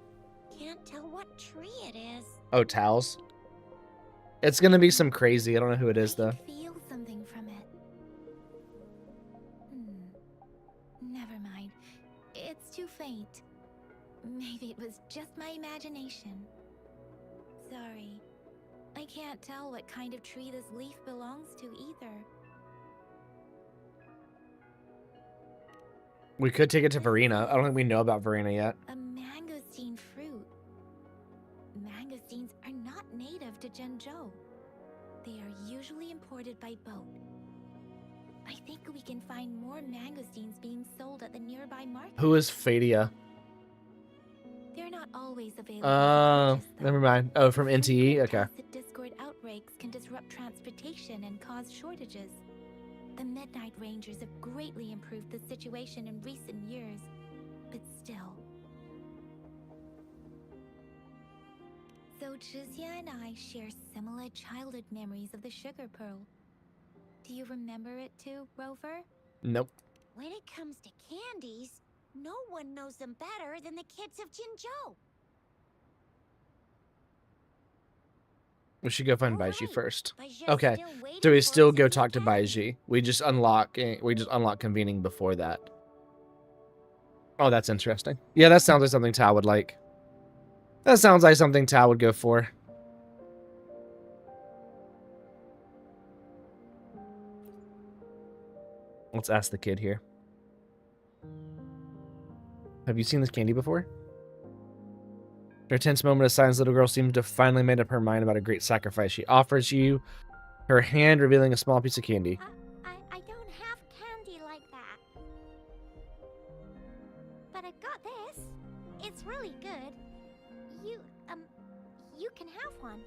Can't tell what tree it is. Oh, towels. It's gonna be some crazy. I don't know who it is though. I can feel something from it. Never mind. It's too faint. Maybe it was just my imagination. Sorry. I can't tell what kind of tree this leaf belongs to either. We could take it to Verena. I don't think we know about Verena yet. A mangosteen fruit. Mangosteens are not native to Zhengzhou. They are usually imported by boat. I think we can find more mangosteens being sold at the nearby market. Who is Fadia? They're not always available. For purchase, though. Never mind. Oh, from NTE? Okay. Tacit Discord outbreaks can disrupt transportation and cause shortages. The Midnight Rangers have greatly improved the situation in recent years, but still. So Zhizia and I share similar childhood memories of the Sugar Pearl. Do you remember it too, Rover? Nope. When it comes to candies, no one knows them better than the kids of Jinzhou. We should go find Alright, Baiji first. Baiji's Okay. still waiting So we for still us go at the talk to academy. Baiji. We just unlock convening before that. Oh, that's interesting. Yeah, that sounds like something Tao would like. That sounds like something Tao would go for. Let's ask the kid here. Have you seen this candy before? After a tense moment of silence, the little girl seems to have finally made up her mind about a great sacrifice. She offers you her hand, revealing a small piece of candy. I don't have candy like that. But I've got this. It's really good. You can have one.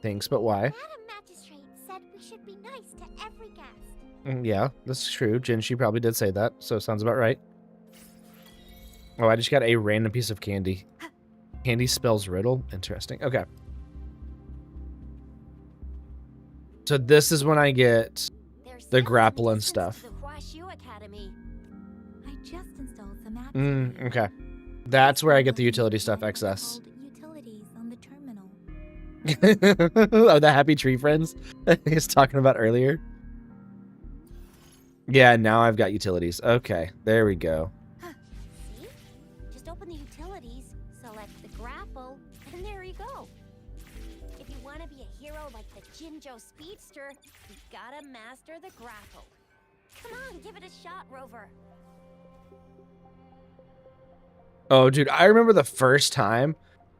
Thanks, but why? Madam Magistrate said we should be nice to every guest. Yeah, that's true. Jinshi probably did say that, so sounds about right. Oh, I just got a random piece of candy. Candy spells riddle? Interesting. Okay. So this is when I get There's the some grapple and distance stuff. to the Huaxiu Academy. I just installed some apps. Okay. That's where I get the utility stuff excess. Called Utilities on the terminal. Oh, the happy tree friends he was talking about earlier. Yeah, now I've got utilities. Okay, there we go. See? Just open the utilities, select the grapple, and there you go. If you want to be a hero like the Jinzhou Speedster, you gotta master the grapple. Come on, give it a shot, Rover. Oh, dude, I remember the first time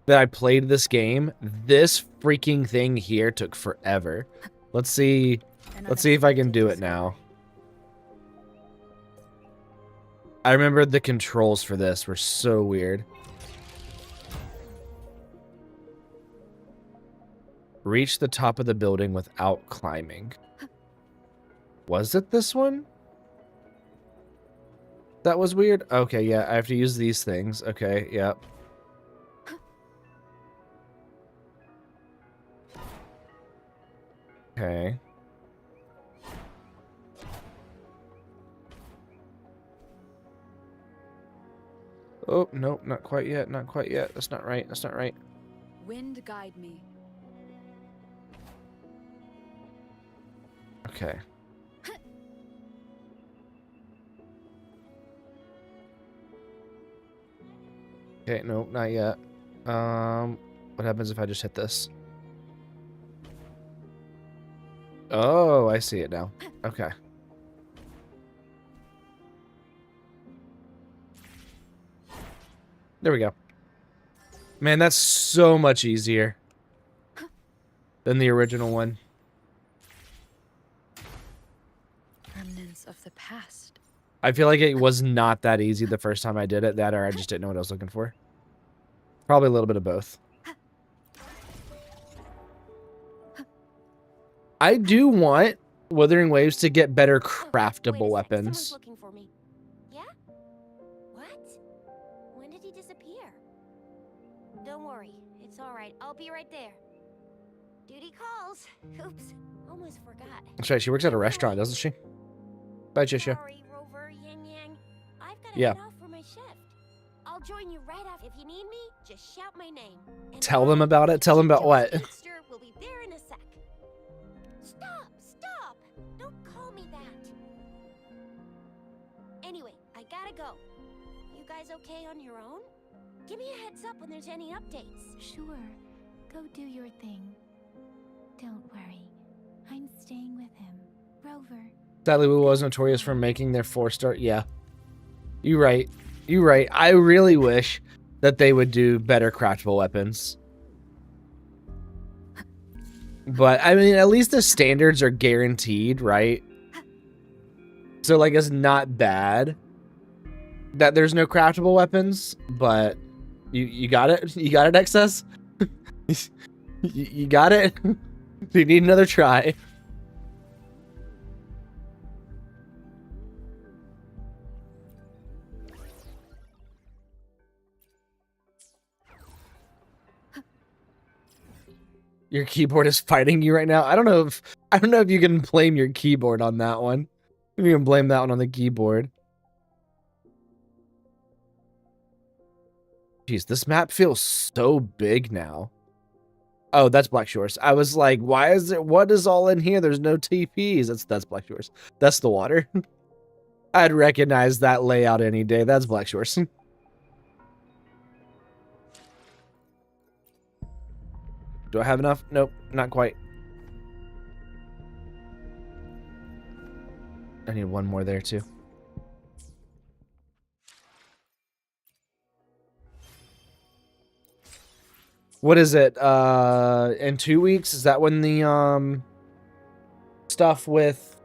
that I played this game. This freaking thing here took forever. Let's see if I can do it now. I remember the controls for this were so weird. Reach the top of the building without climbing. Was it this one? That was weird. Okay, yeah, I have to use these things. Okay, yep. Okay. Oh, nope, not quite yet, not quite yet. That's not right, that's not right. Wind guide me. Okay. Okay, no, not yet. What happens if I just hit this? Oh, I see it now. Okay. There we go. Man, that's so much easier than the original one. Remnants of the past. I feel like it was not that easy the first time I did it. That or I just didn't know what I was looking for. Probably a little bit of both. I do want Wuthering Waves to get better craftable weapons. Someone's looking for me. Yeah? What? When did he disappear? Don't worry. It's all right. I'll be right there. Duty calls. Oops. Almost forgot. That's right. She works at a restaurant, doesn't she? Bye, Chisha. Sorry, Rover, Yang Yang. I've got to Yeah. head off for my shift. I'll join you right after. If you need me, just shout my name. And Tell them about it. Tell them about what? Trickster will be there in a sec. Stop! Stop! Don't call me that. Anyway, I gotta go. You guys okay on your own? Give me a heads up when there's any updates. Sure. Go do your thing. Don't worry. I'm staying with him. Rover. Sadly, Wu was notorious for making their 4-star. Yeah. You're right. You're right. I really wish that they would do better craftable weapons. But, I mean, at least the standards are guaranteed, right? So, like, it's not bad that there's no craftable weapons, but you got it? You got it, Excess? you got it? Do you need another try? Your keyboard is fighting you right now. I don't know if you can blame your keyboard on that one. You can blame that one on the keyboard. Jeez, this map feels so big now. Oh, that's Black Shores. I was like, why is it? What is all in here? There's no TPs. That's Black Shores. That's the water. I'd recognize that layout any day. That's Black Shores. Do I have enough? Nope, not quite. I need one more there too. What is it? In 2 weeks? Is that when the stuff with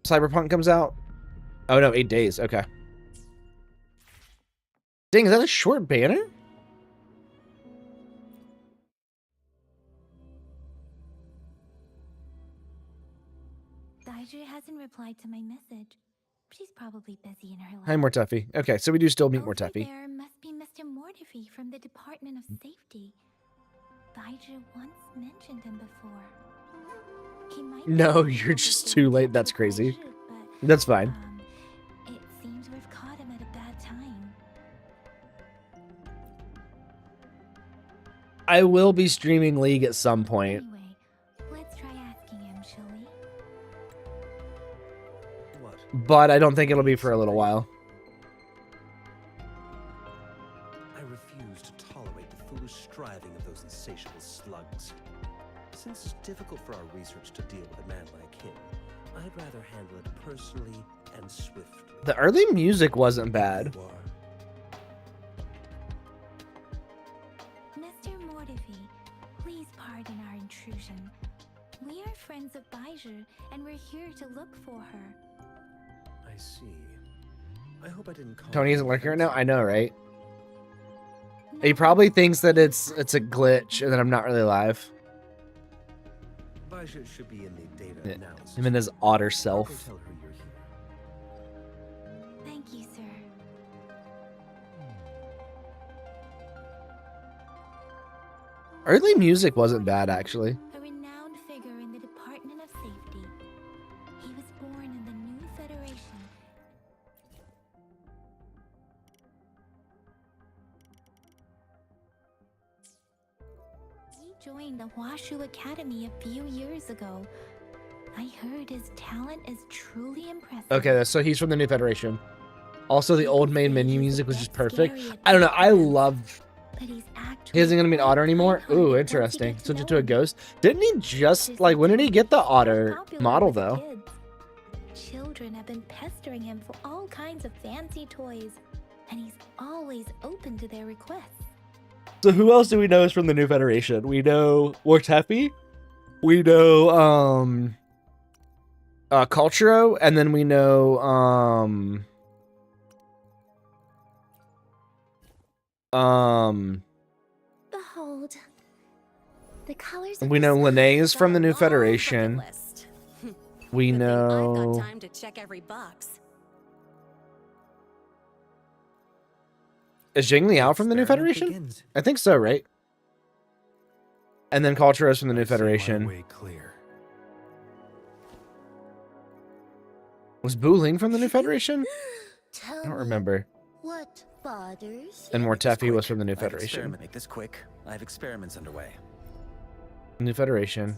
Cyberpunk comes out? Oh no, 8 days. Okay. Dang, is that a short banner? Daiju hasn't replied to my message. She's probably busy in her life. Hi, Mortuffy. Okay, so we do still meet Over Mortuffy. there must be Mr. Mortuffy from the Department of Safety. Daiju once mentioned him before. He might No, be you're able just to too late. get That's the crazy. Daiju, but, That's fine. It seems we've caught him at a bad time. I will be streaming League at some point. Anyway, let's try asking him, shall we? What? But I don't think it'll be for a little while. I refuse to tolerate the foolish striving of those insatiable slugs. Since it's difficult for our research to deal with a man like him, I'd rather handle it personally and swiftly. The early music wasn't bad. You are. Mr. Mortuffy, please pardon our intrusion. We are friends of Daiju, and we're here to look for her. I see. I hope I didn't call Tony you isn't lurking right now? I offensive. know, right? He probably thinks that it's a glitch and that I'm not really live. Baja should be in the data Yeah, analysis. him and his otter I'll go self. tell her you're here. Thank you, sir. Early music wasn't bad, actually. A renowned figure in the Department of Safety. He was born in the New Federation. He joined the Washu Academy a few years ago. I heard his talent is truly impressive. Okay, so he's from the New Federation. Also, the old main menu music was just perfect. I don't know. I love. But he's He isn't gonna be an otter actually anymore. quite Ooh, hard interesting. once you Switch get it to to a know ghost. Didn't he just like? When did he get the otter Popular model with though? kids. Children have been pestering him for all kinds of fancy toys. and he's always open to their requests. So who else do we know is from the New Federation? We know Mortefi. We know Culturo, and then we know Behold, the colors. we know Linnaeus from the New Federation. We I've got know time to check every box. is Jing Liao from the New Experiment Federation? begins. I think so, right? And then Culturo's from the New I see my Federation. way clear. Was Buling from the New Federation? Tell I don't me remember. what bothers. And Mortefi was from the New I have Federation. experiment. Make this quick. I have experiments underway. New Federation.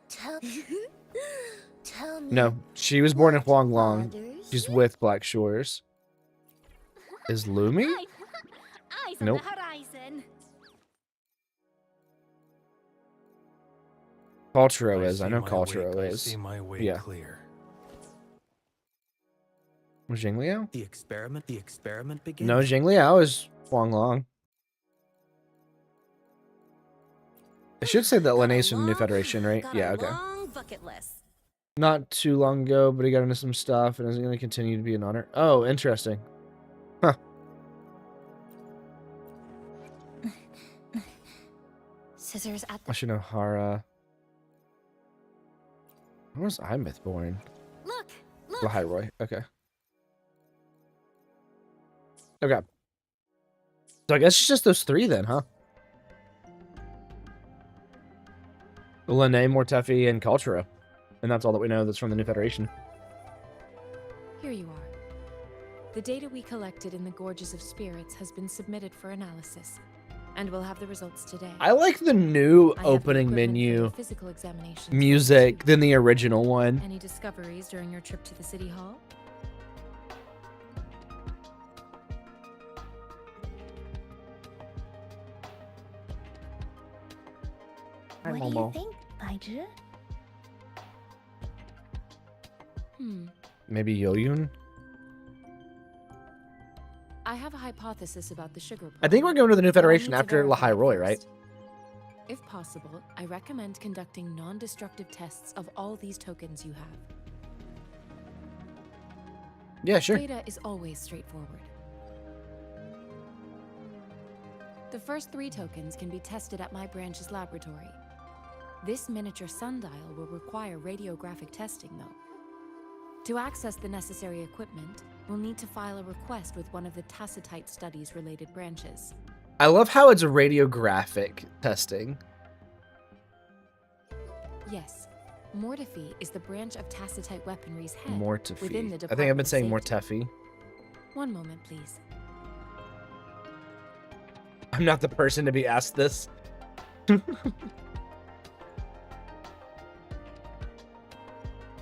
Tell me. No, she was born in what Huanglong. bothers She's you? with Black Shores. Is Lumi? Eyes Nope. on the horizon. Culturo is. I see know my Culturo way- I is. see my way Yeah. clear. Was Jing Liao? The experiment begins. No, Jing Liao is Huanglong. I should say that Got a Linnaeus from the New long- Federation, right? got Yeah, a okay. long bucket list. Not too long ago, but he got into some stuff and is going to continue to be an honor. Oh, interesting. Huh. Scissors at the. Ashinohara. When was I myth born? Look, look. Lahai okay. Okay. So I guess it's just those three then, huh? Lene, Mortefi, and Culturo. And that's all that we know that's from the New Federation. Here you are. The data we collected in the Gorges of Spirits has been submitted for analysis, and we'll have the results today. I like the new I have the opening equipment for menu their physical examinations music ready, too. than the original one. Any discoveries during your trip to the city hall? Hi, What do Momo. you think, Baiju? Maybe Yoyun? I have a hypothesis about the sugar I think we're problem, going to the New but I'll Federation need to after verify Lahai it Roy, right? first. If possible, I recommend conducting non-destructive tests of all these tokens you have. Yeah, sure. Data is always straightforward. The first 3 tokens can be tested at my branch's laboratory. This miniature sundial will require radiographic testing, though. To access the necessary equipment, we'll need to file a request with one of the Tacitite Studies related branches. I love how it's radiographic testing. Yes, Mortefi is the branch of Tacitite Weaponry's head within Mortefi. the I think I've Department been of saying Safety. Mortefi. One moment, please. I'm not the person to be asked this.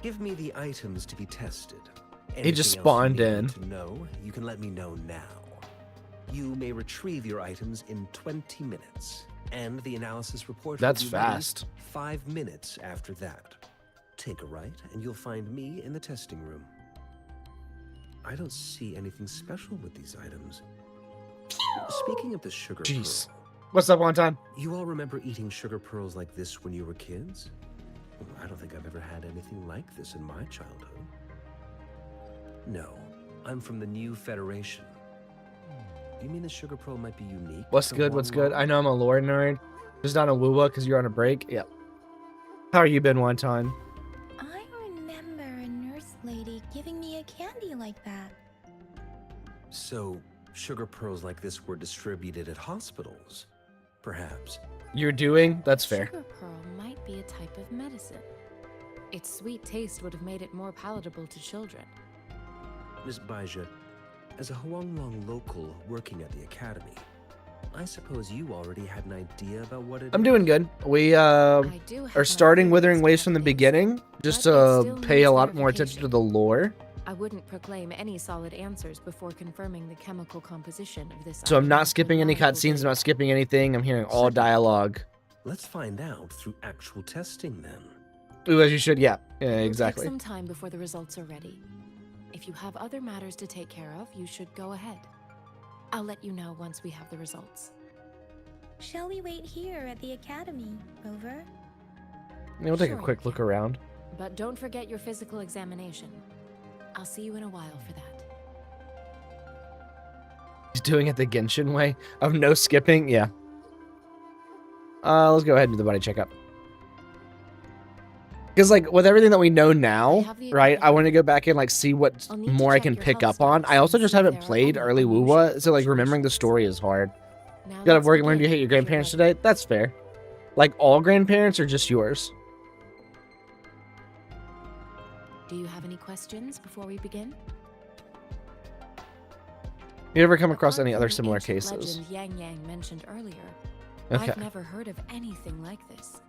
Give me the items to be tested. He just Anything else you spawned may in. need to know, you can let me know now. You may retrieve your items in 20 minutes, and the analysis report That's will be ready fast. 5 minutes after that. Take a right, and you'll find me in the testing room. I don't see anything special with these items. Speaking of the sugar Jeez. pearl, What's up, Wonton? you all remember eating sugar pearls like this when you were kids? Well, I don't think I've ever had anything like this in my childhood. No, I'm from the New Federation. You mean the sugar pearl might be unique? What's to good? What's good? Huanglong? I know I'm a lore nerd. Just not a Wuwa because you're on a break. Yep. How are you been, Wonton? I remember a nurse lady giving me a candy like that. So, sugar pearls like this were distributed at hospitals? Perhaps. You're doing? That's fair. Sugar pearl might be a type of medicine. Its sweet taste would have made it more palatable to children. Miss Baija, as a Huanglong local working at the academy, I suppose you already had an idea about what it I'm is? doing good. We I do have are my starting theories Wuthering Waves about from the these, beginning, just but it to still pay needs a lot more attention to the lore. I wouldn't proclaim any solid answers before confirming the chemical composition of this. So I'm item not with skipping any reliable cutscenes, I'm data. not skipping anything. I'm hearing all dialogue. Let's find out through actual testing then. Ooh, as you should, yeah. Yeah, It'll exactly. Take some time before the results are ready. If you have other matters to take care of, you should go ahead. I'll let you know once we have the results. Shall we wait here at the academy, Rover? We'll take Sure a you quick look can. around. But don't forget your physical examination. I'll see you in a while for that. He's doing it the Genshin way of no skipping. Yeah. Let's go ahead and do the body checkup. Because, like, with everything that we know now, right, I want to go back and, like, see what I'll need to more I check can your pick health up on. stats I also and just see if haven't there are played any early unusual WooWa, so, like, remembering the situations. story is hard. Now You gotta let's work learn to begin, hate your if you're grandparents ready. today? That's fair. Like, all grandparents or just yours? Do you have any questions before we begin? You ever come across Apart any from other the similar ancient cases? legend Yang Yang mentioned earlier, Okay. I've never heard of anything like this.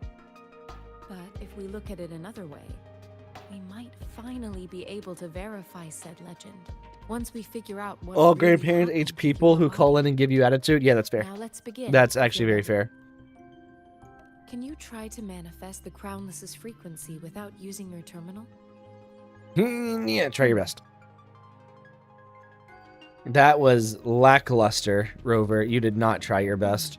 But if we look at it another way, we might finally be able to verify said legend once we figure out what All really grandparents happened age to people your who body. call in and give you attitude? Yeah, that's fair. Now let's begin. That's if actually you're very ready. fair. Can you try to manifest the Crownless's frequency without using your terminal? Yeah, try your best. That was lackluster, Rover. You did not try your best.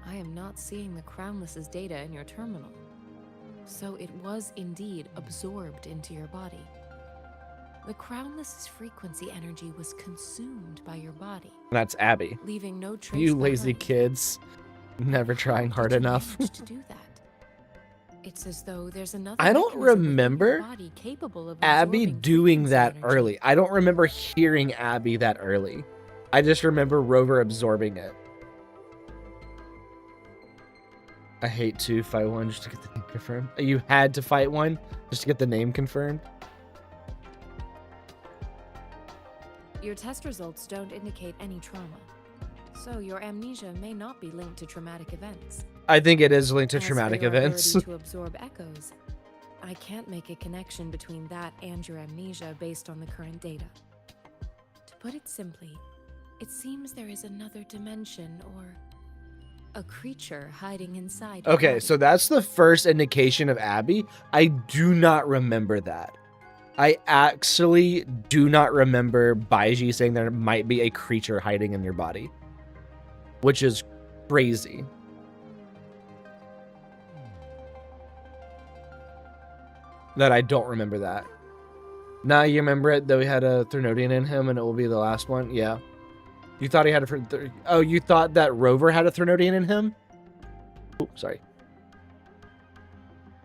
I am not seeing the Crownless's data in your terminal. So it was indeed absorbed into your body. The Crownless's frequency energy was consumed by your body, That's Abby. leaving no trace You lazy behind. kids. Never trying hard Did you enough. manage to do that? It's as though there's another I don't mechanism within your remember body capable of Abby absorbing doing frequency that energy. early. I don't remember hearing Abby that early. I just remember Rover absorbing it. I hate to fight one just to get the name confirmed. You had to fight one just to get the name confirmed? Your test results don't indicate any trauma, so your amnesia may not be linked to traumatic events. I think it is linked to As for traumatic your events. ability to absorb echoes, I can't make a connection between that and your amnesia based on the current data. To put it simply, it seems there is another dimension or a creature hiding inside your Okay, body. so that's the first indication of Abby. I do not remember that. I actually do not remember Baiji saying there might be a creature hiding in your body, which is crazy. That I don't remember that. Now you remember it, though he had a Threnodian in him and it will be the last one? Yeah. You thought he had a... Oh, you thought that Rover had a Threnodian in him? Oh, sorry.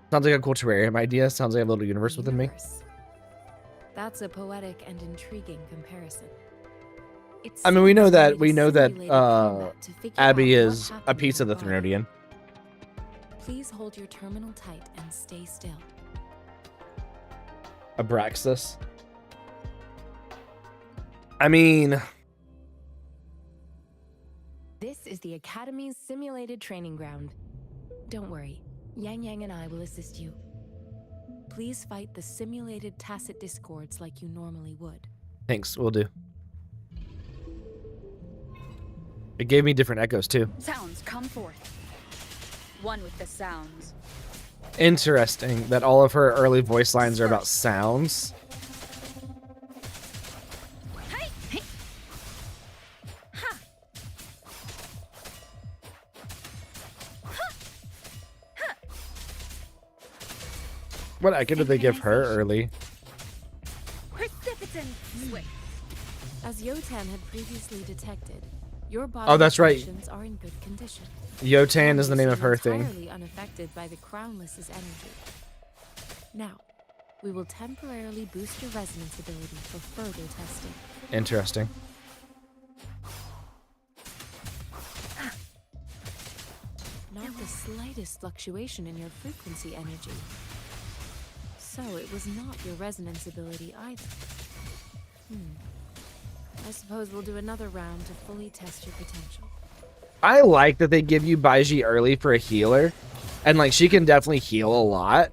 Sounds like a cool terrarium idea. Sounds like a little universe within me. Universe. That's a poetic and intriguing comparison. It I mean, we know seems that we need that simulated combat to figure Abby out what is a happened piece to of the your body. Threnodian. Please hold your terminal tight and stay still. Abraxas. I mean, This is the Academy's simulated training ground. Don't worry, Yang Yang and I will assist you. Please fight the simulated tacit discords like you normally would. thanks, we'll do. It gave me different echoes too. Sounds come forth. One with the sounds. Interesting that all of her early voice lines are about sounds. Hey! Hey! Ha! What echo did they give her early? Precipitant! Swift. As Yotan had previously detected, your body Oh, that's right. functions are in good condition. Yotan is the name of her thing. Entirely unaffected by the Crownless's energy. Now, we will temporarily boost your resonance ability for further testing. Interesting. Not the slightest fluctuation in your frequency energy. So it was not your resonance ability either. I suppose we'll do another round to fully test your potential. I like that they give you Baiji early for a healer. And, like, she can definitely heal a lot.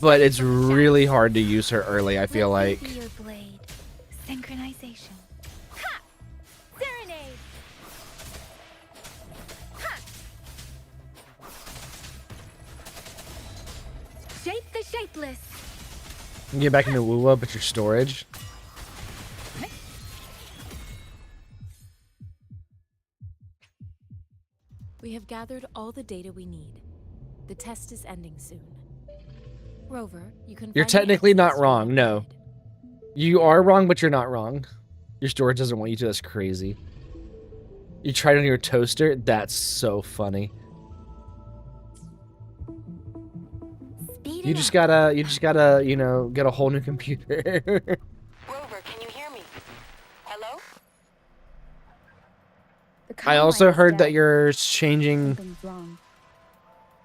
But it's really hard to use her early, I feel Let me like. be your blade. Synchronization. Ha! Serenade! Ha! Shape the shapeless! You get back into Wuwa, but your storage. We have gathered all the data we need. The test is ending soon. Rover, you can You're find the technically not exits wrong. straight No. ahead. You are wrong, but you're not wrong. Your storage doesn't want you to. That's crazy. You tried on your toaster? That's so funny. You just gotta, you know, get a whole new computer. Rover, can you hear me? Hello? I also heard that you're changing Something's wrong.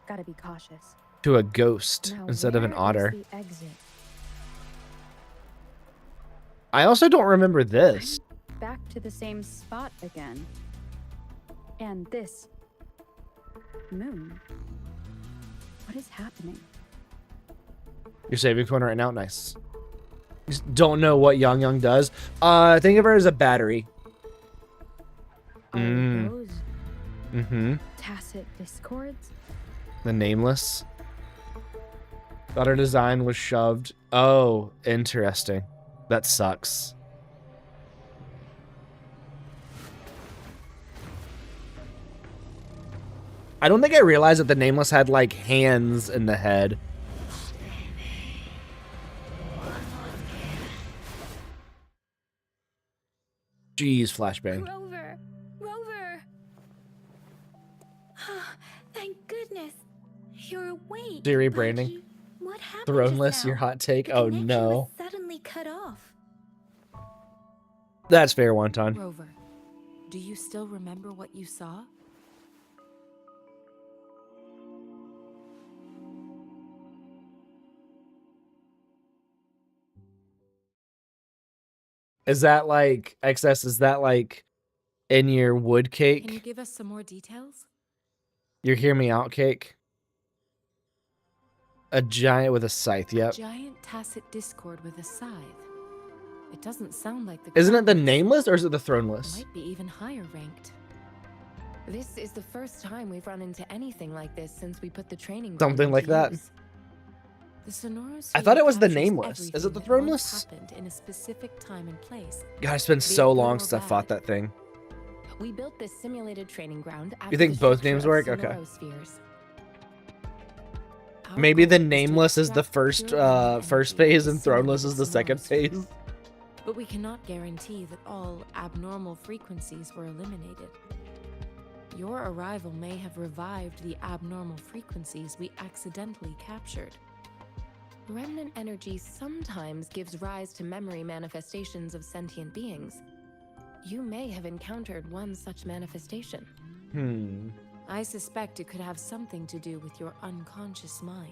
Gotta be cautious. to a ghost Now, instead of an where otter. is the exit? I also don't remember this. Back to the same spot again. And this moon. What is happening? You're saving corner right now? Nice. Just don't know what Yang does. Think of her as a battery. Are those Mm-hmm. tacit discords? The nameless. Thought her design was shoved. Oh, interesting. That sucks. I don't think I realized that the nameless had like hands in the head. Jeez, flashbang. Rover! Rover! Thank goodness. You're awake. Siri but branding. What happened Throneless, just your now? hot take. The Oh connection no. was suddenly cut off. That's fair, Wonton. Rover, do you still remember what you saw? Is that like excess? Is that like in your wood Can you cake? give us some more details? Your hear me out cake? A giant with a scythe, yep. Giant tacit discord with a scythe. It doesn't sound like the Isn't it the Crownless. nameless or is it the throneless? Might be even higher ranked. This is the first time we've run into anything like this since we put the training. Something like that. The Sonoros I thought it was the captures nameless. Is it the everything that once throneless? happened in a specific time and place. God, it's been Be so it good long or since I fought bad. that thing. We built this simulated training ground. You think both names work? Okay. Spheres. Our Maybe the goal is to nameless is the extract first pure energy first from phase and the throneless is the simulated second Sonoros phase. spheres. But we cannot guarantee that all abnormal frequencies were eliminated. Your arrival may have revived the abnormal frequencies we accidentally captured. Remnant energy sometimes gives rise to memory manifestations of sentient beings. You may have encountered one such manifestation. I suspect it could have something to do with your unconscious mind.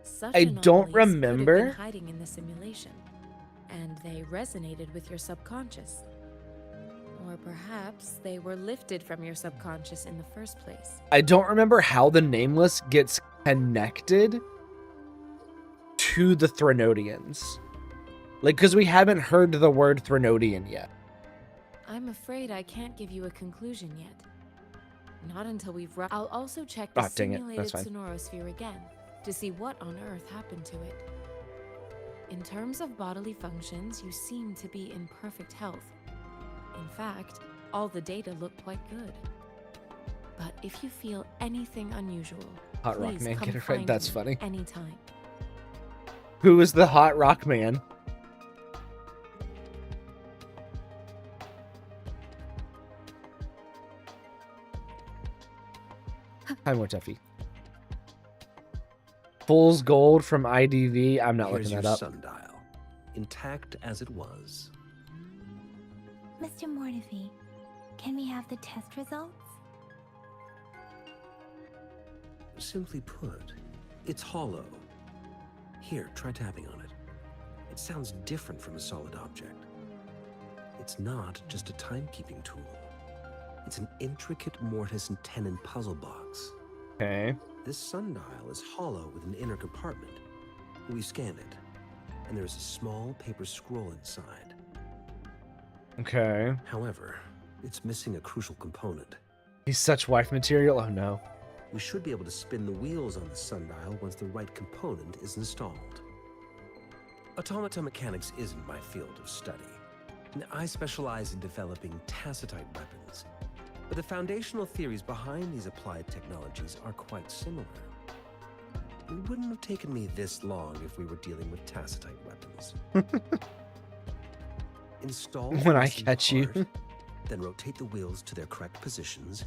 Such I don't anomalies could have been remember. hiding in the simulation, and they resonated with your subconscious. Or perhaps they were lifted from your subconscious in the first place. I don't remember how the nameless gets connected to the Threnodians. Like, because we haven't heard the word Threnodian yet. I'm afraid I can't give you a conclusion yet. Not until we've I'll also check the Ah, dang it. simulated That's fine. Sonorosphere again to see what on earth happened to it. In terms of bodily functions, you seem to be in perfect health. In fact, all the data look quite good. But if you feel anything unusual, Hot rock please man, come get it right. find That's me funny. anytime. Who is the hot rock man? Hi, Mortefi. Fool's gold from IDV. I'm not Here's looking your that up. sundial, intact as it was. Mr. Mortefi, can we have the test results? Simply put, it's hollow. Here, try tapping on it. It sounds different from a solid object. It's not just a timekeeping tool. It's an intricate mortise and tenon puzzle box. Okay. This sundial is hollow with an inner compartment. We scan it, and there's a small paper scroll inside. Okay. However, it's missing a crucial component. He's such wife material. Oh no. we should be able to spin the wheels on the sundial once the right component is installed. Automata mechanics isn't my field of study. I specialize in developing tacitite weapons, but the foundational theories behind these applied technologies are quite similar. It wouldn't have taken me this long if we were dealing with tacitite weapons. Install When I missing catch you. part, then rotate the wheels to their correct positions,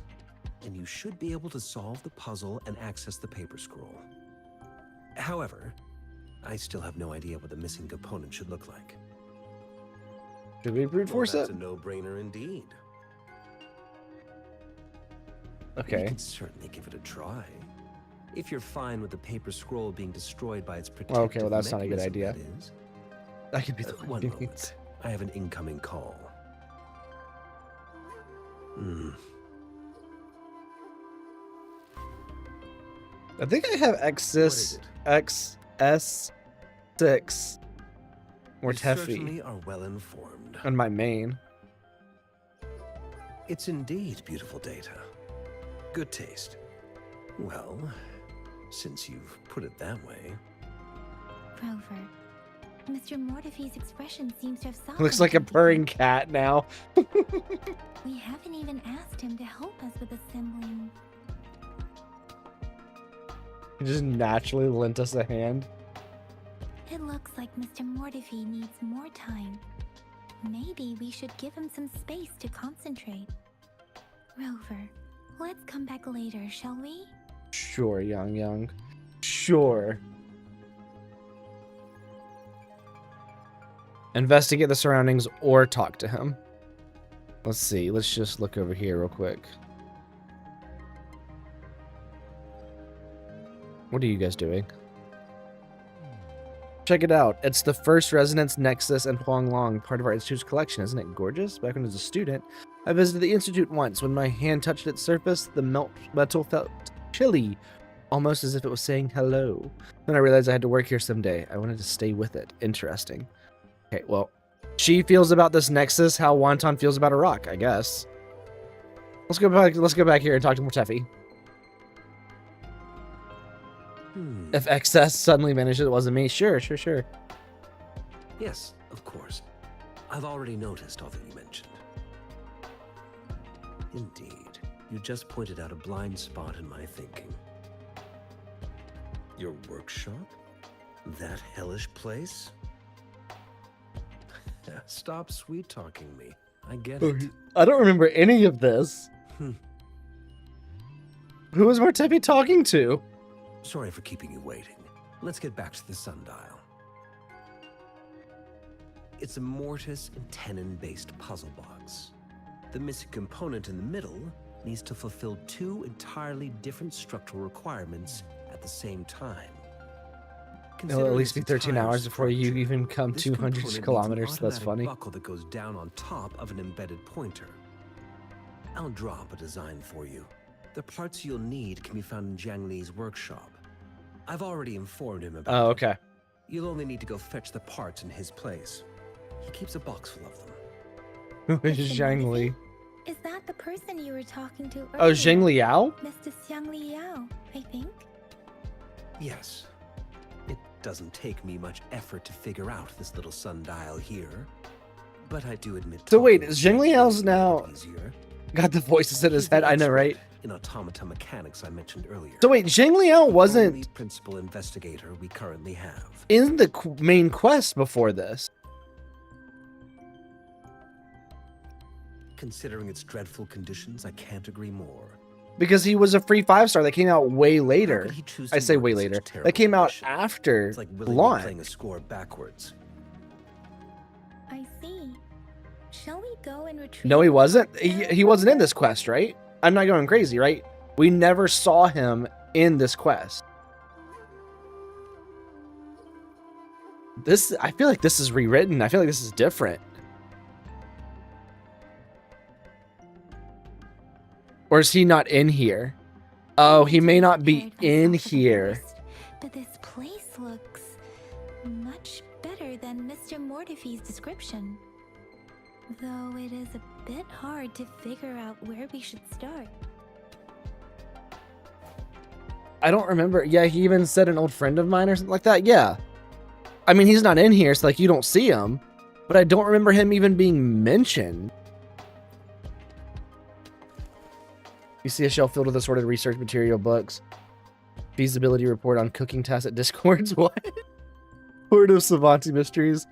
and you should be able to solve the puzzle and access the paper scroll. However, I still have no idea what the missing component should look like. Should we brute force That's it? a no-brainer indeed. Okay. We can certainly give it a try. If you're fine with the paper scroll being destroyed by its protective Okay, well that's not a good mechanism, idea. that is. That could be the One moment. I have an incoming call. I think I have XS6 or You certainly Teffy are well informed. on my main. It's indeed beautiful data. Good taste. Well, since you've put it that way. Rover, Mr. Mortefi's expression seems to have softened. Looks like a purring cat now. We haven't even asked him to help us with assembling. He just naturally lent us a hand. It looks like Mr. Mortefi needs more time. Maybe we should give him some space to concentrate. Rover, let's come back later, shall we? Sure, Young. Sure. Investigate the surroundings or talk to him. Let's see. Let's just look over here real quick. What are you guys doing? Check it out. It's the first Resonance Nexus in Huanglong, part of our institute's collection. Isn't it gorgeous? Back when I was a student, I visited the institute once. When my hand touched its surface, the metal felt chilly, almost as if it was saying hello. Then I realized I had to work here someday. I wanted to stay with it. Interesting. Okay, well, she feels about this Nexus how Wonton feels about a rock, I guess. Let's go back here and talk to Mortefi. If XS suddenly vanishes, it wasn't me. Sure. Yes, of course. I've already noticed all that you mentioned. Indeed, you just pointed out a blind spot in my thinking. Your workshop? That hellish place? Stop sweet-talking me. I get it. I don't remember any of this. Who was Mortefi talking to? Sorry for keeping you waiting. Let's get back to the sundial. It's a mortise and tenon-based puzzle box. The missing component in the middle needs to fulfill two entirely different structural requirements at the same time. It'll at least be 13 hours before you even come This 200 component kilometers. needs an That's automatic funny. buckle that goes down on top of an embedded pointer. I'll draw up a design for you. The parts you'll need can be found in Jiang Li's workshop. I've already informed him about Oh, it. okay. You'll only need to go fetch the parts in his place. He keeps a box full of them. Who is Zhang Li? Is that the person you were talking to earlier? Oh, Zheng Liao? Mr. Xiang Liao, I think. Yes. It doesn't take me much effort to figure out this little sundial here. But I do admit... So wait, is Zheng Liao's now easier. got the voices in his head? I know, right? In automata mechanics I mentioned earlier. So wait, Zheng Liao Only wasn't principal investigator we currently have. in the main quest before this. Considering its dreadful conditions, I can't agree more. Because he was a free 5-star that came out way How later. could he choose I to say work way in such later. terrible That came out conditions? after It's like willingly launch. playing a score backwards. I see. Shall we go and retrieve... No, he the wasn't. parts now? He wasn't in this quest, right? I'm not going crazy, right? We never saw him in this quest. I feel like this is rewritten. I feel like this is different. Or is he not in here? Oh, he may not be in here. But this place looks much better than Mr. Mortefi's description. Though it is a bit hard to figure out where we should start. I don't remember. Yeah, he even said an old friend of mine or something like that. Yeah. I mean, he's not in here, so like you don't see him, but I don't remember him even being mentioned. You see a shelf filled with assorted research material, books, feasibility report on cooking tacit discords. What? Horde of Savanti mysteries,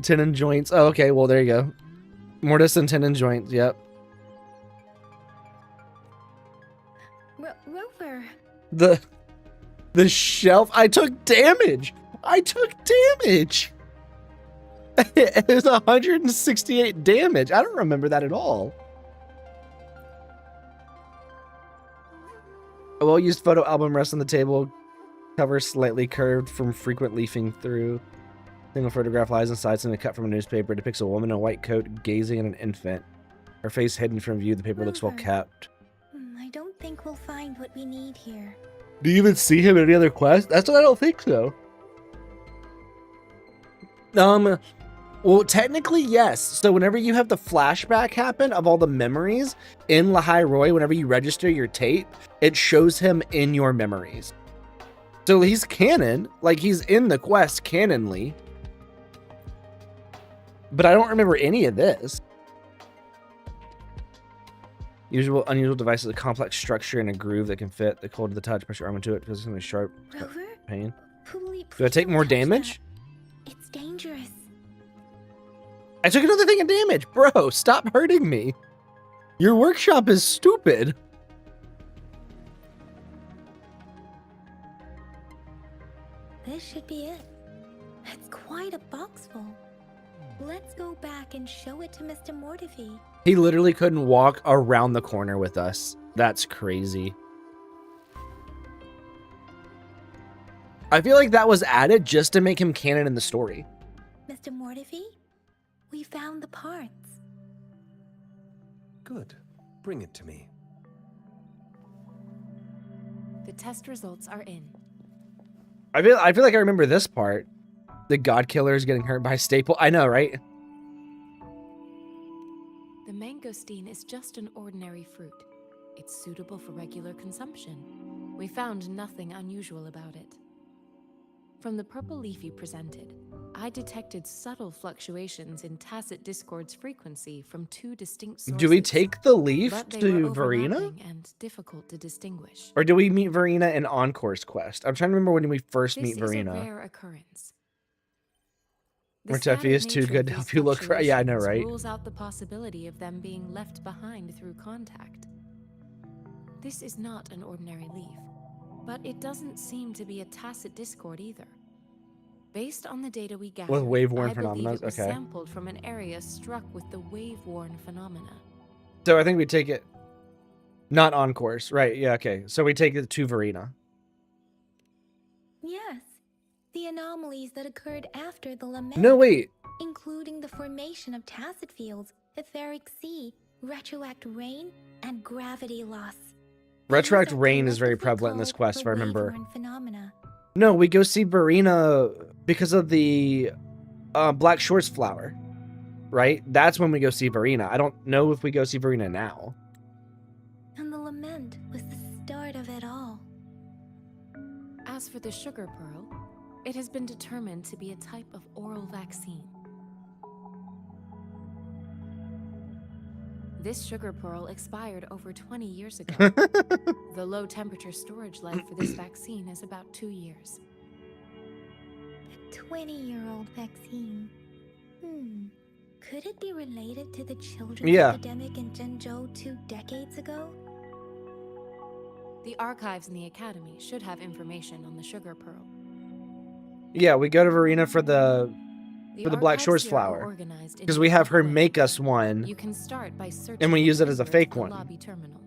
tendon joints. Oh, okay. Well, there you go. Mortis and tendon joints. Yep. Rover. The shelf. I took damage. It was 168 damage. I don't remember that at all. A well-used photo album rests on the table, cover slightly curved from frequent leafing through. Single photograph lies inside something cut from a newspaper. It depicts a woman in a white coat gazing at an infant. Her face hidden from view. The paper looks well kept. I don't think we'll find what we need here. Do you even see him in any other quest? That's what I don't think so. Well, technically, yes. So whenever you have the flashback happen of all the memories in Lahai Roy, whenever you register your tape, it shows him in your memories. So he's canon, like he's in the quest canonly. But I don't remember any of this. Unusual device is a complex structure in a groove that can fit the cold to the touch, pressure arm into it because it's going to be sharp. Rover? Pain. Please Do I take more damage? It's dangerous. I took another thing of damage. Bro, stop hurting me. Your workshop is stupid. This should be it. It's quite a box full. Let's go back and show it to Mr. Mortifi. He literally couldn't walk around the corner with us. That's crazy. I feel like that was added just to make him canon in the story. Mr. Mortifi, we found the parts. Good. Bring it to me. The test results are in. I feel like I remember this part. The God Killer is getting hurt by a staple. I know, right? The mangosteen is just an ordinary fruit. It's suitable for regular consumption. We found nothing unusual about it. From the purple leaf you presented, I detected subtle fluctuations in tacit discord's frequency from two distinct sources. Do we take the leaf but they to were Verena? overlapping and difficult to distinguish. Or do we meet Verena in Encore's quest? I'm trying to remember when we first meet Verena. This is a rare occurrence. The Which Effie is static too nature good of to these help you look right. Yeah, I know, fluctuations right? Rules out the possibility of them being left behind through contact. This is not an ordinary leaf, but it doesn't seem to be a tacit discord either. Based on the data we gathered, With wave-worn I believe phenomena? it was Okay. sampled from an area struck with the wave-worn phenomena. So I think we take it not Encore's. Right, yeah, okay. So we take it to Verena. Yes, the anomalies that occurred after the lament. No, wait. Including the formation of tacit fields, etheric sea, retroact rain, and gravity loss. Retroact rain is very prevalent in this quest, if I remember. Wave-worn phenomena. No, we go see Verena because of the Black Shores flower, right? That's when we go see Verena. I don't know if we go see Verena now. And the lament was the start of it all. As for the sugar pearl, it has been determined to be a type of oral vaccine. This sugar pearl expired over 20 years ago. The low temperature storage life for this vaccine is about 2 years. A 20-year-old vaccine. Could it be related to the children's epidemic in Zhengzhou 2 decades ago? The archives in the academy should have information on the sugar pearl. Yeah, we go to Verena for the Black Shores flower because we have her make us one. You can start by searching and we use it as a fake the one. lobby terminal.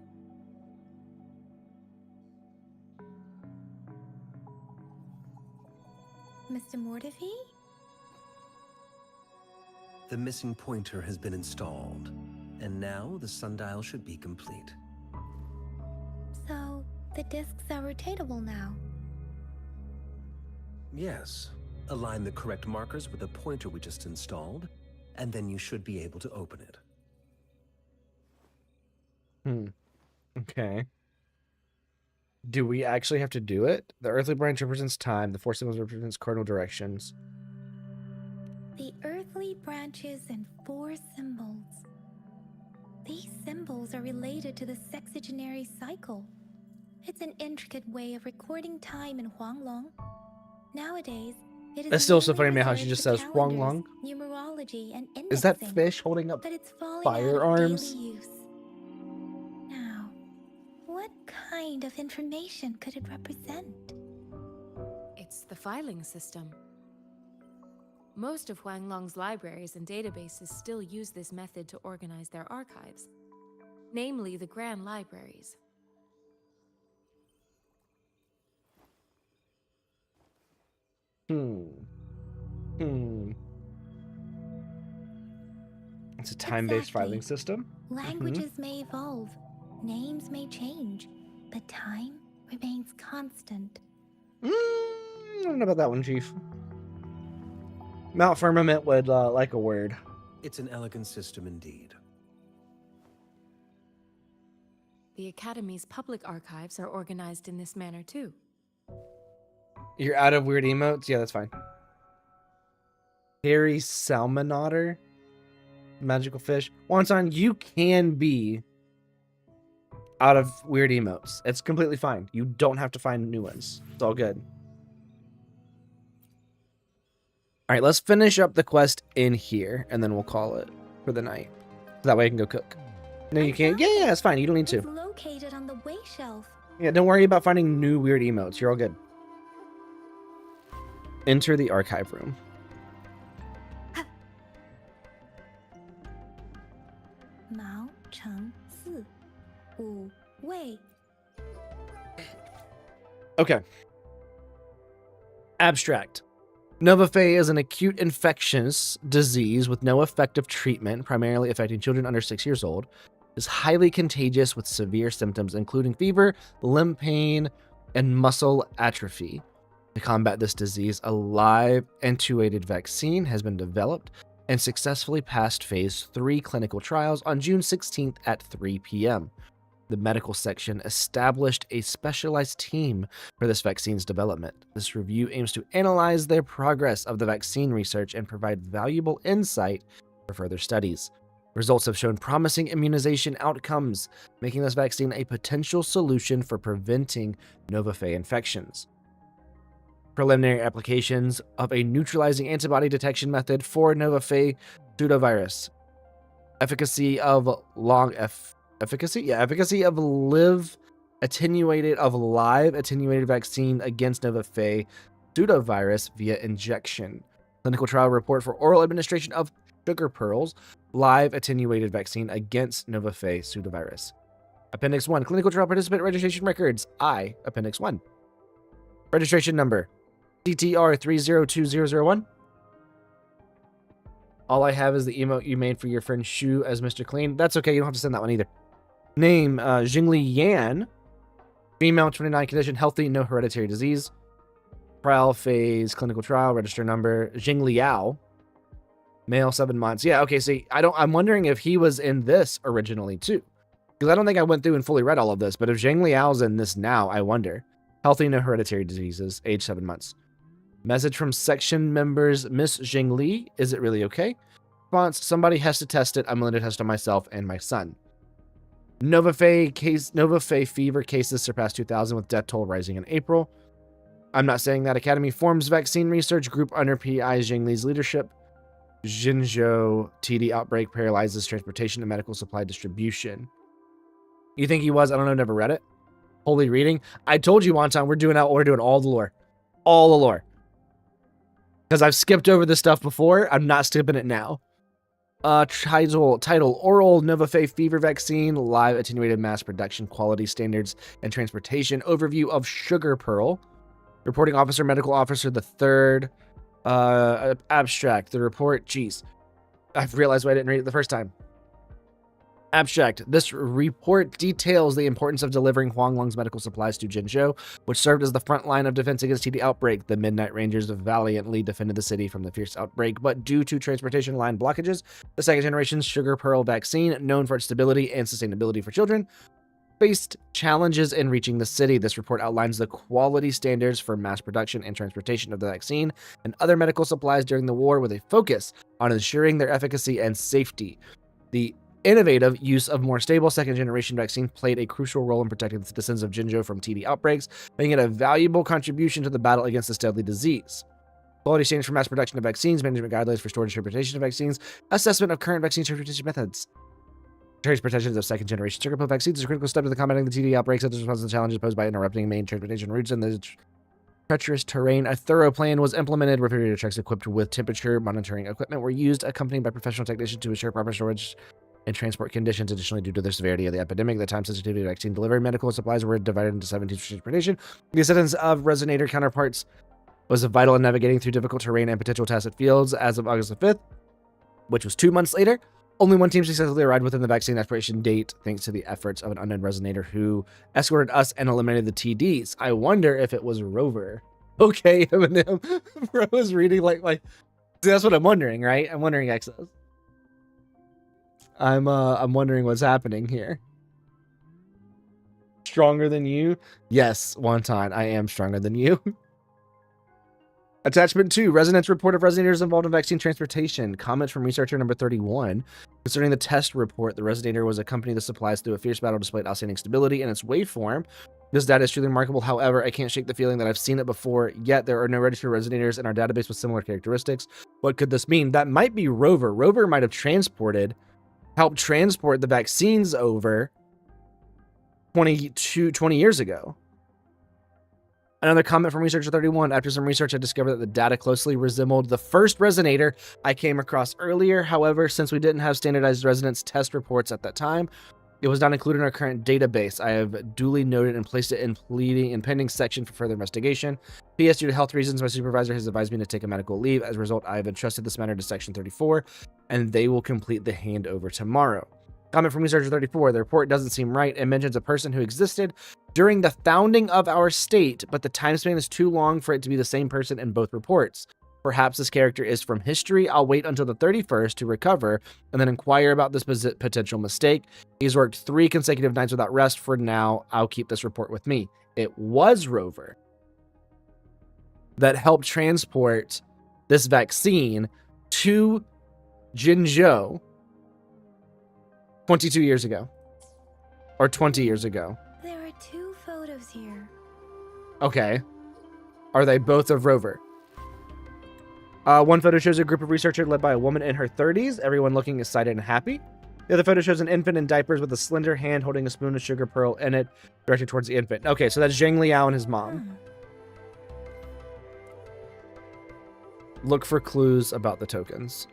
Mr. Mortifi? The missing pointer has been installed, and now the sundial should be complete. So, the discs are rotatable now. Yes. Align the correct markers with the pointer we just installed, and then you should be able to open it. Okay. Do we actually have to do it? The earthly branch represents time. The 4 symbols represents cardinal directions. The earthly branches and 4 symbols. These symbols are related to the sexagenary cycle. It's an intricate way of recording time in Huanglong. Nowadays, it is It's still so mainly funny to me how she reserved just for says calendars, Huanglong. numerology, and indexing. Is that fish holding up but it's falling firearms? out of daily use. Now, what kind of information could it represent? It's the filing system. Most of Huanglong's libraries and databases still use this method to organize their archives, namely the Grand Libraries. It's a time-based Exactly. filing system. Languages may evolve, names may change, but time remains constant. I don't know about that one, Chief. Mount Firmament would like a word. It's an elegant system indeed. The Academy's public archives are organized in this manner too. You're out of weird emotes? Yeah, that's fine. Hairy salmon otter. Magical fish. Wonton, you can be out of weird emotes. It's completely fine. You don't have to find new ones. It's all good. All right, let's finish up the quest in here, and then we'll call it for the night. That way I can go cook. No, you can't. Yeah, it's fine. You don't need to. It's located on the way shelf. Yeah, don't worry about finding new weird emotes. You're all good. Enter the archive room. Mao Cheng Si Wu Wei. Okay. Abstract. Nova Fey is an acute infectious disease with no effective treatment, primarily affecting children under 6 years old. It is highly contagious with severe symptoms, including fever, limb pain, and muscle atrophy. To combat this disease, a live intubated vaccine has been developed and successfully passed phase 3 clinical trials on June 16th at 3 p.m. The medical section established a specialized team for this vaccine's development. This review aims to analyze the progress of the vaccine research and provide valuable insight for further studies. Results have shown promising immunization outcomes, making this vaccine a potential solution for preventing Nova Fey infections. Preliminary applications of a neutralizing antibody detection method for Nova Fey pseudovirus. Efficacy of live attenuated vaccine against Nova Fey pseudovirus via injection. Clinical trial report for oral administration of sugar pearls, live attenuated vaccine against Nova Fey pseudovirus. Appendix 1, clinical trial participant registration records. Appendix 1. Registration number, CTR 302001. All I have is the emote you made for your friend Shu as Mr. Clean. That's okay, you don't have to send that one either. Name, Jingli Yan. Female, 29, condition, healthy, no hereditary disease. Trial phase, clinical trial, register number, Jing Liao. Male, 7 months. Yeah, okay, see, I'm wondering if he was in this originally too. Because I don't think I went through and fully read all of this, but if Zhang Liao's in this now, I wonder. Healthy, no hereditary diseases, age 7 months. Message from section members, Miss Jing Li, is it really okay? Response, somebody has to test it. I'm willing to test on myself and my son. Nova Fey fever cases surpassed 2,000 with death toll rising in April. I'm not saying that. Academy forms vaccine research group under PI Jing Li's leadership. Jinzhou TD outbreak paralyzes transportation and medical supply distribution. You think he was? I don't know. Never read it. Holy reading. I told you one time we're doing all the lore. All the lore. Because I've skipped over this stuff before. I'm not skipping it now. Title, oral Nova Fey fever vaccine, live attenuated mass production, quality standards, and transportation. Overview of Sugar Pearl. Reporting officer, medical officer, the third. Abstract, the report. Jeez. I've realized why I didn't read it the first time. Abstract. This report details the importance of delivering Huanglong's medical supplies to Jinzhou, which served as the front line of defense against TD outbreak. The Midnight Rangers valiantly defended the city from the fierce outbreak, but due to transportation line blockages, the second generation Sugar Pearl vaccine, known for its stability and sustainability for children, faced challenges in reaching the city. This report outlines the quality standards for mass production and transportation of the vaccine and other medical supplies during the war, with a focus on ensuring their efficacy and safety. The innovative use of more stable second-generation vaccine played a crucial role in protecting the citizens of Jinzhou from TB outbreaks, making it a valuable contribution to the battle against this deadly disease. Quality standards for mass production of vaccines, management guidelines for storage and transportation of vaccines, assessment of current vaccine transportation methods. Transportation of second-generation sugar vaccines is a critical step to the combating the TB outbreaks as a response to the challenges posed by interrupting main transportation routes in the treacherous terrain. A thorough plan was implemented. Refrigerator trucks equipped with temperature monitoring equipment were used, accompanied by professional technicians to ensure proper storage and transport conditions. Additionally, due to the severity of the epidemic, the time sensitivity of vaccine delivery, medical supplies were divided into 17 for transportation. The assistance of resonator counterparts was vital in navigating through difficult terrain and potential tacit fields. As of August the 5th, which was 2 months later, only one team successfully arrived within the vaccine expiration date, thanks to the efforts of an unknown resonator who escorted us and eliminated the TDs. I wonder if it was Rover. Okay, Eminem. Bro is reading like see, that's what I'm wondering, right? I'm wondering Exos. I'm wondering what's happening here. Stronger than you? Yes, Wonton, I am stronger than you. Attachment 2, Resonance Report of Resonators involved in vaccine transportation. Comments from researcher number 31. Concerning the test report, the Resonator was accompanied the supplies through a fierce battle displayed outstanding stability in its waveform. This data is truly remarkable. However, I can't shake the feeling that I've seen it before, yet there are no registered Resonators in our database with similar characteristics. What could this mean? That might be Rover. Rover might have helped transport the vaccines over 20 years ago. Another comment from researcher 31. After some research, I discovered that the data closely resembled the first resonator I came across earlier. However, since we didn't have standardized resonance test reports at that time, it was not included in our current database. I have duly noted and placed it in pending section for further investigation. P.S. Due to health reasons, my supervisor has advised me to take a medical leave. As a result, I have entrusted this matter to section 34, and they will complete the handover tomorrow. Comment from researcher 34. The report doesn't seem right. It mentions a person who existed during the founding of our state, but the time span is too long for it to be the same person in both reports. Perhaps this character is from history. I'll wait until the 31st to recover and then inquire about this potential mistake. He's worked 3 consecutive nights without rest. For now, I'll keep this report with me. It was Rover that helped transport this vaccine to Jinzhou 22 years ago. Or 20 years ago. There are 2 photos here. Okay. Are they both of Rover? One photo shows a group of researchers led by a woman in her 30s, everyone looking excited and happy. The other photo shows an infant in diapers with a slender hand holding a spoon of sugar pearl in it, directed towards the infant. Okay, so that's Zhang Liao and his mom. Look for clues about the tokens.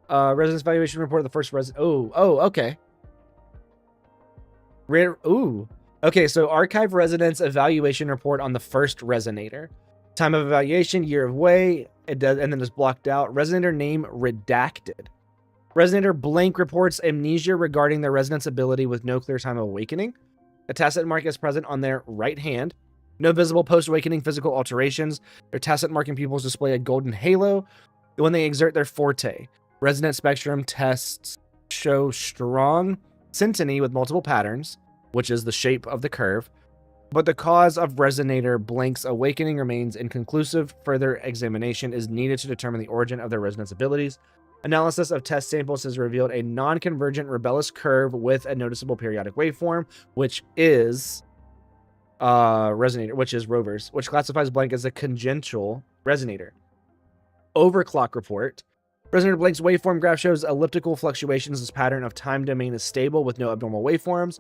Residence valuation report of the first okay. Okay, so archive residence evaluation report on the first resonator. Time of evaluation, year of way, it does, and then it's blocked out. Resonator name redacted. Resonator blank reports amnesia regarding their resonance ability with no clear time of awakening. A tacit mark is present on their right hand. No visible post-awakening physical alterations. Their tacit marking pupils display a golden halo when they exert their forte. Resonance spectrum tests show strong syntony with multiple patterns, which is the shape of the curve, but the cause of resonator blank's awakening remains inconclusive. Further examination is needed to determine the origin of their resonance abilities. Analysis of test samples has revealed a non-convergent rebellious curve with a noticeable periodic waveform, which is Rover's, which classifies blank as a congenital resonator. Overclock report. Resonator blank's waveform graph shows elliptical fluctuations. This pattern of time domain is stable with no abnormal waveforms.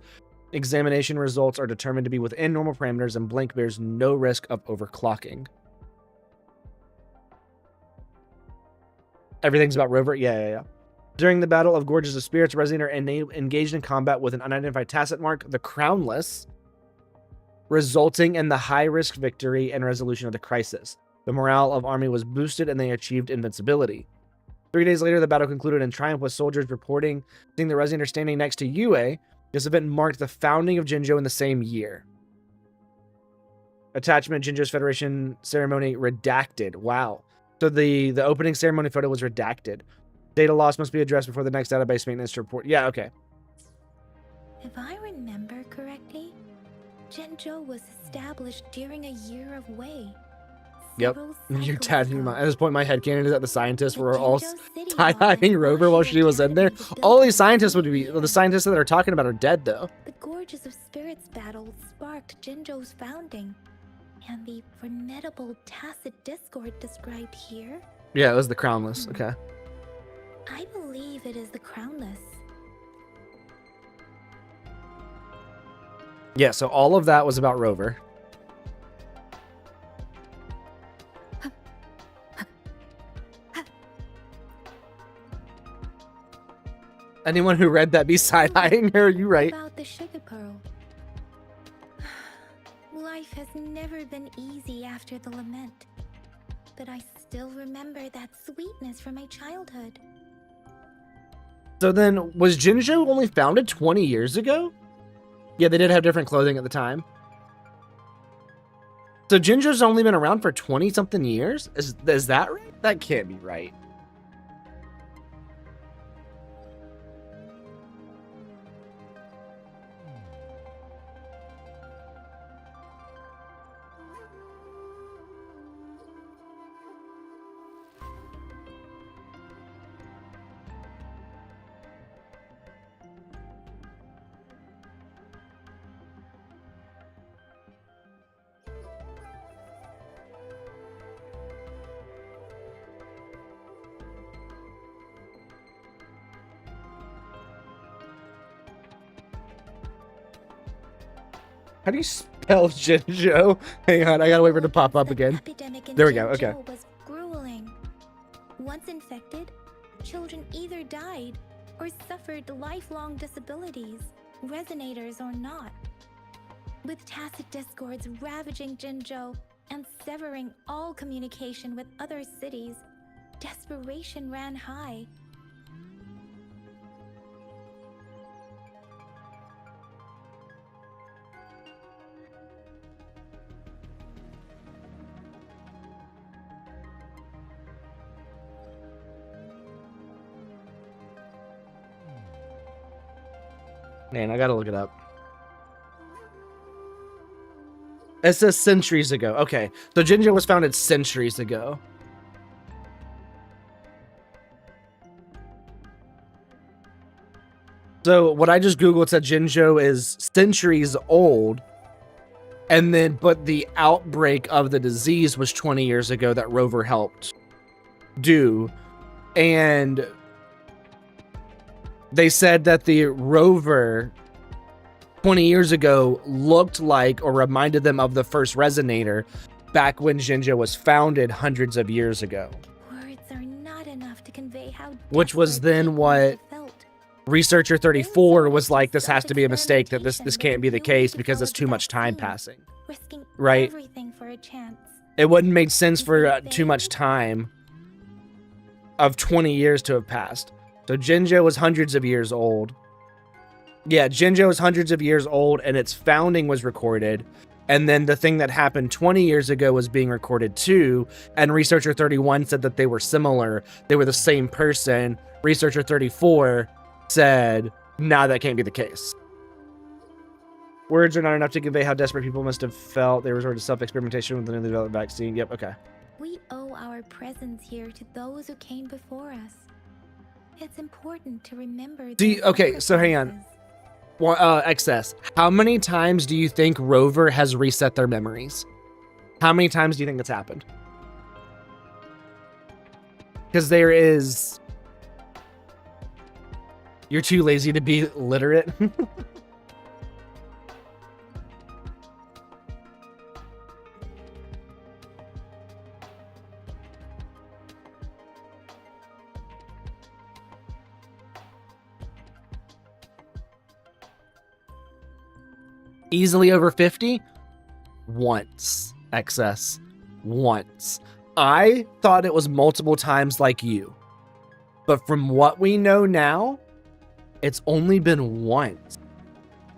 Examination results are determined to be within normal parameters, and blank bears no risk of overclocking. Everything's about Rover? Yeah. During the Battle of Gorges of Spirits, Resonator engaged in combat with an unidentified tacit mark, the Crownless, resulting in the high-risk victory and resolution of the crisis. The morale of army was boosted, and they achieved invincibility. 3 days later, the battle concluded in triumph, with soldiers reporting seeing the Resonator standing next to Yue. This event marked the founding of Jinzhou in the same year. Attachment, Jinzhou's Federation ceremony redacted. Wow. So the opening ceremony photo was redacted. Data loss must be addressed before the next database maintenance report. Yeah, okay. If I remember correctly, Zhenzhou was established during a year of Wei. Yep. Several You're cycles tagging ago. my. At this point, my headcanon is that the scientists The were all Jinzhou city tie-eyeing law Rover while and she was in there. Academy was All built these in scientists would one be. year. The scientists that are talking about are dead, though. The Gorges of Spirits battle sparked Jinzhou's founding, and the formidable tacit discord described here, Yeah, it was the Crownless. Okay. I believe it is the Crownless. Yeah, so all of that was about Rover. Anyone who read that be side-eyeing her, you right. About the sugar pearl. Life has never been easy after the lament, but I still remember that sweetness from my childhood. So then, was Jinzhou only founded 20 years ago? Yeah, they did have different clothing at the time. So Jinzhou's only been around for 20-something years? Is that right? That can't be right. How do you spell Jinzhou? Hang on, I gotta wait for it to pop up again. There we go, okay. Was grueling. Once infected, children either died or suffered lifelong disabilities, resonators or not. With tacit discords ravaging Jinzhou and severing all communication with other cities, desperation ran high. Man, I gotta look it up. It says centuries ago. Okay, so Jinzhou was founded centuries ago. So what I just Googled said Jinzhou is centuries old. And then, but the outbreak of the disease was 20 years ago that Rover helped do. And they said that the Rover 20 years ago looked like or reminded them of the first resonator back when Jinzhou was founded hundreds of years ago. Words are not enough to convey how Which was then what Researcher 34 was like, this has to be a mistake, that this can't be the case because it's too much time passing. Right? Everything for a chance. It wouldn't make sense for too much time of 20 years to have passed. So Jinzhou was hundreds of years old. Yeah, Jinzhou was hundreds of years old and its founding was recorded. And then the thing that happened 20 years ago was being recorded too. And Researcher 31 said that they were similar. They were the same person. Researcher 34 said, nah, that can't be the case. Words are not enough to convey how desperate people must have felt. They resorted to self-experimentation with the newly developed vaccine. Yep, okay. We owe our presence here to those who came before us. It's important to remember. Okay, so hang on. Excess. How many times do you think Rover has reset their memories? How many times do you think it's happened? Because there is... You're too lazy to be literate. Easily over 50? Once. Excess. Once. I thought it was multiple times like you. But from what we know now, it's only been once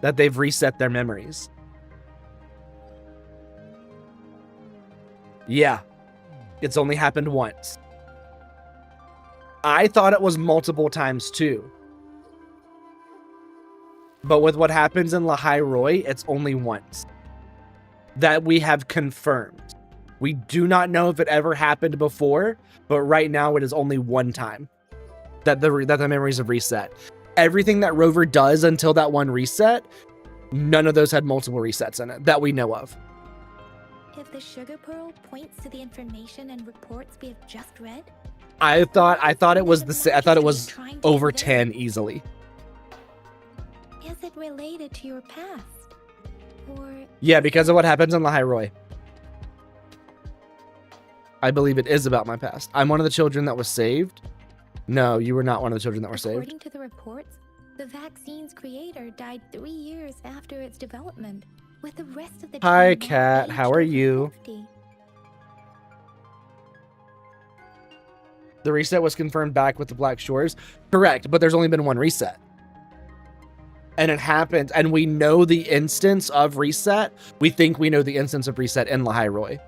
that they've reset their memories. Yeah. It's only happened once. I thought it was multiple times too. But with what happens in Lahai Roy, it's only once. That we have confirmed. We do not know if it ever happened before, but right now it is only one time that the memories have reset. Everything that Rover does until that one reset, none of those had multiple resets in it that we know of. If the sugar pearl points to the information and reports we have just read, I thought it was over 10 easily. Is it related to your past? Or Yeah, because of what happens in Lahai Roy. I believe it is about my past. I'm one of the children that was saved. No, you were not one of the children that were saved. According to the reports, the vaccine's creator died 3 years after its development, with the rest of the Hi, team Kat. How are you? 50. The reset was confirmed back with the Black Shores. Correct, but there's only been one reset. And it happened, and we know the instance of reset. We think we know the instance of reset in Lahai Roy.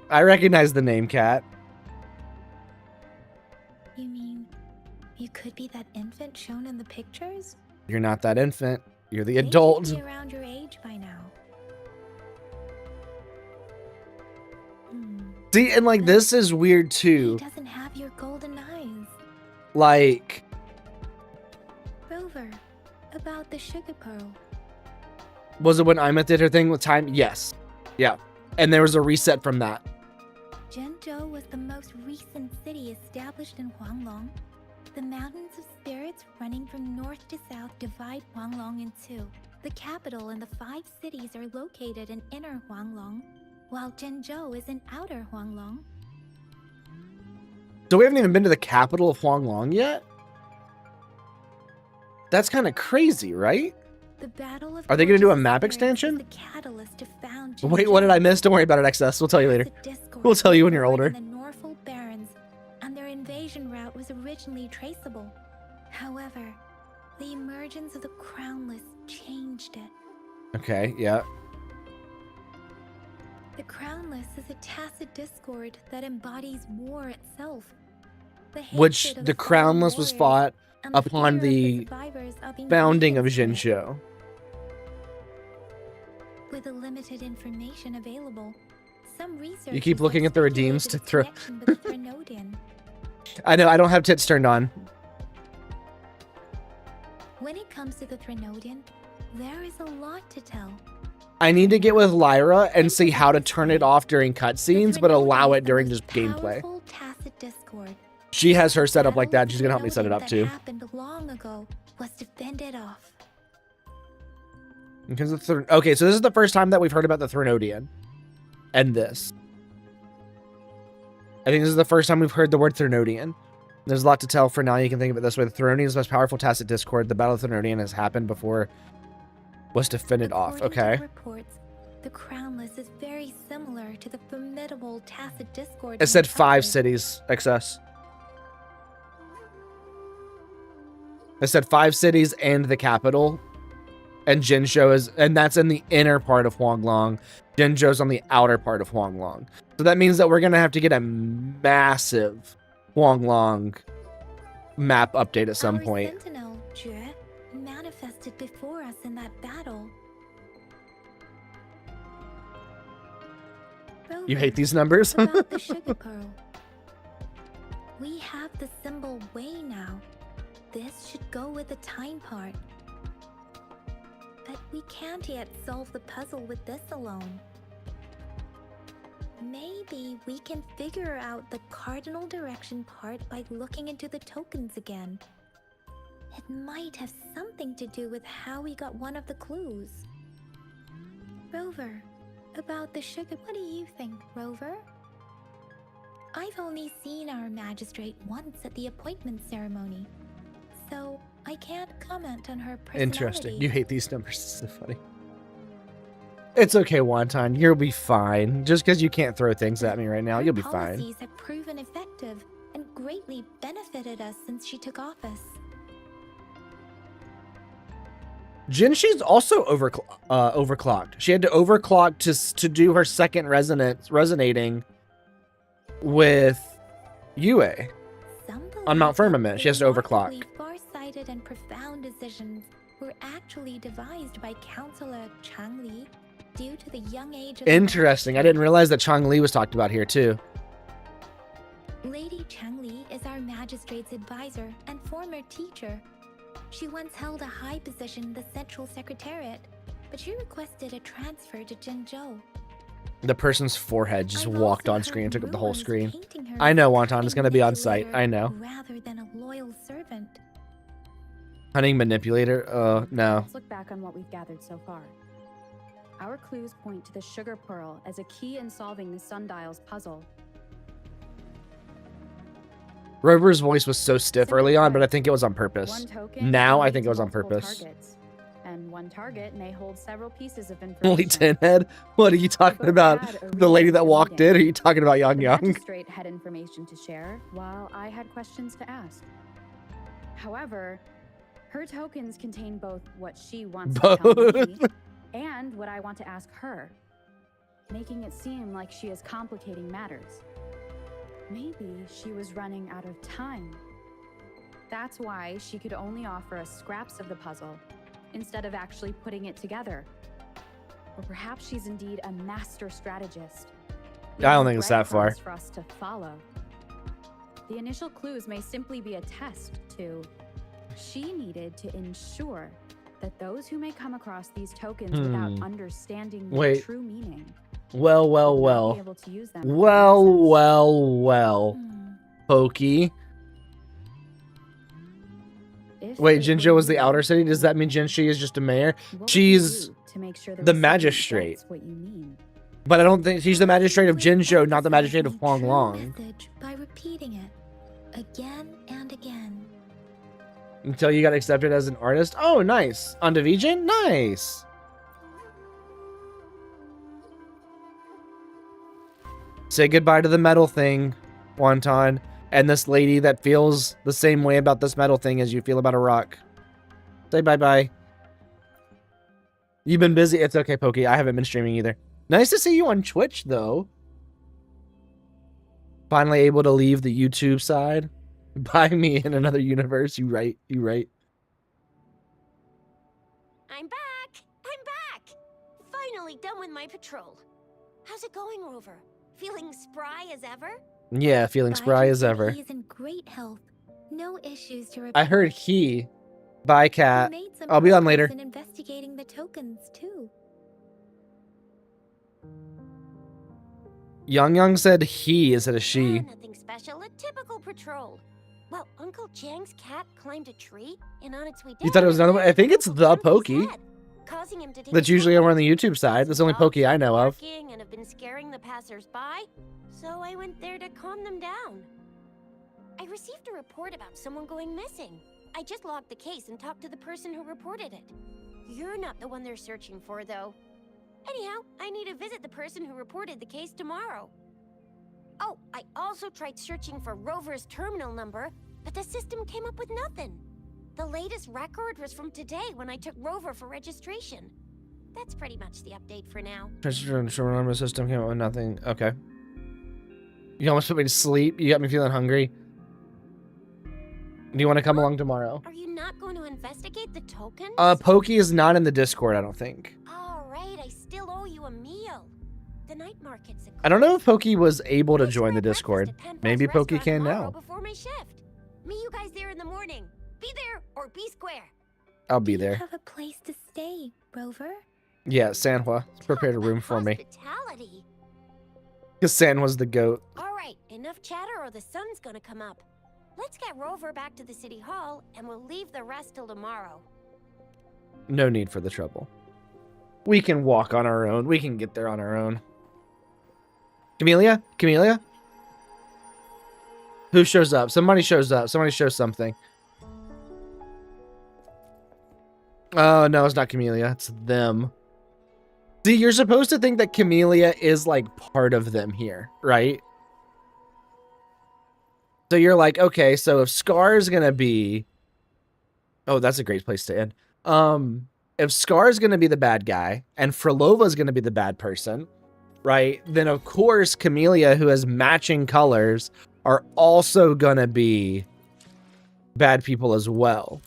I recognize the name, Kat. You mean you could be that infant shown in the pictures? You're not that infant. You're the They adult. should be around your age by now. See, and like this is weird too. He doesn't have your golden eyes. Like, Rover, about the sugar pearl. was it when Ima did her thing with time? Yes. Yeah. And there was a reset from that. Zhenzhou was the most recent city established in Huanglong. The Mountains of Spirits running from north to south divide Huanglong in two. The capital and the 5 cities are located in inner Huanglong, while Zhenzhou is in outer Huanglong. So we haven't even been to the capital of Huanglong yet? That's kind of crazy, right? The Battle of Are they going to do a Gorgeous map Spirits extension? is the catalyst to found Wait, what did I miss? Don't worry about it, XS. We'll tell you later. We'll tell you when you're older. The Norfolk Barons, and their invasion route was originally traceable. However, the emergence of the Crownless changed it. Okay, yeah. The Crownless is a tacit discord that embodies war itself. The Which hatred of the fallen Crownless was warriors fought and the upon fear of the survivors are being founding of weakened. Zhenzhou. With the limited information available, some research You keep looking at the redeems to throw. with the Threnodian. I know, I don't have tits turned on. When it comes to the Threnodian, there is a lot to tell. I need to get with Lyra and see how to turn it off during cutscenes, but allow it during just gameplay. Powerful tacit discord. She has her set up like that. She's gonna help me set it up That too. happened long ago was to fend it off. Because okay, so this is the first time that we've heard about the Threnodian. And this. I think this is the first time we've heard the word Threnodian. There's a lot to tell for now. You can think of it this way. The Threnodian is the most powerful tacit discord. The Battle of Threnodian has happened before. Was to fend it off. According Okay. to reports, the Crownless is very similar to the formidable tacit discord. It said in 5 others. cities, XS. It said 5 cities and the capital. And Zhenzhou is, and that's in the inner part of Huanglong. Zhenzhou's on the outer part of Huanglong. So that means that we're going to have to get a massive Huanglong map update at some Our point. Sentinel, Jue, manifested before us in that battle. You hate these numbers? About the sugar pearl. We have the symbol way now. This should go with the time part. But we can't yet solve the puzzle with this alone. Maybe we can figure out the cardinal direction part by looking into the tokens again. It might have something to do with how we got one of the clues. Rover, about the sugar, what do you think, Rover? I've only seen our magistrate once at the appointment ceremony, so I can't comment on her personality. Interesting. You hate these numbers. It's so funny. It's okay, Wonton. You'll be fine. Just because you can't throw things at me right now, you'll be fine. Policies have proven effective and greatly benefited us since she took office. Jinshi's also overclocked. She had to overclock to do her second resonating with Yue on Mount Firmament. She has to overclock. Far-sighted and profound decisions were actually devised by Counselor Changli due to the young age of Interesting. I didn't realize that Changli was talked about here too. Lady Changli is our magistrate's advisor and former teacher. She once held a high position in the Central Secretariat, but she requested a transfer to Jinzhou. The person's forehead just walked on screen and took up the whole screen. I know, Wonton. It's going to be on site. I know. Rather than a loyal servant. Hunting manipulator? No. Let's look back on what we've gathered so far. Our clues point to the sugar pearl as a key in solving the sundial's puzzle. Rover's voice was so stiff early on, but I think it was on purpose. Now I think it was on purpose. And one target may hold several pieces of information. Only Tinhead? What are you talking about? The lady that walked in? Or are you talking about Yang The Yang? magistrate had information to share, while I had questions to ask. However, her tokens contain both what she wants to tell me and what I want to ask her, making it seem like she is complicating matters. Maybe she was running out of time. That's why she could only offer us scraps of the puzzle, instead of actually putting it together. Or perhaps she's indeed a master strategist. I don't think it's that far. For us to follow. The initial clues may simply be a test to... She needed to ensure that those who may come across these tokens without understanding their true meaning Well. Pokey. Wait, Jinzhou was the outer city? Does that mean Jinshi is just a mayor? She's the magistrate. But I don't think she's the magistrate of Jinzhou, not the magistrate of Huanglong. By repeating it again and again. Until you got accepted as an artist? Oh, nice. On Division? Nice. Say goodbye to the metal thing, Wonton. And this lady that feels the same way about this metal thing as you feel about a rock. Say bye-bye. You've been busy. It's okay, Pokey. I haven't been streaming either. Nice to see you on Twitch, though. Finally able to leave the YouTube side. Buy me in another universe. You right. You right. I'm back. I'm back. Finally done with my patrol. How's it going, Rover? Feeling spry as ever? Yeah, feeling spry as ever. He is in great health. No issues to report. I heard he. Bye, cat. I'll be on later. In investigating the tokens too. Yang Yang said he instead of she. Nothing special. A typical patrol. Well, Uncle Chang's cat climbed a tree and on its way down. You thought it was another one? I think it's the Pokey. Causing him to take That's usually over on the YouTube side. That's the only Pokey I know of. And have been scaring the passers-by, so I went there to calm them down. I received a report about someone going missing. I just logged the case and talked to the person who reported it. You're not the one they're searching for, though. Anyhow, I need to visit the person who reported the case tomorrow. Oh, I also tried searching for Rover's terminal number, but the system came up with nothing. The latest record was from today when I took Rover for registration. That's pretty much the update for now. Terminal system came up with nothing. Okay. You almost put me to sleep. You got me feeling hungry. Do you want to come along tomorrow? Are you not going to investigate the tokens? Pokey is not in the Discord, I don't think. All right, I still owe you a meal. The night market's I don't know if Pokey was able to join the Discord. Maybe Pokey can now. Before my shift. Meet you guys there in the morning. Be there or be square. I'll be there. You have a place to stay, Rover? Yeah, Sanhua prepared a room for me. Hospitality. Because Sanhua's the goat. All right, enough chatter or the sun's gonna come up. Let's get Rover back to the city hall and we'll leave the rest till tomorrow. No need for the trouble. We can walk on our own. We can get there on our own. Camellia? Camellia? Who shows up? Somebody shows up. Somebody shows something. Oh, no, it's not Camellia. It's them. See, you're supposed to think that Camellia is, like, part of them here, right? So you're like, okay, so if Scar's gonna be... Oh, that's a great place to end. if Scar is going to be the bad guy and Frolova is going to be the bad person, right? Then of course Camellia, who has matching colors, are also going to be bad people as well.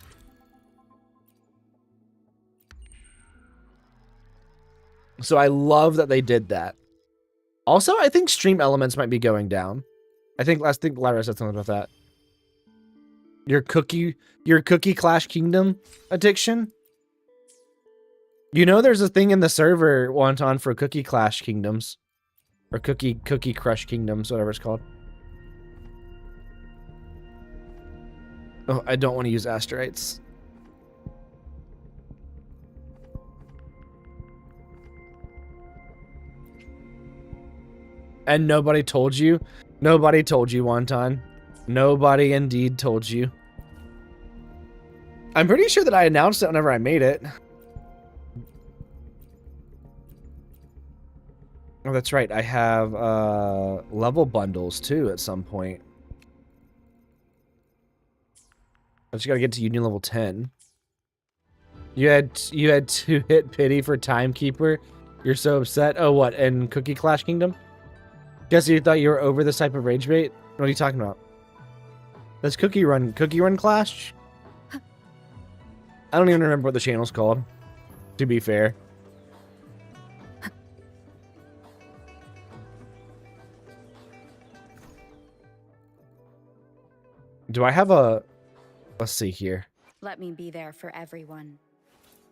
So I love that they did that. Also, I think stream elements might be going down. I think Lyra said something about that. Your cookie Clash Kingdom addiction. You know, there's a thing in the server Wonton for Cookie Clash Kingdoms, or Cookie Crush Kingdoms, whatever it's called. Oh, I don't want to use asteroids. And nobody told you? Nobody told you, Wonton. Nobody indeed told you. I'm pretty sure that I announced it whenever I made it. Oh, that's right. I have level bundles too at some point. I just gotta get to Union level 10. You had to hit pity for Timekeeper. You're so upset. Oh, what? In Cookie Clash Kingdom? Guess you thought you were over this type of rage bait? What are you talking about? That's Cookie Run Clash? I don't even remember what the channel's called, to be fair. Do I have a... Let's see here. Let me be there for everyone.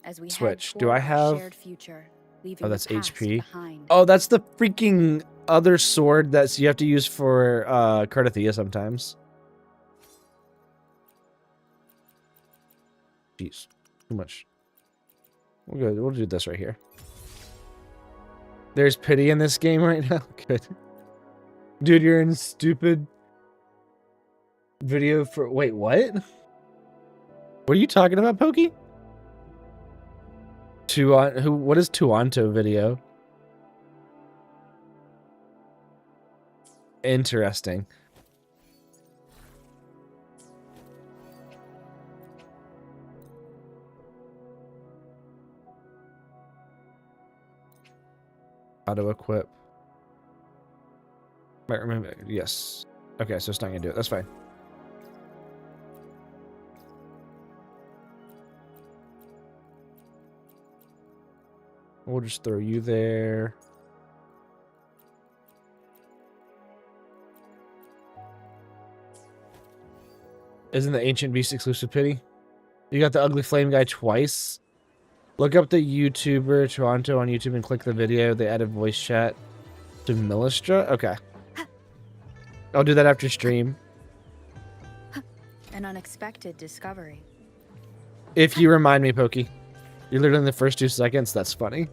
As we Switch. head Do I toward our have... shared future, leaving Oh, that's the past HP. behind. Oh, that's the freaking other sword that you have to use for Cardathia sometimes. Jeez, too much. We'll do this right here. There's pity in this game right now. Good. Dude, you're in stupid video for... Wait, what? What are you talking about, Pokey? What is Tuanto video? Interesting. Auto equip. Might remember. Yes. Okay, so it's not gonna do it. That's fine. We'll just throw you there. Isn't the Ancient Beast exclusive pity? You got the Ugly Flame guy twice? Look up the YouTuber Toronto on YouTube and click the video. They added voice chat to Millistra. Okay. I'll do that after stream. An unexpected discovery. If you remind me, Pokey. You're literally in the first 2 seconds. That's funny.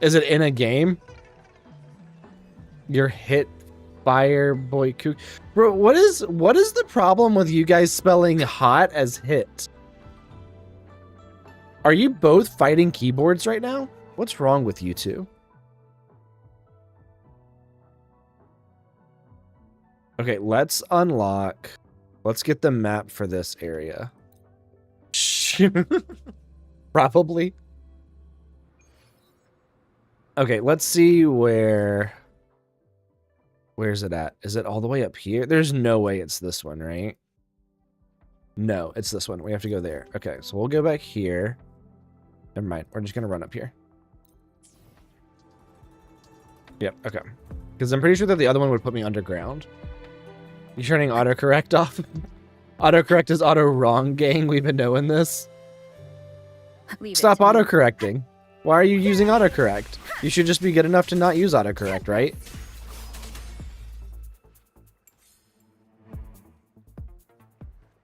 Is it in a game? You're hit fire boy kook. Bro, what is the problem with you guys spelling hot as hit? Are you both fighting keyboards right now? What's wrong with you two? Okay, let's unlock. Let's get the map for this area. Probably. Okay, let's see where's it at? Is it all the way up here? There's no way it's this one, right? No, it's this one. We have to go there. Okay, so we'll go back here. Never mind. We're just going to run up here. Yep, okay. Because I'm pretty sure that the other one would put me underground. You turning autocorrect off? Autocorrect is auto wrong, gang. We've been knowing this. Stop autocorrecting. Why are you using autocorrect? You should just be good enough to not use autocorrect, right?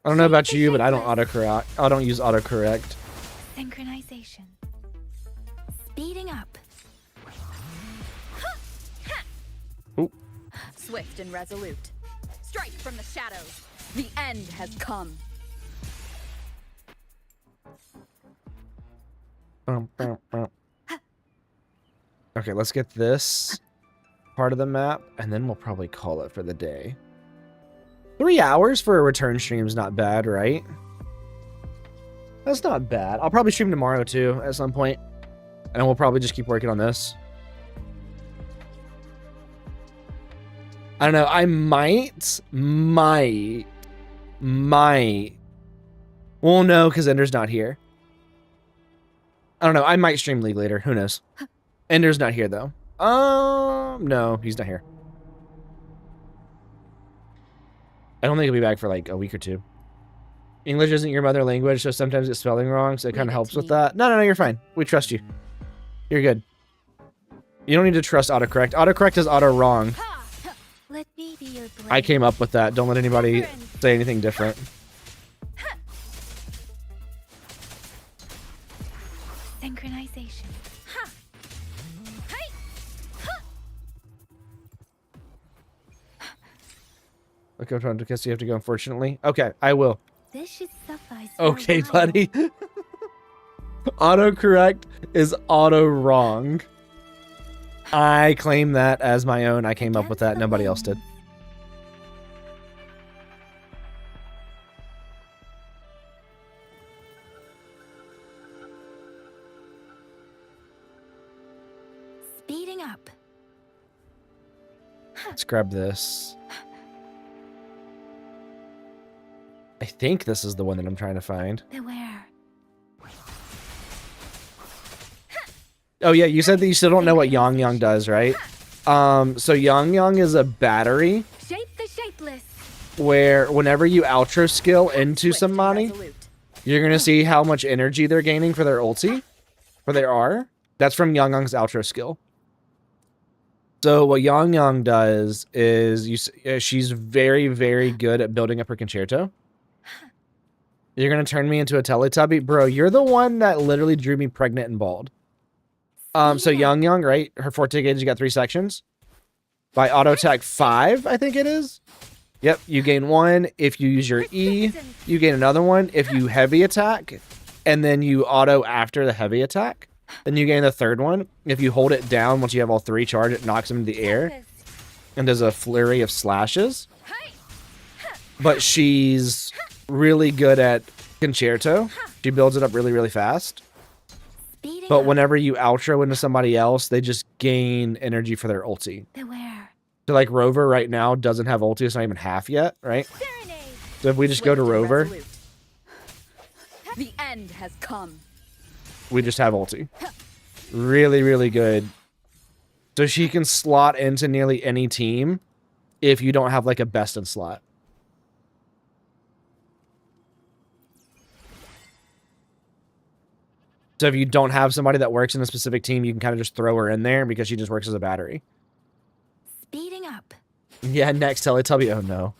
I don't know about you, but I don't autocorrect. I don't use autocorrect. Synchronization. Speeding up. Ooh. Swift and resolute. Strike from the shadows. The end has come. Okay, let's get this part of the map, and then we'll probably call it for the day. 3 hours for a return stream is not bad, right? That's not bad. I'll probably stream tomorrow too at some point, and we'll probably just keep working on this. I don't know. I might. Well, no, because Ender's not here. I don't know. I might stream League later. Who knows? Ender's not here though. No, he's not here. I don't think he'll be back for like a week or two. English isn't your mother language, so sometimes it's spelling wrong, so it kind of helps with that. No, you're fine. We trust you. You're good. You don't need to trust autocorrect. Autocorrect is auto wrong. Let me be your blade. I came up with that. Don't let anybody say anything different. Synchronization. Okay, I'm trying to guess you have to go, unfortunately. Okay, I will. This should suffice. Okay, buddy. Autocorrect is auto wrong. I claim that as my own. I came up with that. Nobody else did. Speeding up. Let's grab this. I think this is the one that I'm trying to find. Beware. Oh yeah, you said that you still don't know what Yang Yang does, right? So Yang Yang is a battery Shape the shapeless. where whenever you outro skill into somebody, you're gonna see how much energy they're gaining for their ulti, for their R. That's from Yang Yang's outro skill. So what Yang Yang does is she's very, very good at building up her concerto. You're gonna turn me into a Teletubby, bro. You're the one that literally drew me pregnant and bald. So Yang Yang, right? Her forte gauge, you got 3 sections. By auto attack 5, I think it is. Yep, you gain 1. If you use your E, you gain another 1. If you heavy attack, and then you auto after the heavy attack, then you gain the 3rd one. If you hold it down once you have all 3 charged, it knocks them into the air and does a flurry of slashes. But she's really good at concerto. She builds it up really, really fast. But whenever you outro into somebody else, they just gain energy for their ulti. Beware. So like Rover right now doesn't have ulti, it's not even half yet, right? So if we just go to Rover, the end has come. we just have ulti. Really, really good. So she can slot into nearly any team if you don't have like a best in slot. So if you don't have somebody that works in a specific team, you can kind of just throw her in there because she just works as a battery. Speeding up. Yeah, next Teletubby. Oh no.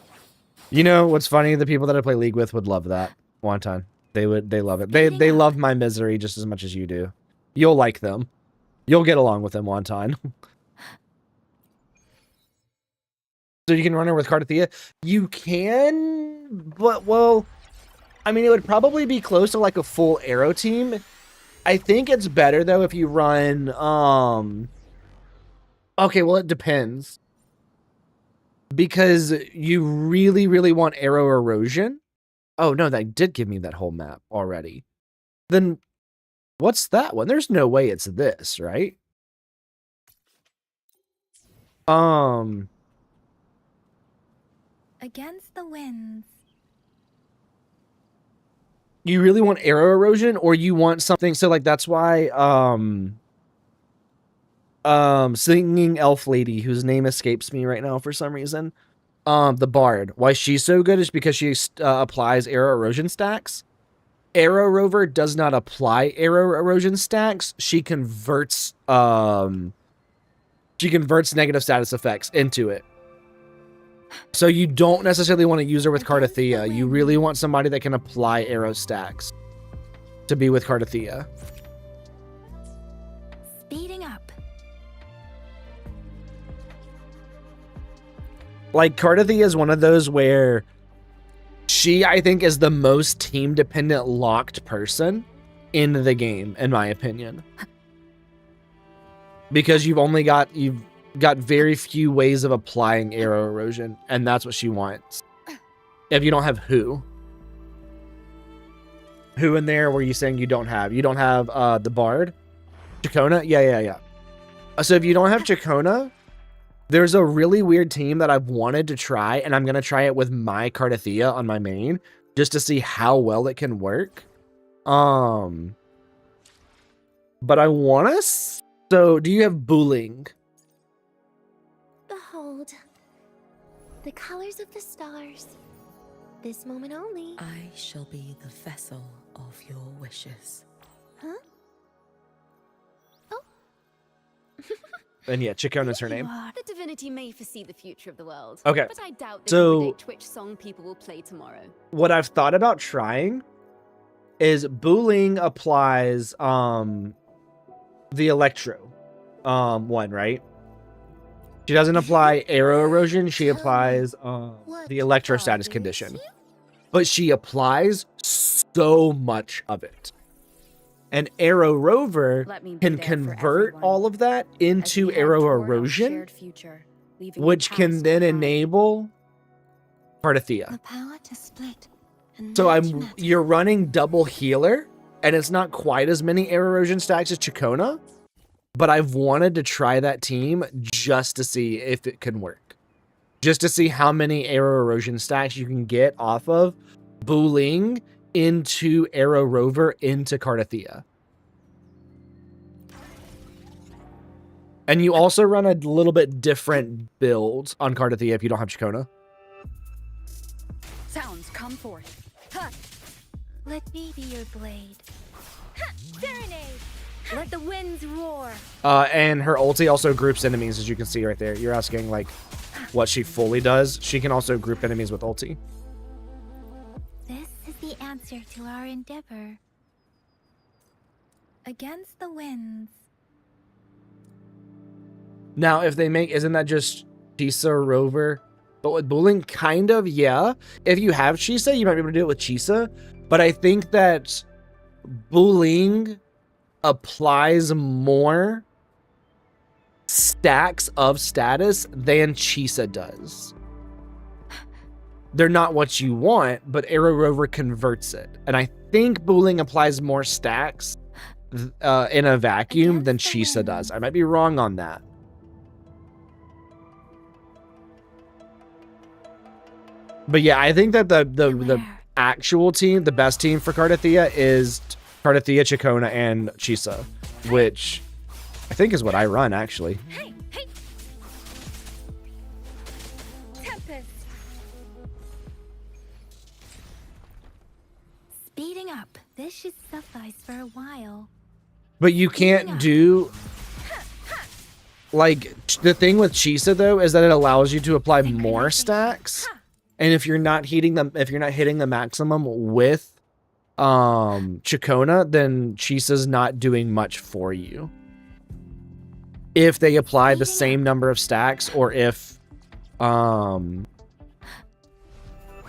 You know what's funny? The people that I play League with would love that. Wonton. They love it. They love my misery just as much as you do. You'll like them. You'll get along with them, Wonton. So you can run her with Cardathea? You can, but well, I mean, it would probably be close to like a full arrow team. I think it's better though if you run okay, well it depends. Because you really, really want arrow erosion. Oh no, that did give me that whole map already. Then what's that one? There's no way it's this, right? Against the winds. You really want arrow erosion, or you want something, so like that's why singing elf lady whose name escapes me right now for some reason, the bard, why she's so good is because she applies arrow erosion stacks. Arrow Rover does not apply arrow erosion stacks. She converts negative status effects into it. So you don't necessarily want to use her with Cardathea. You really want somebody that can apply arrow stacks to be with Cardathea. Speeding up. Like, Cardathea is one of those where she, I think, is the most team-dependent locked person in the game, in my opinion. Because you've got very few ways of applying arrow erosion, and that's what she wants. If you don't have who Who in there were you saying you don't have? You don't have the Bard? Chacona? Yeah. So if you don't have Chacona, there's a really weird team that I've wanted to try, and I'm going to try it with my Cardathia on my main, just to see how well it can work. But I want to... So, do you have Booling? Behold, the colors of the stars. This moment only. I shall be the vessel of your wishes. Huh? Oh. And yeah, Chacona's her name. The divinity may foresee the future of the world. Okay. But I doubt they So, can predict which song people will play tomorrow. What I've thought about trying is Booling applies the Electro one, right? She doesn't apply arrow erosion, she applies the Electro status condition. But she applies so much of it. And Arrow Rover can convert all of that into arrow erosion, which can then enable Cardathia. The power to split. So you're running double healer, and it's not quite as many arrow erosion stacks as Chacona, but I've wanted to try that team just to see if it can work. Just to see how many arrow erosion stacks you can get off of Booling into Arrow Rover into Cardathia. And you also run a little bit different build on Cardathia if you don't have Chacona. Sounds come forth. Ha! Let me be your blade. Ha! Serenade! Let the winds roar. And her ulti also groups enemies, as you can see right there. You're asking, like, what she fully does. She can also group enemies with ulti. This is the answer to our endeavor. Against the winds. Now, if they make... Isn't that just Chisa Rover? But with Booling, kind of, yeah. If you have Chisa, you might be able to do it with Chisa. But I think that Booling applies more stacks of status than Chisa does. They're not what you want, but Arrow Rover converts it. And I think Booling applies more stacks in a vacuum than Chisa does. I might be wrong on that. But yeah, I think that the actual team, the best team for Cardathia is Cardathia, Chacona, and Chisa, which I think is what I run, actually. Hey! Tempest! Speeding up. This should suffice for a while. But you can't do... Like, the thing with Chisa, though, is that it allows you to apply more stacks. And if you're not hitting the maximum with Chacona, then Chisa's not doing much for you. If they apply the same number of stacks, or if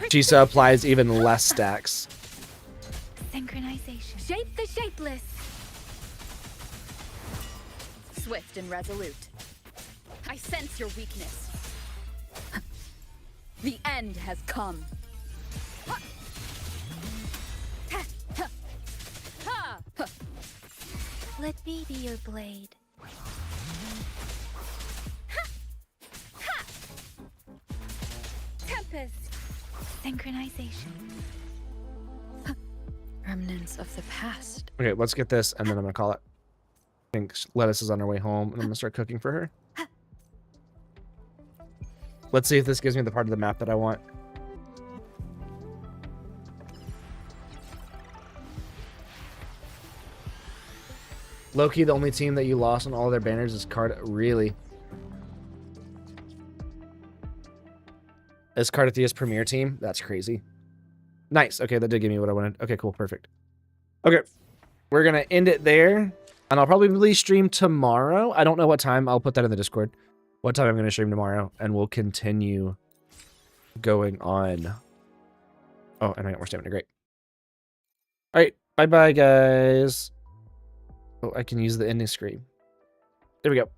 Chisa applies even less stacks. Synchronization. Shape the shapeless. Swift and resolute. I sense your weakness. The end has come. Let me be your blade. Tempest. Synchronization. Remnants of the past. Okay, let's get this, and then I'm gonna call it. I think Lettuce is on her way home, and I'm gonna start cooking for her. Let's see if this gives me the part of the map that I want. Loki, the only team that you lost on all their banners is Really? Is Cardathia's premier team? That's crazy. Nice. Okay, that did give me what I wanted. Okay, cool. Perfect. Okay. We're going to end it there. And I'll probably stream tomorrow. I don't know what time. I'll put that in the Discord. What time I'm going to stream tomorrow. And we'll continue going on. Oh, and I got more stamina. Great. All right. Bye-bye, guys. Oh, I can use the ending screen. There we go.